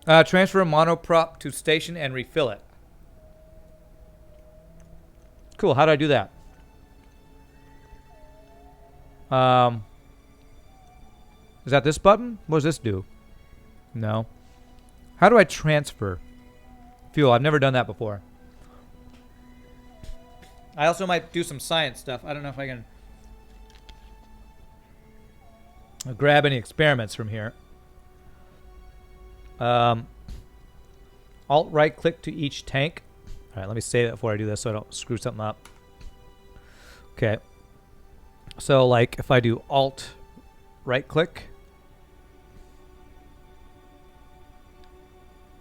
Transfer a monoprop to station and refill it. Cool, how do I do that? Is that this button? What does this do? No. How do I transfer fuel? I've never done that before. I also might do some science stuff. I don't know if I can grab any experiments from here. Alt right click to each tank. All right, let me save it before I do this so I don't screw something up. Okay. So like if I do alt right click,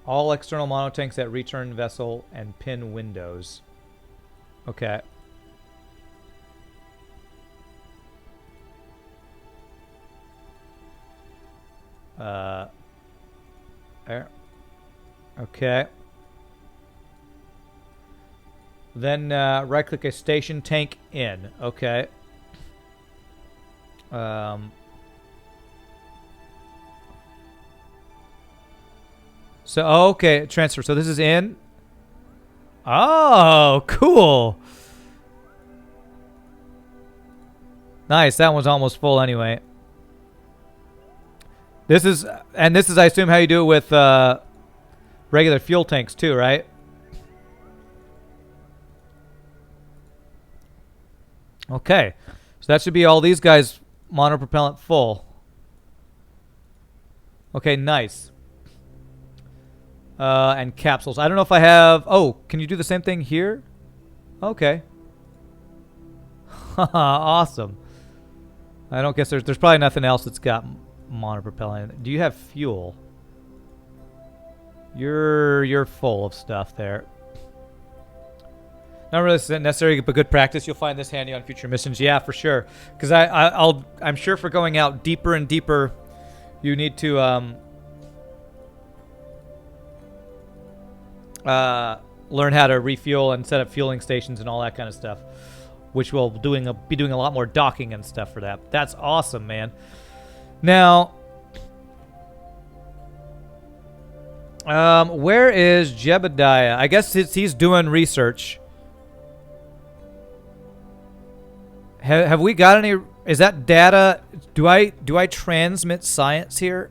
all external monotanks at return vessel and pin windows. Okay. There. Okay. Then right click a station tank in. Okay. So okay, transfer. So this is in. Oh, cool. Nice. That one's almost full anyway. This is, I assume, how you do it with regular fuel tanks too, right? Okay. So that should be all these guys monopropellant full. Okay, nice. And capsules. I don't know if I have... Oh, can you do the same thing here? Okay. Awesome. I don't guess there's probably nothing else that's got monopropellant. Do you have fuel? You're full of stuff there. Not really necessary, but good practice. You'll find this handy on future missions. Yeah, for sure. Because I'm sure for going out deeper and deeper, you need to learn how to refuel and set up fueling stations and all that kind of stuff, which will be doing a lot more docking and stuff for that. That's awesome, man. Now, where is Jebediah? I guess he's doing research. Have we got any? Is that data? Do I transmit science here?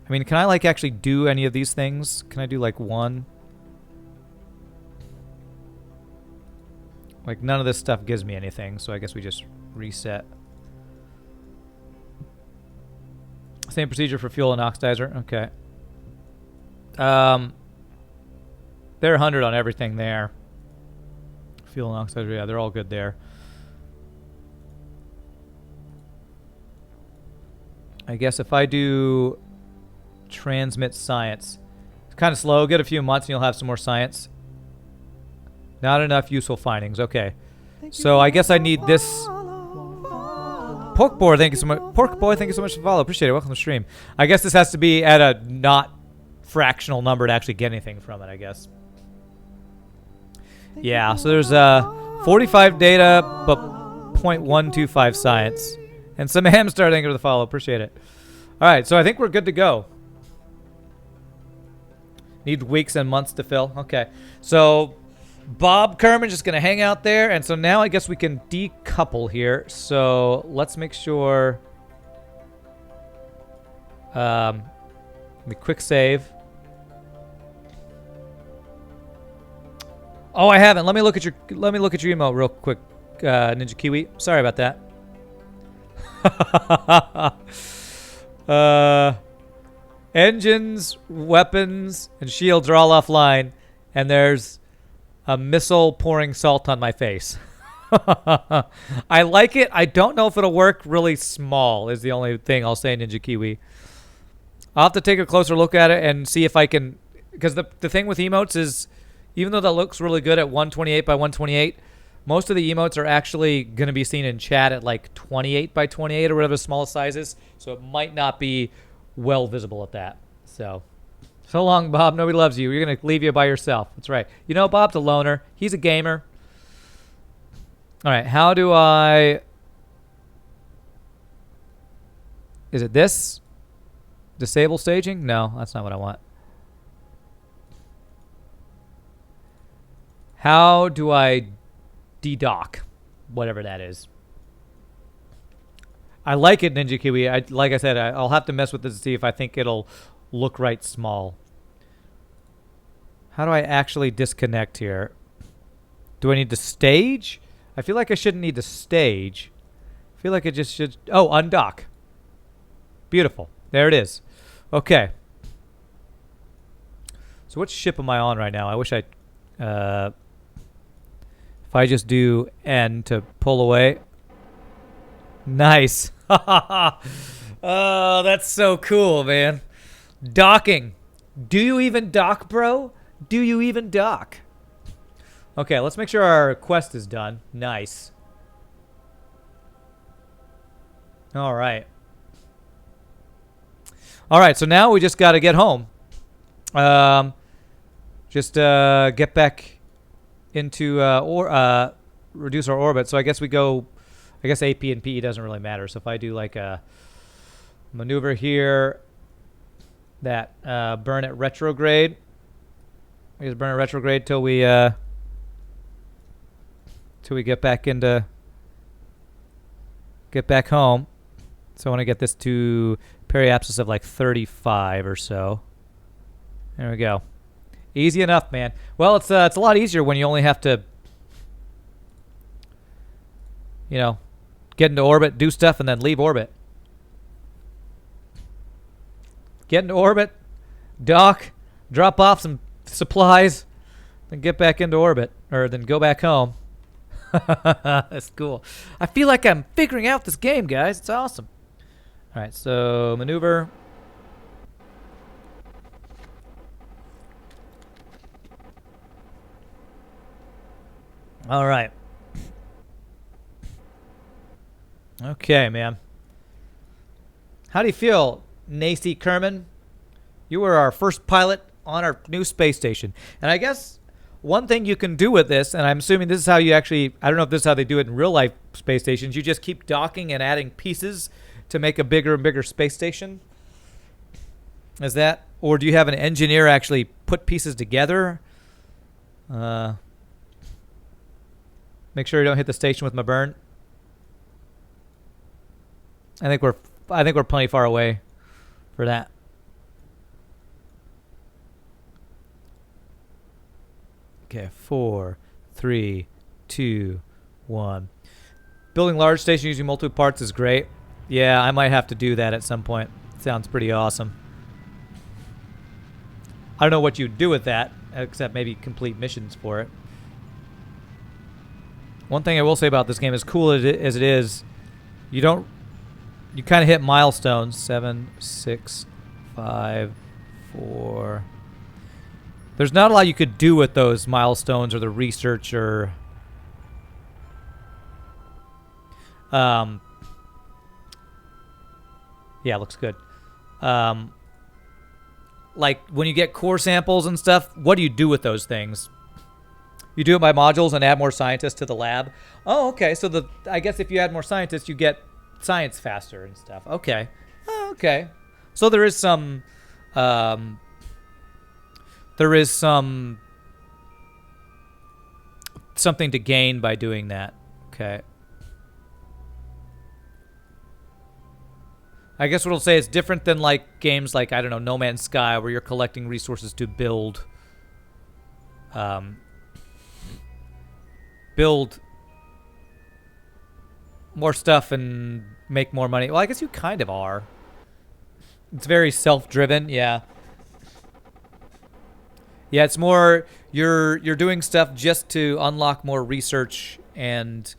I mean, can I like actually do any of these things? Can I do like one? Like none of this stuff gives me anything, so I guess we just reset. Same procedure for fuel and oxidizer. Okay. They're 100 on everything there. Fuel and oxidizer, yeah, they're all good there. I guess if I do transmit science, it's kind of slow. Get a few months and you'll have some more science. Not enough useful findings. Okay. So I guess I need this. Pork Boy, thank you so much. Pork Boy, thank you so much for the follow. Appreciate it. Welcome to the stream. I guess this has to be at a not fractional number to actually get anything from it, I guess. Yeah, so there's 45 data, but 0.125 science. And some hamster, thank you for the follow. Appreciate it. All right, so I think we're good to go. Need weeks and months to fill. Okay, so Bob Kerbin just going to hang out there. And so now I guess we can decouple here. So let's make sure. Let me quick save. Oh, I haven't. Let me look at your email real quick, Ninja Kiwi. Sorry about that. Engines, weapons, and shields are all offline, and there's a missile pouring salt on my face. I like it. I don't know if it'll work really small is the only thing I'll say, Ninja Kiwi. I'll have to take a closer look at it and see if I can, because the thing with emotes is, even though that looks really good at 128 by 128, most of the emotes are actually going to be seen in chat at like 28 by 28 or whatever the smallest size is, so it might not be well visible at that. So long, Bob. Nobody loves you. You're going to leave you by yourself. That's right. You know, Bob's a loner. He's a gamer. All right, how do I... Is it this? Disable staging? No, that's not what I want. How do I de-dock? Whatever that is. I like it, Ninja Kiwi. Like I said, I'll have to mess with this to see if I think it'll look right small. How do I actually disconnect here? Do I need to stage? I feel like I shouldn't need to stage. I feel like it just should... Oh, undock. Beautiful. There it is. Okay. So what ship am I on right now? I wish I... if I just do N to pull away. Nice. Oh, that's so cool, man. Docking. Do you even dock, bro? Do you even dock? Okay, let's make sure our quest is done. Nice. All right. All right, so now we just got to get home. Just get back into reduce our orbit. So I guess we go. I guess AP and PE doesn't really matter. So if I do like a maneuver here, that burn at retrograde. We just burn at retrograde till we get back home. So I want to get this to periapsis of like 35 or so. There we go. Easy enough, man. Well, it's a lot easier when you only have to, you know, get into orbit, do stuff, and then leave orbit. Get into orbit, dock, drop off some supplies, then get back into orbit, or then go back home. That's cool. I feel like I'm figuring out this game, guys. It's awesome. All right, so maneuver. All right. Okay, man. How do you feel, Nacy Kerbin? You were our first pilot on our new space station. And I guess one thing you can do with this, and I'm assuming this is how you actually, I don't know if this is how they do it in real life space stations, you just keep docking and adding pieces to make a bigger and bigger space station. Is that, or do you have an engineer actually put pieces together? Make sure you don't hit the station with my burn. I think we're plenty far away for that. Okay, 4, 3, 2, 1. Building large station using multiple parts is great. Yeah, I might have to do that at some point. Sounds pretty awesome. I don't know what you'd do with that, except maybe complete missions for it. One thing I will say about this game, as cool as it is, you kind of hit milestones. 7, 6, 5, 4. There's not a lot you could do with those milestones or the research or... yeah, looks good. Like, when you get core samples and stuff, what do you do with those things? You do it by modules and add more scientists to the lab? Oh, okay. So I guess if you add more scientists, you get science faster and stuff. Okay. Oh, okay. So there is some... something to gain by doing that. Okay. I guess what I'll say is different than like games like, I don't know, No Man's Sky, where you're collecting resources to build more stuff and make more money. Well, I guess you kind of are. It's very self-driven, yeah. Yeah, it's more you're doing stuff just to unlock more research and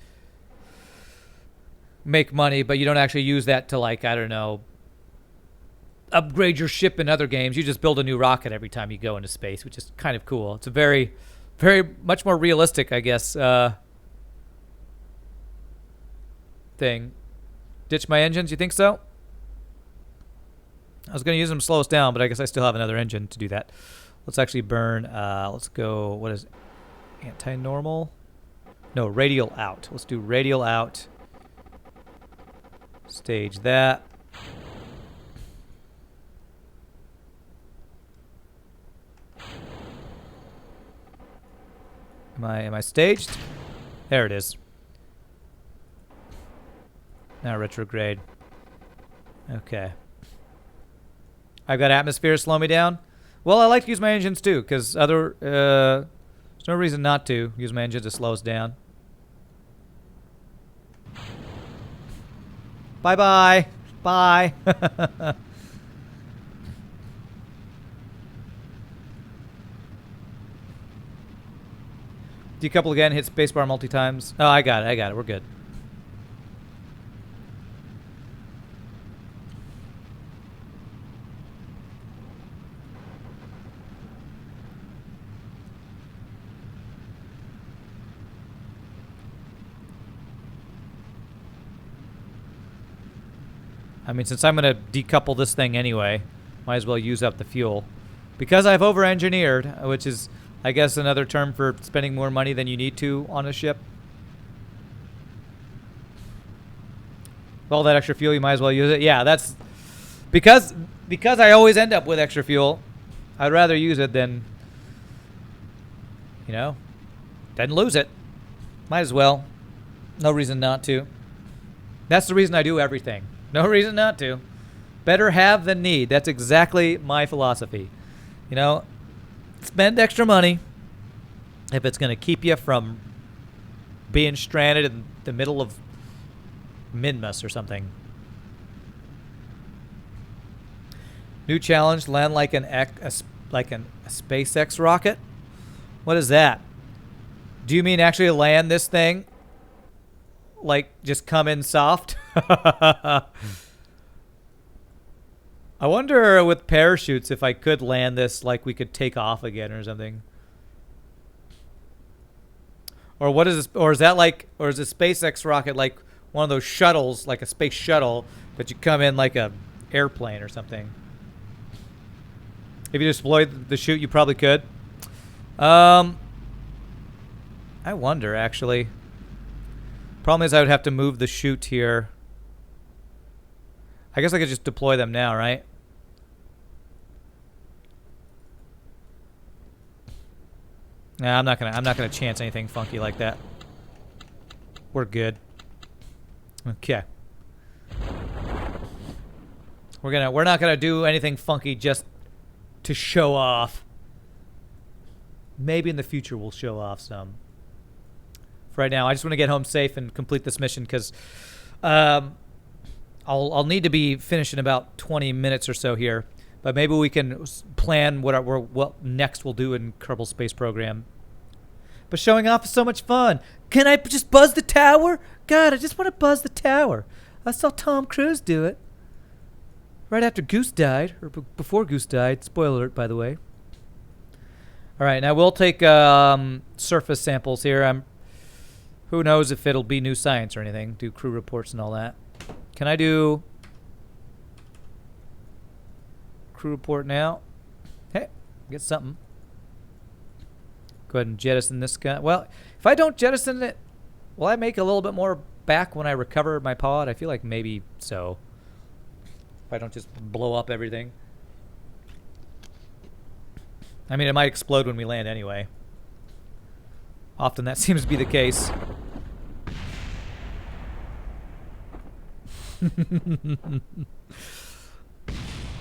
make money, but you don't actually use that to, like, I don't know, upgrade your ship in other games. You just build a new rocket every time you go into space, which is kind of cool. It's a very, very much more realistic, I guess, thing. Ditch my engines, you think so? I was going to use them to slow us down, but I guess I still have another engine to do that. Let's actually burn, let's go, what is it? Anti-normal? No, radial out. Let's do radial out. Stage that. Am I staged? There it is. Now retrograde. Okay. I've got atmosphere slow me down. Well, I like to use my engines too, because there's no reason not to use my engines to slow us down. Bye-bye. Bye. Decouple again, hit spacebar multi times. Oh, I got it. We're good. I mean, since I'm going to decouple this thing anyway, might as well use up the fuel. Because I've over-engineered, which is, I guess, another term for spending more money than you need to on a ship. All that extra fuel, you might as well use it. Yeah, that's... Because I always end up with extra fuel, I'd rather use it than, you know, than lose it. Might as well. No reason not to. That's the reason I do everything. No reason not to. Better have than need. That's exactly my philosophy. You know, spend extra money if it's going to keep you from being stranded in the middle of Minmus or something. New challenge: land like a SpaceX rocket. What is that? Do you mean actually land this thing? Like, just come in soft? I wonder with parachutes if I could land this, like we could take off again or something. Or what is this? Or is that like, or is a SpaceX rocket like one of those shuttles, like a space shuttle, but you come in like a airplane or something? If you deployed the chute, you probably could. I wonder, actually. Problem is I would have to move the chute here. I guess I could just deploy them now, right? Nah, I'm not gonna chance anything funky like that. We're good. Okay. We're not gonna do anything funky just to show off. Maybe in the future we'll show off some. For right now, I just want to get home safe and complete this mission because I'll need to be finished in about 20 minutes or so here. But maybe we can plan what next we'll do in Kerbal Space Program. But showing off is so much fun. Can I just buzz the tower? God, I just want to buzz the tower. I saw Tom Cruise do it. Right after Goose died, or before Goose died. Spoiler alert, by the way. All right, now we'll take surface samples here. Who knows if it'll be new science or anything. Do crew reports and all that. Can I do crew report now? Hey, get something. Go ahead and jettison this guy. Well, if I don't jettison it, will I make a little bit more back when I recover my pod? I feel like maybe so. If I don't just blow up everything. I mean, it might explode when we land anyway. Often that seems to be the case.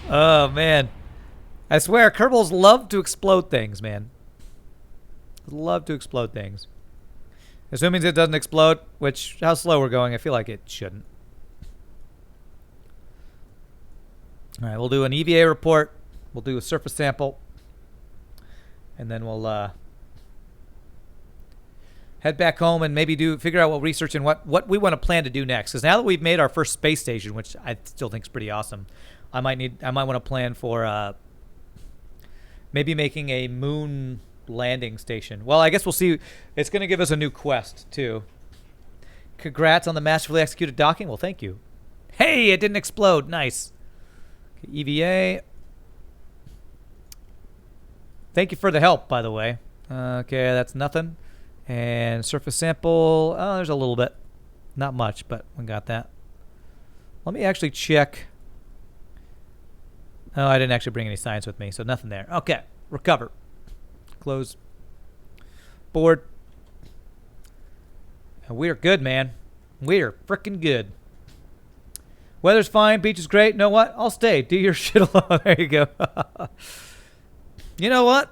Oh, man. I swear, Kerbals love to explode things, man. Love to explode things. Assuming it doesn't explode, which, how slow we're going, I feel like it shouldn't. All right, we'll do an EVA report. We'll do a surface sample. And then we'll head back home and maybe figure out what research and what we want to plan to do next. Because now that we've made our first space station, which I still think is pretty awesome, I might want to plan for maybe making a moon landing station. Well, I guess we'll see. It's going to give us a new quest too. Congrats on the masterfully executed docking. Well, thank you. Hey, it didn't explode. Nice. Okay, EVA. Thank you for the help, by the way. Okay, that's nothing. And surface sample. Oh, there's a little bit. Not much, but we got that. Let me actually check. Oh, I didn't actually bring any science with me, so nothing there. Okay, recover. Close. Board. And we're good, man. We're freaking good. Weather's fine. Beach is great. Know what? I'll stay. Do your shit alone. There you go. You know what?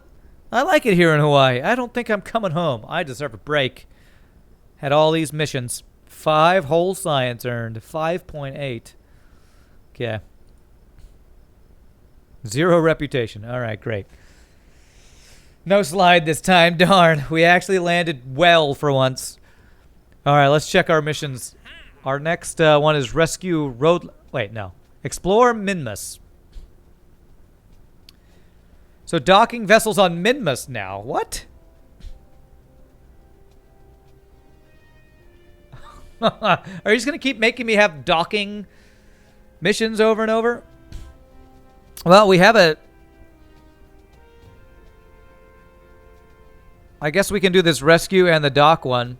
I like it here in Hawaii. I don't think I'm coming home. I deserve a break. Had all these missions. 5 whole science earned. 5.8. Okay. 0 reputation. All right, great. No slide this time. Darn. We actually landed well for once. All right, let's check our missions. Our next one is rescue road... Wait, no. Explore Minmus. So docking vessels on Minmus now. What? Are you just going to keep making me have docking missions over and over? Well, we have a... I guess we can do this rescue and the dock one.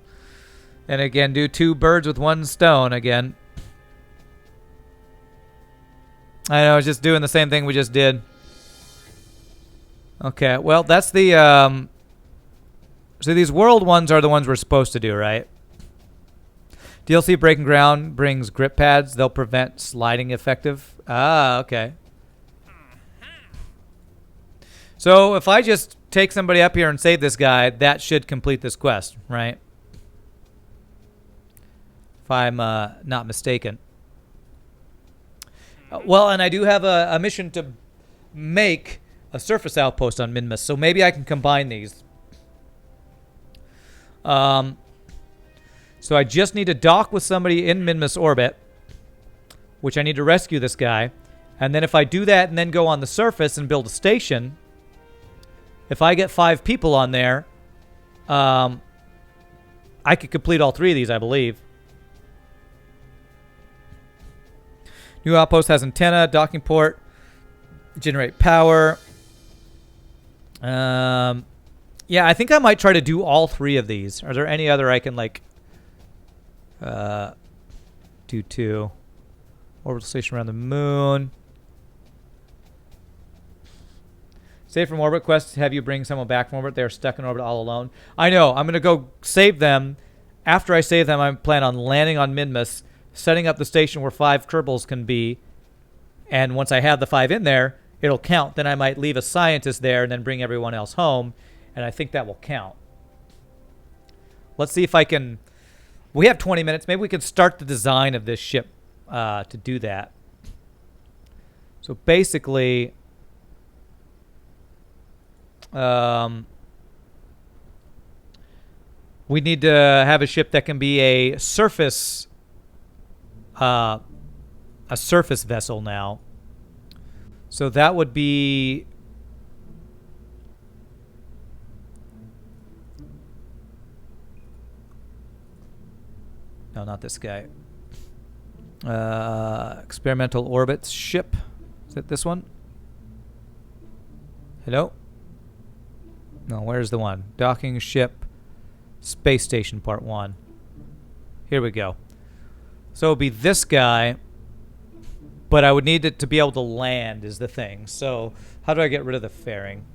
And again, do 2 birds with 1 stone again. I know, I was just doing the same thing we just did. Okay, well, that's the... So these world ones are the ones we're supposed to do, right? DLC Breaking Ground brings grip pads. They'll prevent sliding effective. Ah, okay. So if I just take somebody up here and save this guy, that should complete this quest, right? If I'm not mistaken. Well, and I do have a mission to make a surface outpost on Minmus, so maybe I can combine these. So I just need to dock with somebody in Minmus orbit, which I need to rescue this guy. And then if I do that and then go on the surface and build a station, if I get 5 people on there, I could complete all 3 of these, I believe. New outpost has antenna, docking port, generate power. Yeah, I think I might try to do all 3 of these. Are there any other I can, like, do 2? Orbital station around the moon. Save from orbit quest. Have you bring someone back from orbit. They're stuck in orbit all alone. I know. I'm going to go save them. After I save them, I plan on landing on Minmus, setting up the station where 5 Kerbals can be. And once I have the 5 in there, it'll count. Then I might leave a scientist there and then bring everyone else home. And I think that will count. Let's see if I can... We have 20 minutes. Maybe we can start the design of this ship to do that. So basically... we need to have a ship that can be a surface vessel now. So that would be... No, not this guy. Experimental orbits ship. Is it this one? Hello? No, where's the one? Docking ship, space station part 1. Here we go. So it would be this guy, but I would need it to be able to land is the thing. So how do I get rid of the fairing?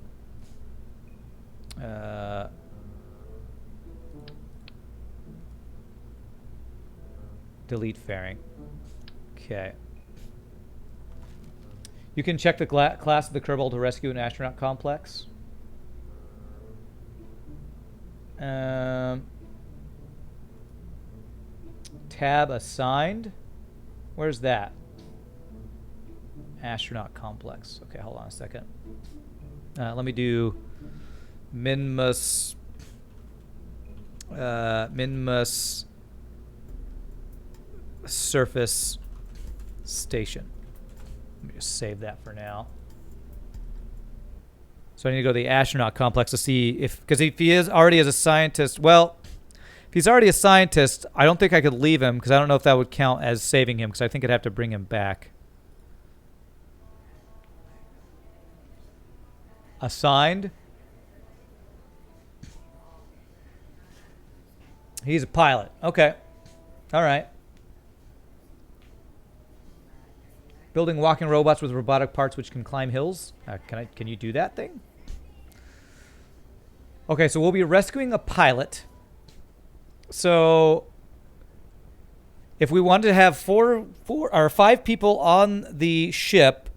Delete fairing. Okay. You can check the class of the Kerbal to rescue an astronaut complex. Tab assigned. Where's that? Astronaut complex. Okay, hold on a second. Let me do Minmus. Minmus surface station. Let me just save that for now. So I need to go to the astronaut complex to see if... Because if he is already as a scientist... Well, if he's already a scientist, I don't think I could leave him because I don't know if that would count as saving him because I think I'd have to bring him back. Assigned? He's a pilot. Okay. All right. Building walking robots with robotic parts which can climb hills. Can you do that thing? Okay, so we'll be rescuing a pilot. So if we wanted to have four or five people on the ship,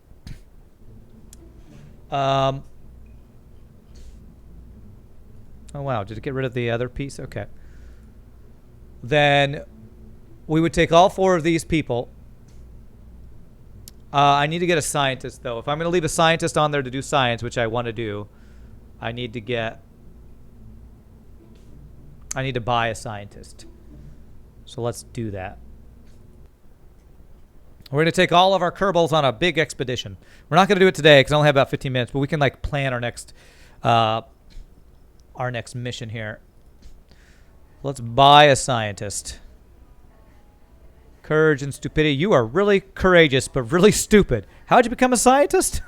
oh wow, did it get rid of the other piece? Okay. Then we would take all four of these people. I need to get a scientist, though. If I'm going to leave a scientist on there to do science, which I want to do, I need to buy a scientist. So let's do that. We're going to take all of our Kerbals on a big expedition. We're not going to do it today because I only have about 15 minutes, but we can like plan our next mission here. Let's buy a scientist. Courage and stupidity. You are really courageous, but really stupid. How'd you become a scientist?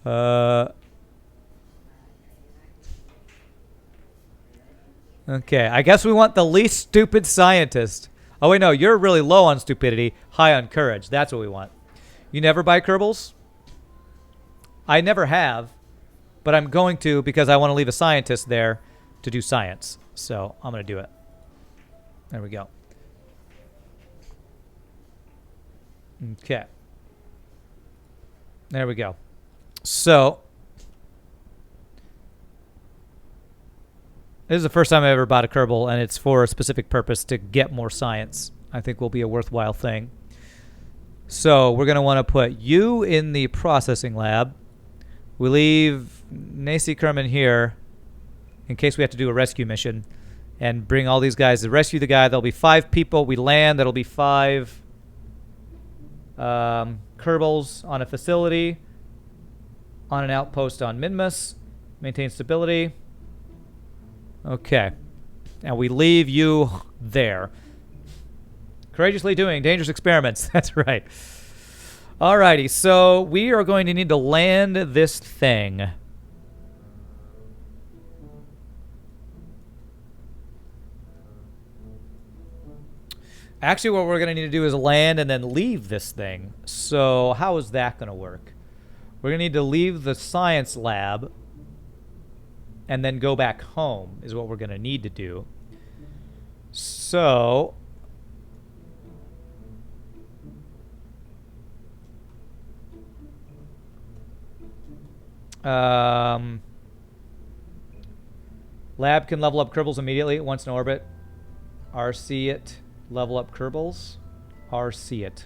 Okay, I guess we want the least stupid scientist. Oh, wait, no, you're really low on stupidity, high on courage. That's what we want. You never buy Kerbals? I never have, but I'm going to because I want to leave a scientist there to do science. So I'm going to do it. There we go. Okay. There we go. So this is the first time I ever bought a Kerbal, and it's for a specific purpose to get more science. I think will be a worthwhile thing. So we're going to want to put you in the processing lab. We leave Nacy Kerman here in case we have to do a rescue mission and bring all these guys to rescue the guy. There'll be 5 people. We land. That'll be 5 Kerbals on a facility, on an outpost on Minmus. Maintain stability. Okay. And we leave you there. Courageously doing dangerous experiments. That's right. Alrighty, so we are going to need to land this thing. Actually, what we're going to need to do is land and then leave this thing. So how is that going to work? We're going to need to leave the science lab and then go back home is what we're going to need to do. So lab can level up Kerbals immediately once in orbit. RC it. Level up Kerbals. RC it.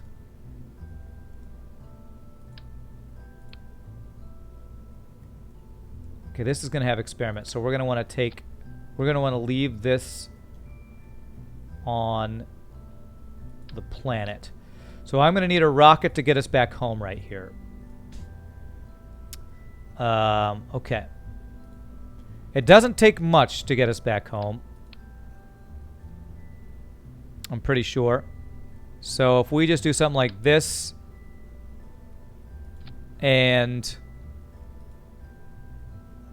Okay, this is going to have experiments. So we're going to want to leave this on the planet. So I'm going to need a rocket to get us back home right here. Okay. It doesn't take much to get us back home. I'm pretty sure. So if we just do something like this and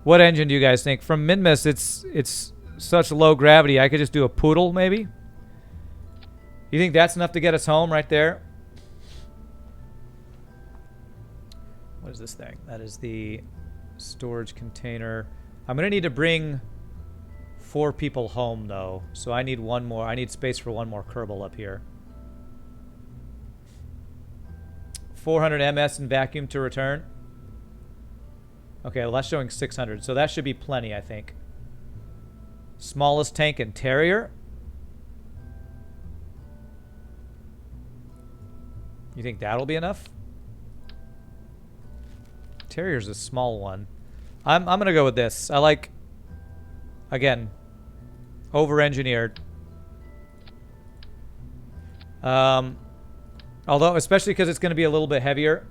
what engine do you guys think? From Minmus, it's such low gravity. I could just do a poodle, maybe. You think that's enough to get us home right there? What is this thing? That is the storage container. I'm gonna need to bring 4 people home though, so I need one more. I need space for one more Kerbal up here. 400 ms in vacuum to return. Okay, well that's showing 600, so that should be plenty, I think. Smallest tank and Terrier. You think that'll be enough? Terrier's a small one. I'm gonna go with this. I like, again, over-engineered. Although, especially because it's going to be a little bit heavier.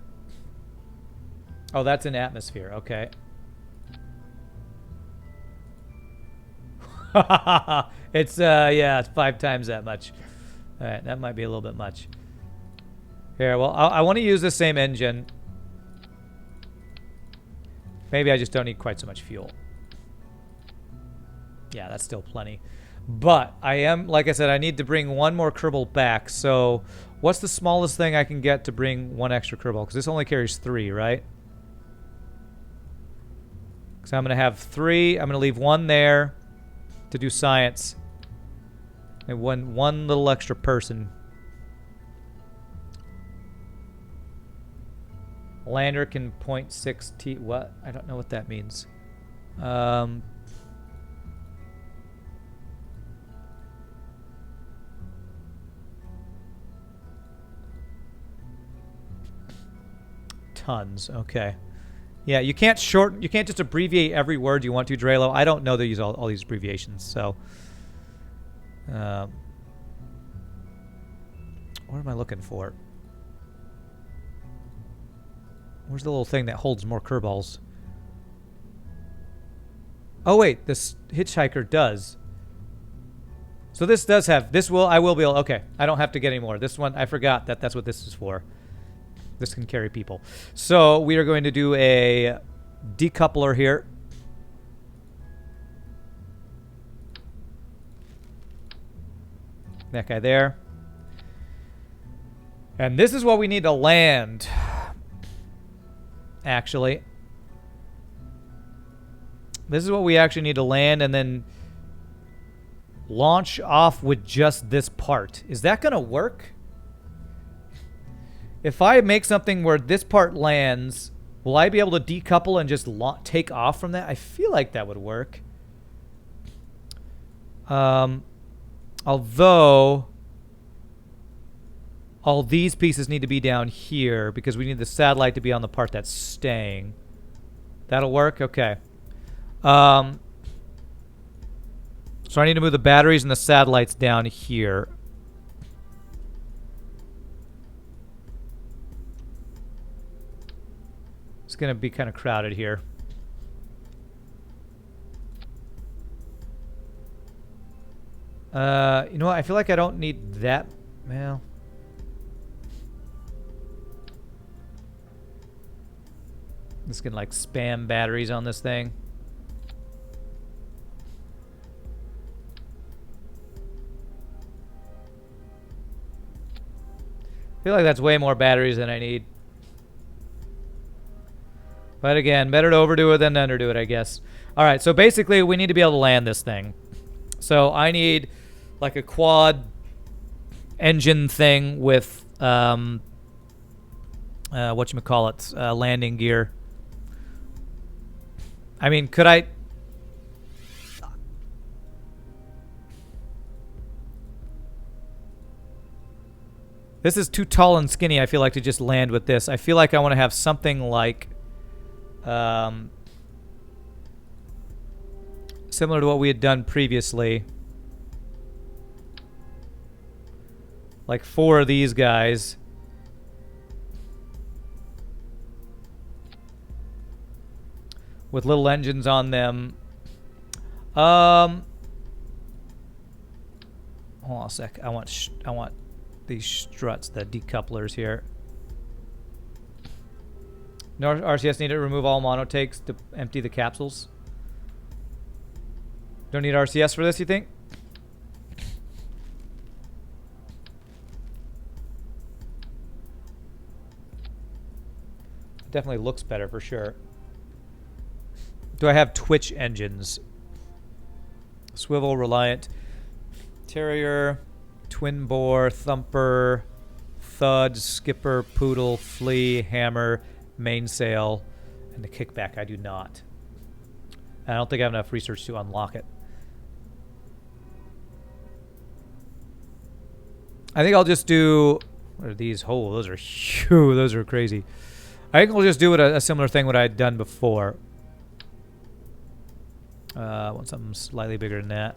Oh, that's in atmosphere. Okay. It's, yeah, it's 5 times that much. All right, that might be a little bit much. Here, well, I want to use the same engine. Maybe I just don't need quite so much fuel. Yeah, that's still plenty. But I am, like I said, I need to bring one more Kerbal back. So what's the smallest thing I can get to bring one extra Kerbal? Because this only carries 3, right? So I'm going to have 3. I'm going to leave 1 there to do science. I'm And one little extra person. Lander can 0.6 T. What? I don't know what that means. Tons. Okay. Yeah, you can't shorten. You can't just abbreviate every word you want to, Drelo. I don't know they use all these abbreviations. So, what am I looking for? Where's the little thing that holds more Kerbals? Oh wait, this hitchhiker does. So this does have this. I will be able. Okay, I don't have to get any more. This one I forgot that's what this is for. This can carry people. So we are going to do a decoupler here. That guy there. And this is what we need to land. Actually. This is what we actually need to land and then launch off with just this part. Is that going to work? If I make something where this part lands, will I be able to decouple and just take off from that? I feel like that would work. Although all these pieces need to be down here because we need the satellite to be on the part that's staying. That'll work? Okay. So I need to move the batteries and the satellites down here. It's going to be kind of crowded here. You know what? I feel like I don't need that. Well, this can like spam batteries on this thing. I feel like that's way more batteries than I need. But again, better to overdo it than to underdo it, I guess. All right, so basically we need to be able to land this thing. So I need like a quad engine thing with whatchamacallit, landing gear. I mean, could I... This is too tall and skinny, I feel like, to just land with this. I feel like I want to have something like... similar to what we had done previously. Like 4 of these guys. With little engines on them. Hold on a sec. I want these struts, the decouplers here. No RCS need to remove all monotakes to empty the capsules. Don't need RCS for this, you think? Definitely looks better for sure. Do I have Twitch engines? Swivel, Reliant, Terrier, Twin Bore, Thumper, Thud, Skipper, Poodle, Flea, Hammer, Mainsail, and the Kickback I do not. I don't think I have enough research to unlock it. I think I'll just do... What are these? Oh, those are huge. Those are crazy. I think we'll just do a similar thing what I had done before. I want something slightly bigger than that.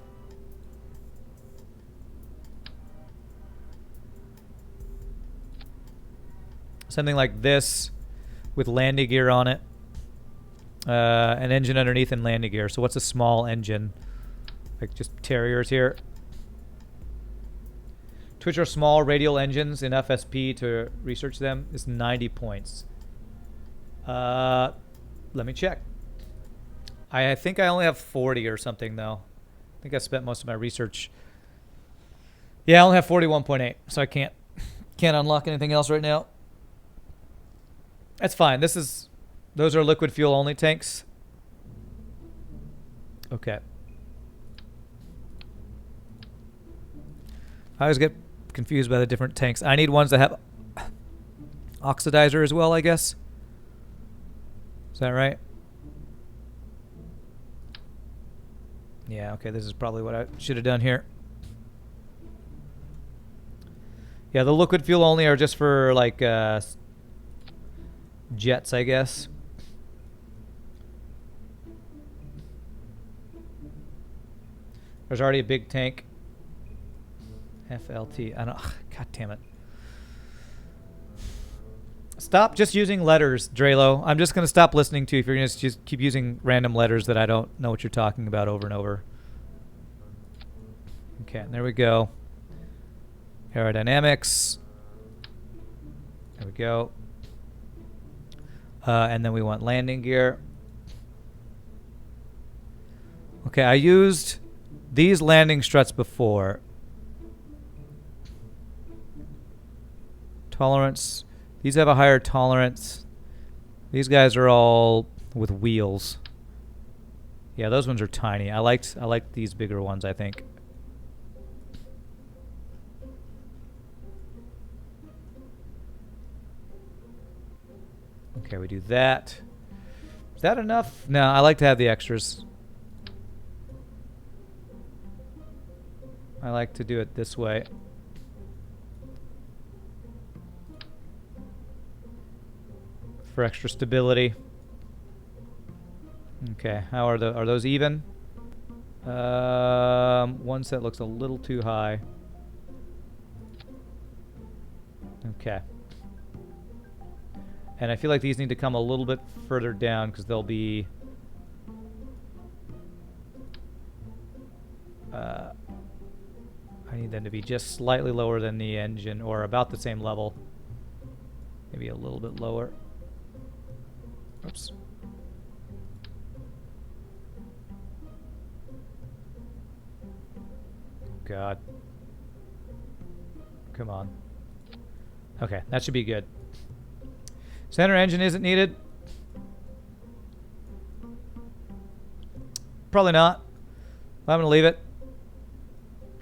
Something like this with landing gear on it. An engine underneath and landing gear. So what's a small engine? Like just Terriers here. Twitch are small radial engines in FSP to research them. It's 90 points. Let me check. I think I only have 40 or something though. I think I spent most of my research. Yeah, I only have 41.8, so I can't unlock anything else right now. That's fine. Those are liquid fuel only tanks. Okay. I always get confused by the different tanks. I need ones that have oxidizer as well, I guess. Is that right? Yeah, okay, this is probably what I should have done here. Yeah, the liquid fuel only are just for, like, jets, I guess. There's already a big tank. FLT. I don't... God damn it. Stop just using letters, Drelo. I'm just going to stop listening to you if you're going to just keep using random letters that I don't know what you're talking about over and over. Okay, there we go. Aerodynamics. There we go. And then we want landing gear. Okay, I used these landing struts before. Tolerance. These have a higher tolerance. These guys are all with wheels. Yeah, those ones are tiny. I liked these bigger ones, I think. Okay, we do that. Is that enough? No, I like to have the extras. I like to do it this way. For extra stability. Okay, how are those even? One set looks a little too high. Okay. And I feel like these need to come a little bit further down because they'll be... I need them to be just slightly lower than the engine, or about the same level. Maybe a little bit lower. Oops. God. Come on. Okay, that should be good. Center engine isn't needed. Probably not. I'm gonna leave it.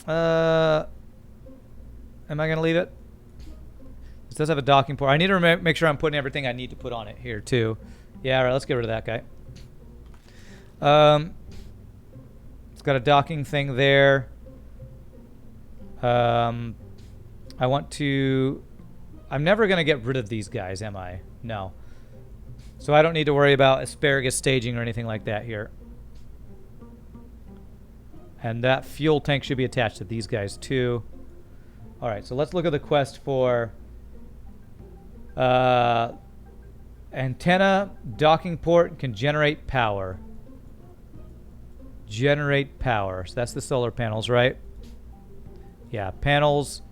Am I gonna leave it? This does have a docking port. I need to make sure I'm putting everything I need to put on it here too. Yeah, all right, let's get rid of that guy. It's got a docking thing there. I want to... I'm never going to get rid of these guys, am I? No. So I don't need to worry about asparagus staging or anything like that here. And that fuel tank should be attached to these guys too. All right, so let's look at the quest for... antenna, docking port, can generate power. Generate power. So that's the solar panels, right? Yeah, panels,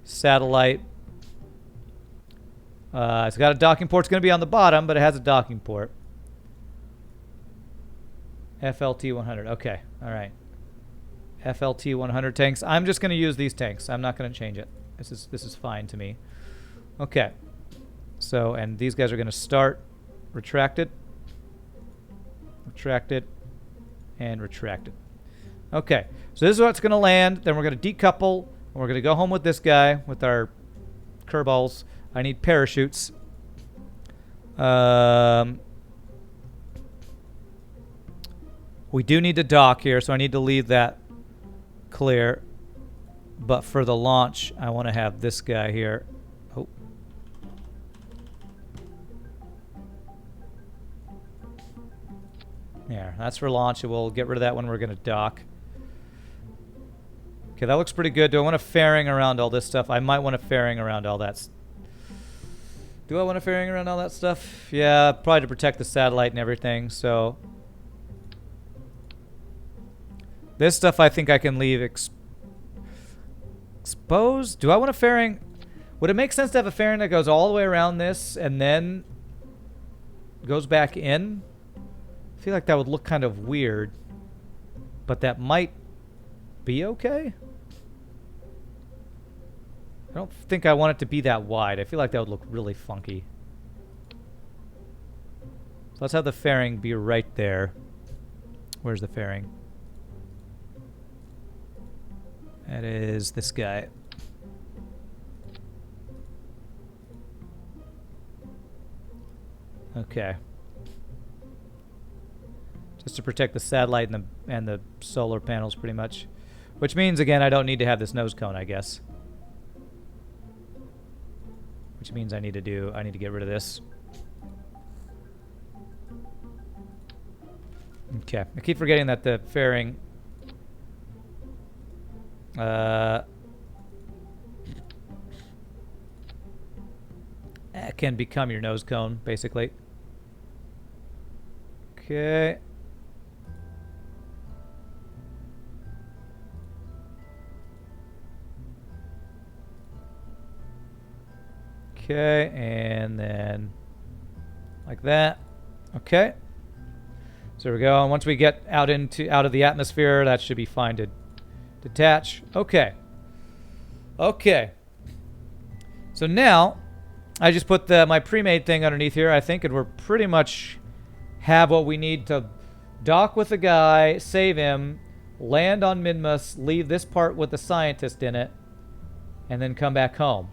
satellite. It's got a docking port. It's going to be on the bottom, but it has a docking port. FLT 100. Okay, all right. FLT 100 tanks. I'm just going to use these tanks. I'm not going to change it. This is fine to me. Okay. So, and these guys are going to start retracted, retracted, and retracted. Okay, so this is what's going to land. Then we're going to decouple, and we're going to go home with this guy, with our Kerbals. I need parachutes. We do need to dock here, so I need to leave that clear. But for the launch, I want to have this guy here. Oh. Yeah, that's for launch. We'll get rid of that when we're going to dock. Okay, that looks pretty good. Do I want a fairing around all this stuff? I might want a fairing around all that. Do I want a fairing around all that stuff? Yeah, probably to protect the satellite and everything, so... This stuff I think I can leave exposed. Do I want a fairing? Would it make sense to have a fairing that goes all the way around this and then goes back in? I feel like that would look kind of weird, but that might be okay. I don't think I want it to be that wide. I feel like that would look really funky. So let's have the fairing be right there. Where's the fairing? That is this guy. Okay. Just to protect the satellite and the solar panels, pretty much. Which means, again, I don't need to have this nose cone, I guess. Which means I need to get rid of this. Okay. I keep forgetting that the fairing can become your nose cone, basically. Okay. Okay, and then like that. Okay. So there we go. And once we get out of the atmosphere, that should be fine to detach. Okay. Okay. So now I just put my pre-made thing underneath here, I think, and we're pretty much have what we need to dock with the guy, save him, land on Minmus, leave this part with the scientist in it, and then come back home.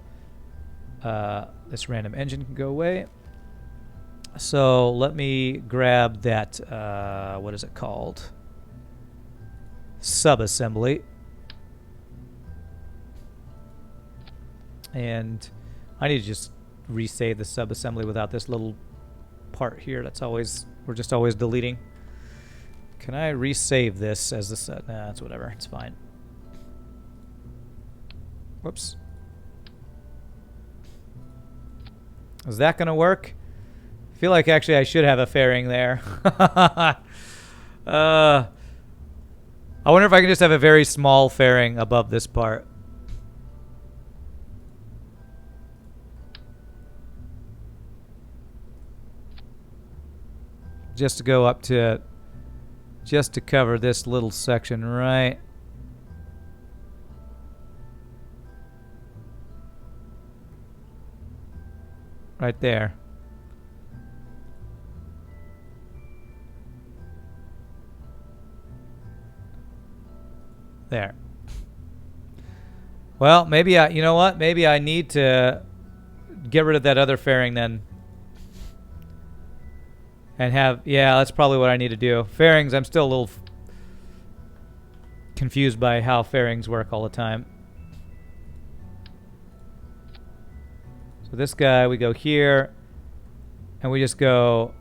This random engine can go away. So let me grab that, what is it called? Subassembly. And I need to just resave the subassembly without this little part here. We're just always deleting. Can I resave this as the set? Nah, that's whatever. It's fine. Whoops. Is that going to work? I feel like actually I should have a fairing there. I wonder if I can just have a very small fairing above this part. Just to go up to, just to cover this little section right there. There. Well, maybe you know what? Maybe I need to get rid of that other fairing then. And yeah, that's probably what I need to do. Fairings, I'm still a little confused by how fairings work all the time. So this guy, we go here, and we just go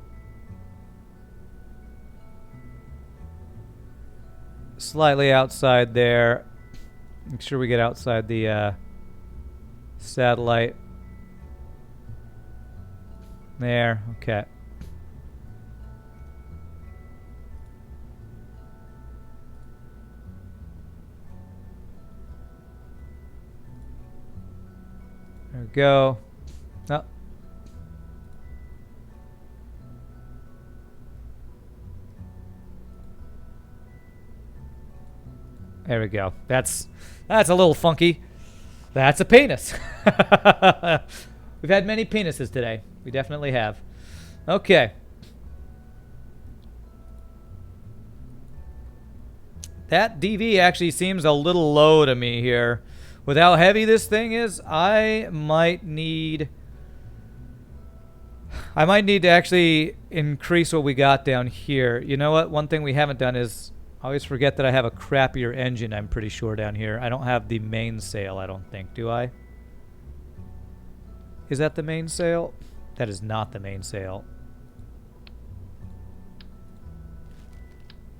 slightly outside there. Make sure we get outside the satellite. There, okay. There we go. Oh. There we go. That's a little funky. That's a penis. We've had many penises today. We definitely have. Okay. That DV actually seems a little low to me here. With how heavy this thing is, I might need to actually increase what we got down here. You know what? One thing we haven't done is, I always forget that I have a crappier engine, I'm pretty sure, down here. I don't have the mainsail, I don't think. Do I? Is that the mainsail? That is not the mainsail.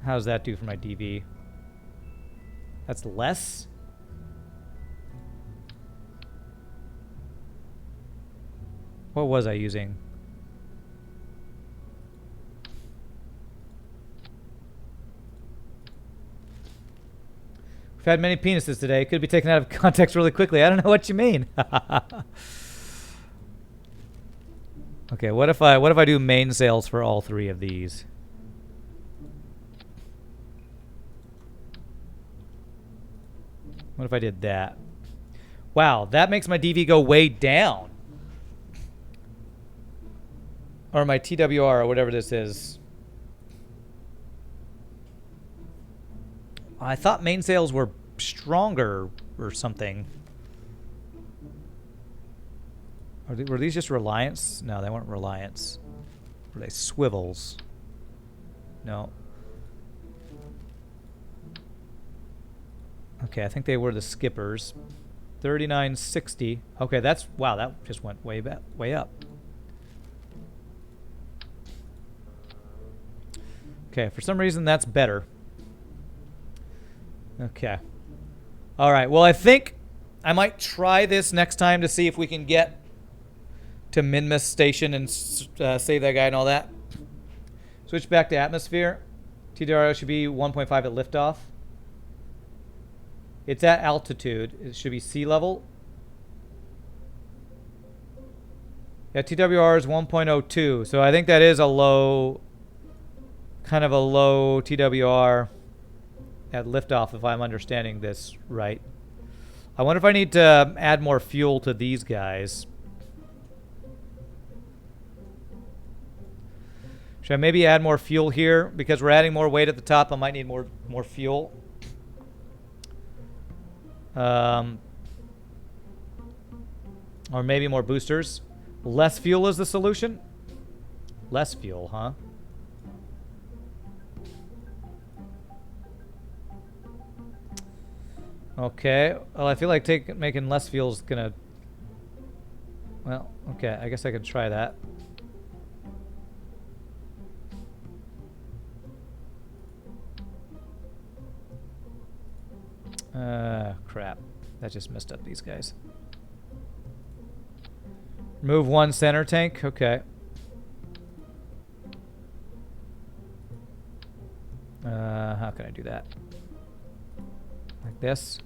How does that do for my DV? That's less? What was I using? We've had many penises today. It could be taken out of context really quickly. I don't know what you mean. Okay, what if I do mainsails for all three of these? What if I did that? Wow, that makes my DV go way down. Or my TWR, or whatever this is. I thought mainsails were stronger or something. Were these just Reliance? No, they weren't Reliance. Were they swivels? No. Okay, I think they were the skippers. 3960. Okay, that's... Wow, that just went way back, way up. Okay, for some reason that's better. Okay. All right, well, I think I might try this next time to see if we can get to Minmus Station and save that guy and all that. Switch back to atmosphere. TDRO should be 1.5 at liftoff. It's at altitude. It should be sea level. Yeah, TWR is 1.02. So I think that is a low, kind of a low TWR at liftoff, if I'm understanding this right. I wonder if I need to add more fuel to these guys. Should I maybe add more fuel here? Because we're adding more weight at the top, I might need more fuel. Or maybe more boosters. Less fuel is the solution? Less fuel, huh? Okay. Well, I feel like making less fuel is gonna... Well, okay. I guess I could try that. Crap. That just messed up these guys. Remove one center tank. Okay. How can I do that? Like this.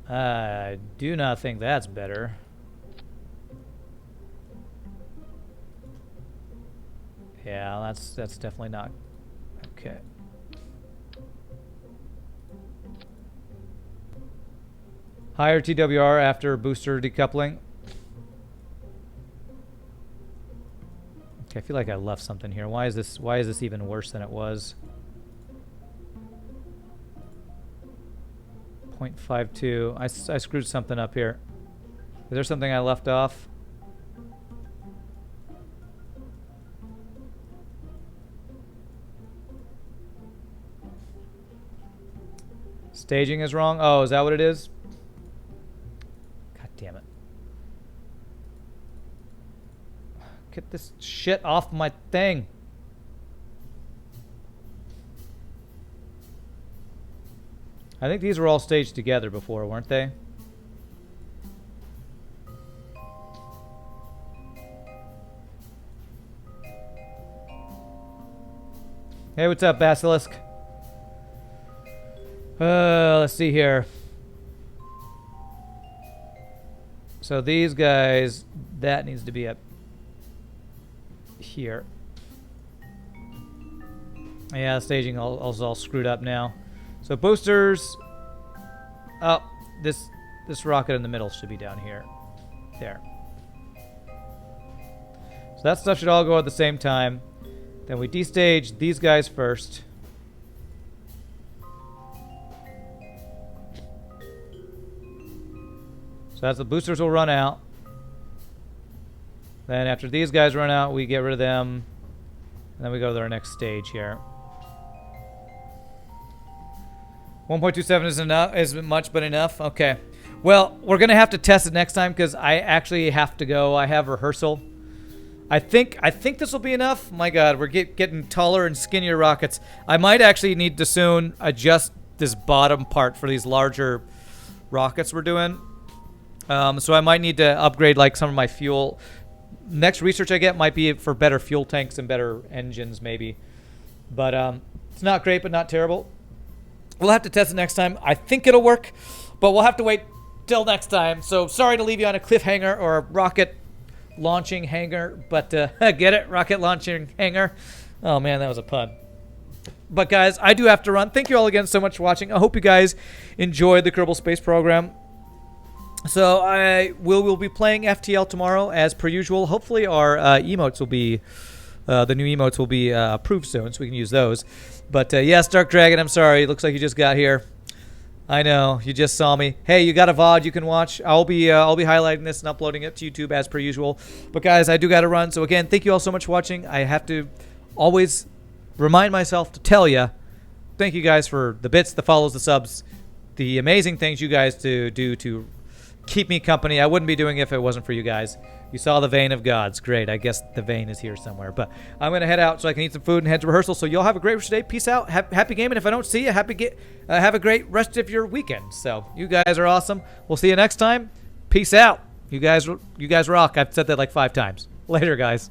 I do not think that's better. Yeah, that's definitely not okay. Higher TWR after booster decoupling. Okay, I feel like I left something here. Why is this even worse than it was? 0.52. I screwed something up here. Is there something I left off? Staging is wrong. Oh, is that what it is? God damn it. Get this shit off my thing. I think these were all staged together before, weren't they? Hey, what's up, Basilisk? Let's see here. So these guys, that needs to be up here. Yeah, staging is all screwed up now. So boosters. Oh, this rocket in the middle should be down here. There. So that stuff should all go at the same time. Then we destage these guys first. So that's the boosters will run out. Then after these guys run out, we get rid of them. And then we go to our next stage here. 1.27 is enough, isn't much, but enough. Okay. Well, we're gonna have to test it next time because I actually have to go. I have rehearsal. I think this will be enough. My God, we're getting taller and skinnier rockets. I might actually need to soon adjust this bottom part for these larger rockets we're doing. So I might need to upgrade like some of my fuel. Next research I get might be for better fuel tanks and better engines maybe. But it's not great, but not terrible. We'll have to test it next time. I think it'll work, but we'll have to wait till next time. So sorry to leave you on a cliffhanger or a rocket launching hanger, but get it? Rocket launching hanger. Oh man, that was a pun. But guys, I do have to run. Thank you all again so much for watching. I hope you guys enjoyed the Kerbal Space Program. So we'll be playing FTL tomorrow as per usual. Hopefully our emotes will be the new emotes will be approved soon, so we can use those. But yes, Dark Dragon, I'm sorry. It looks like you just got here. I know, you just saw me. Hey, you got a VOD you can watch. I'll be highlighting this and uploading it to YouTube as per usual. But guys, I do got to run. So again, thank you all so much for watching. I have to always remind myself to tell you, thank you guys for the bits, the follows, the subs, the amazing things you guys do to keep me company. I wouldn't be doing it if it wasn't for you guys. You saw the vein of gods. Great. I guess the vein is here somewhere. But I'm going to head out so I can eat some food and head to rehearsal. So y'all have a great rest of the day. Peace out. Happy gaming. If I don't see you, have a great rest of your weekend. So you guys are awesome. We'll see you next time. Peace out. You guys rock. I've said that like 5 times. Later, guys.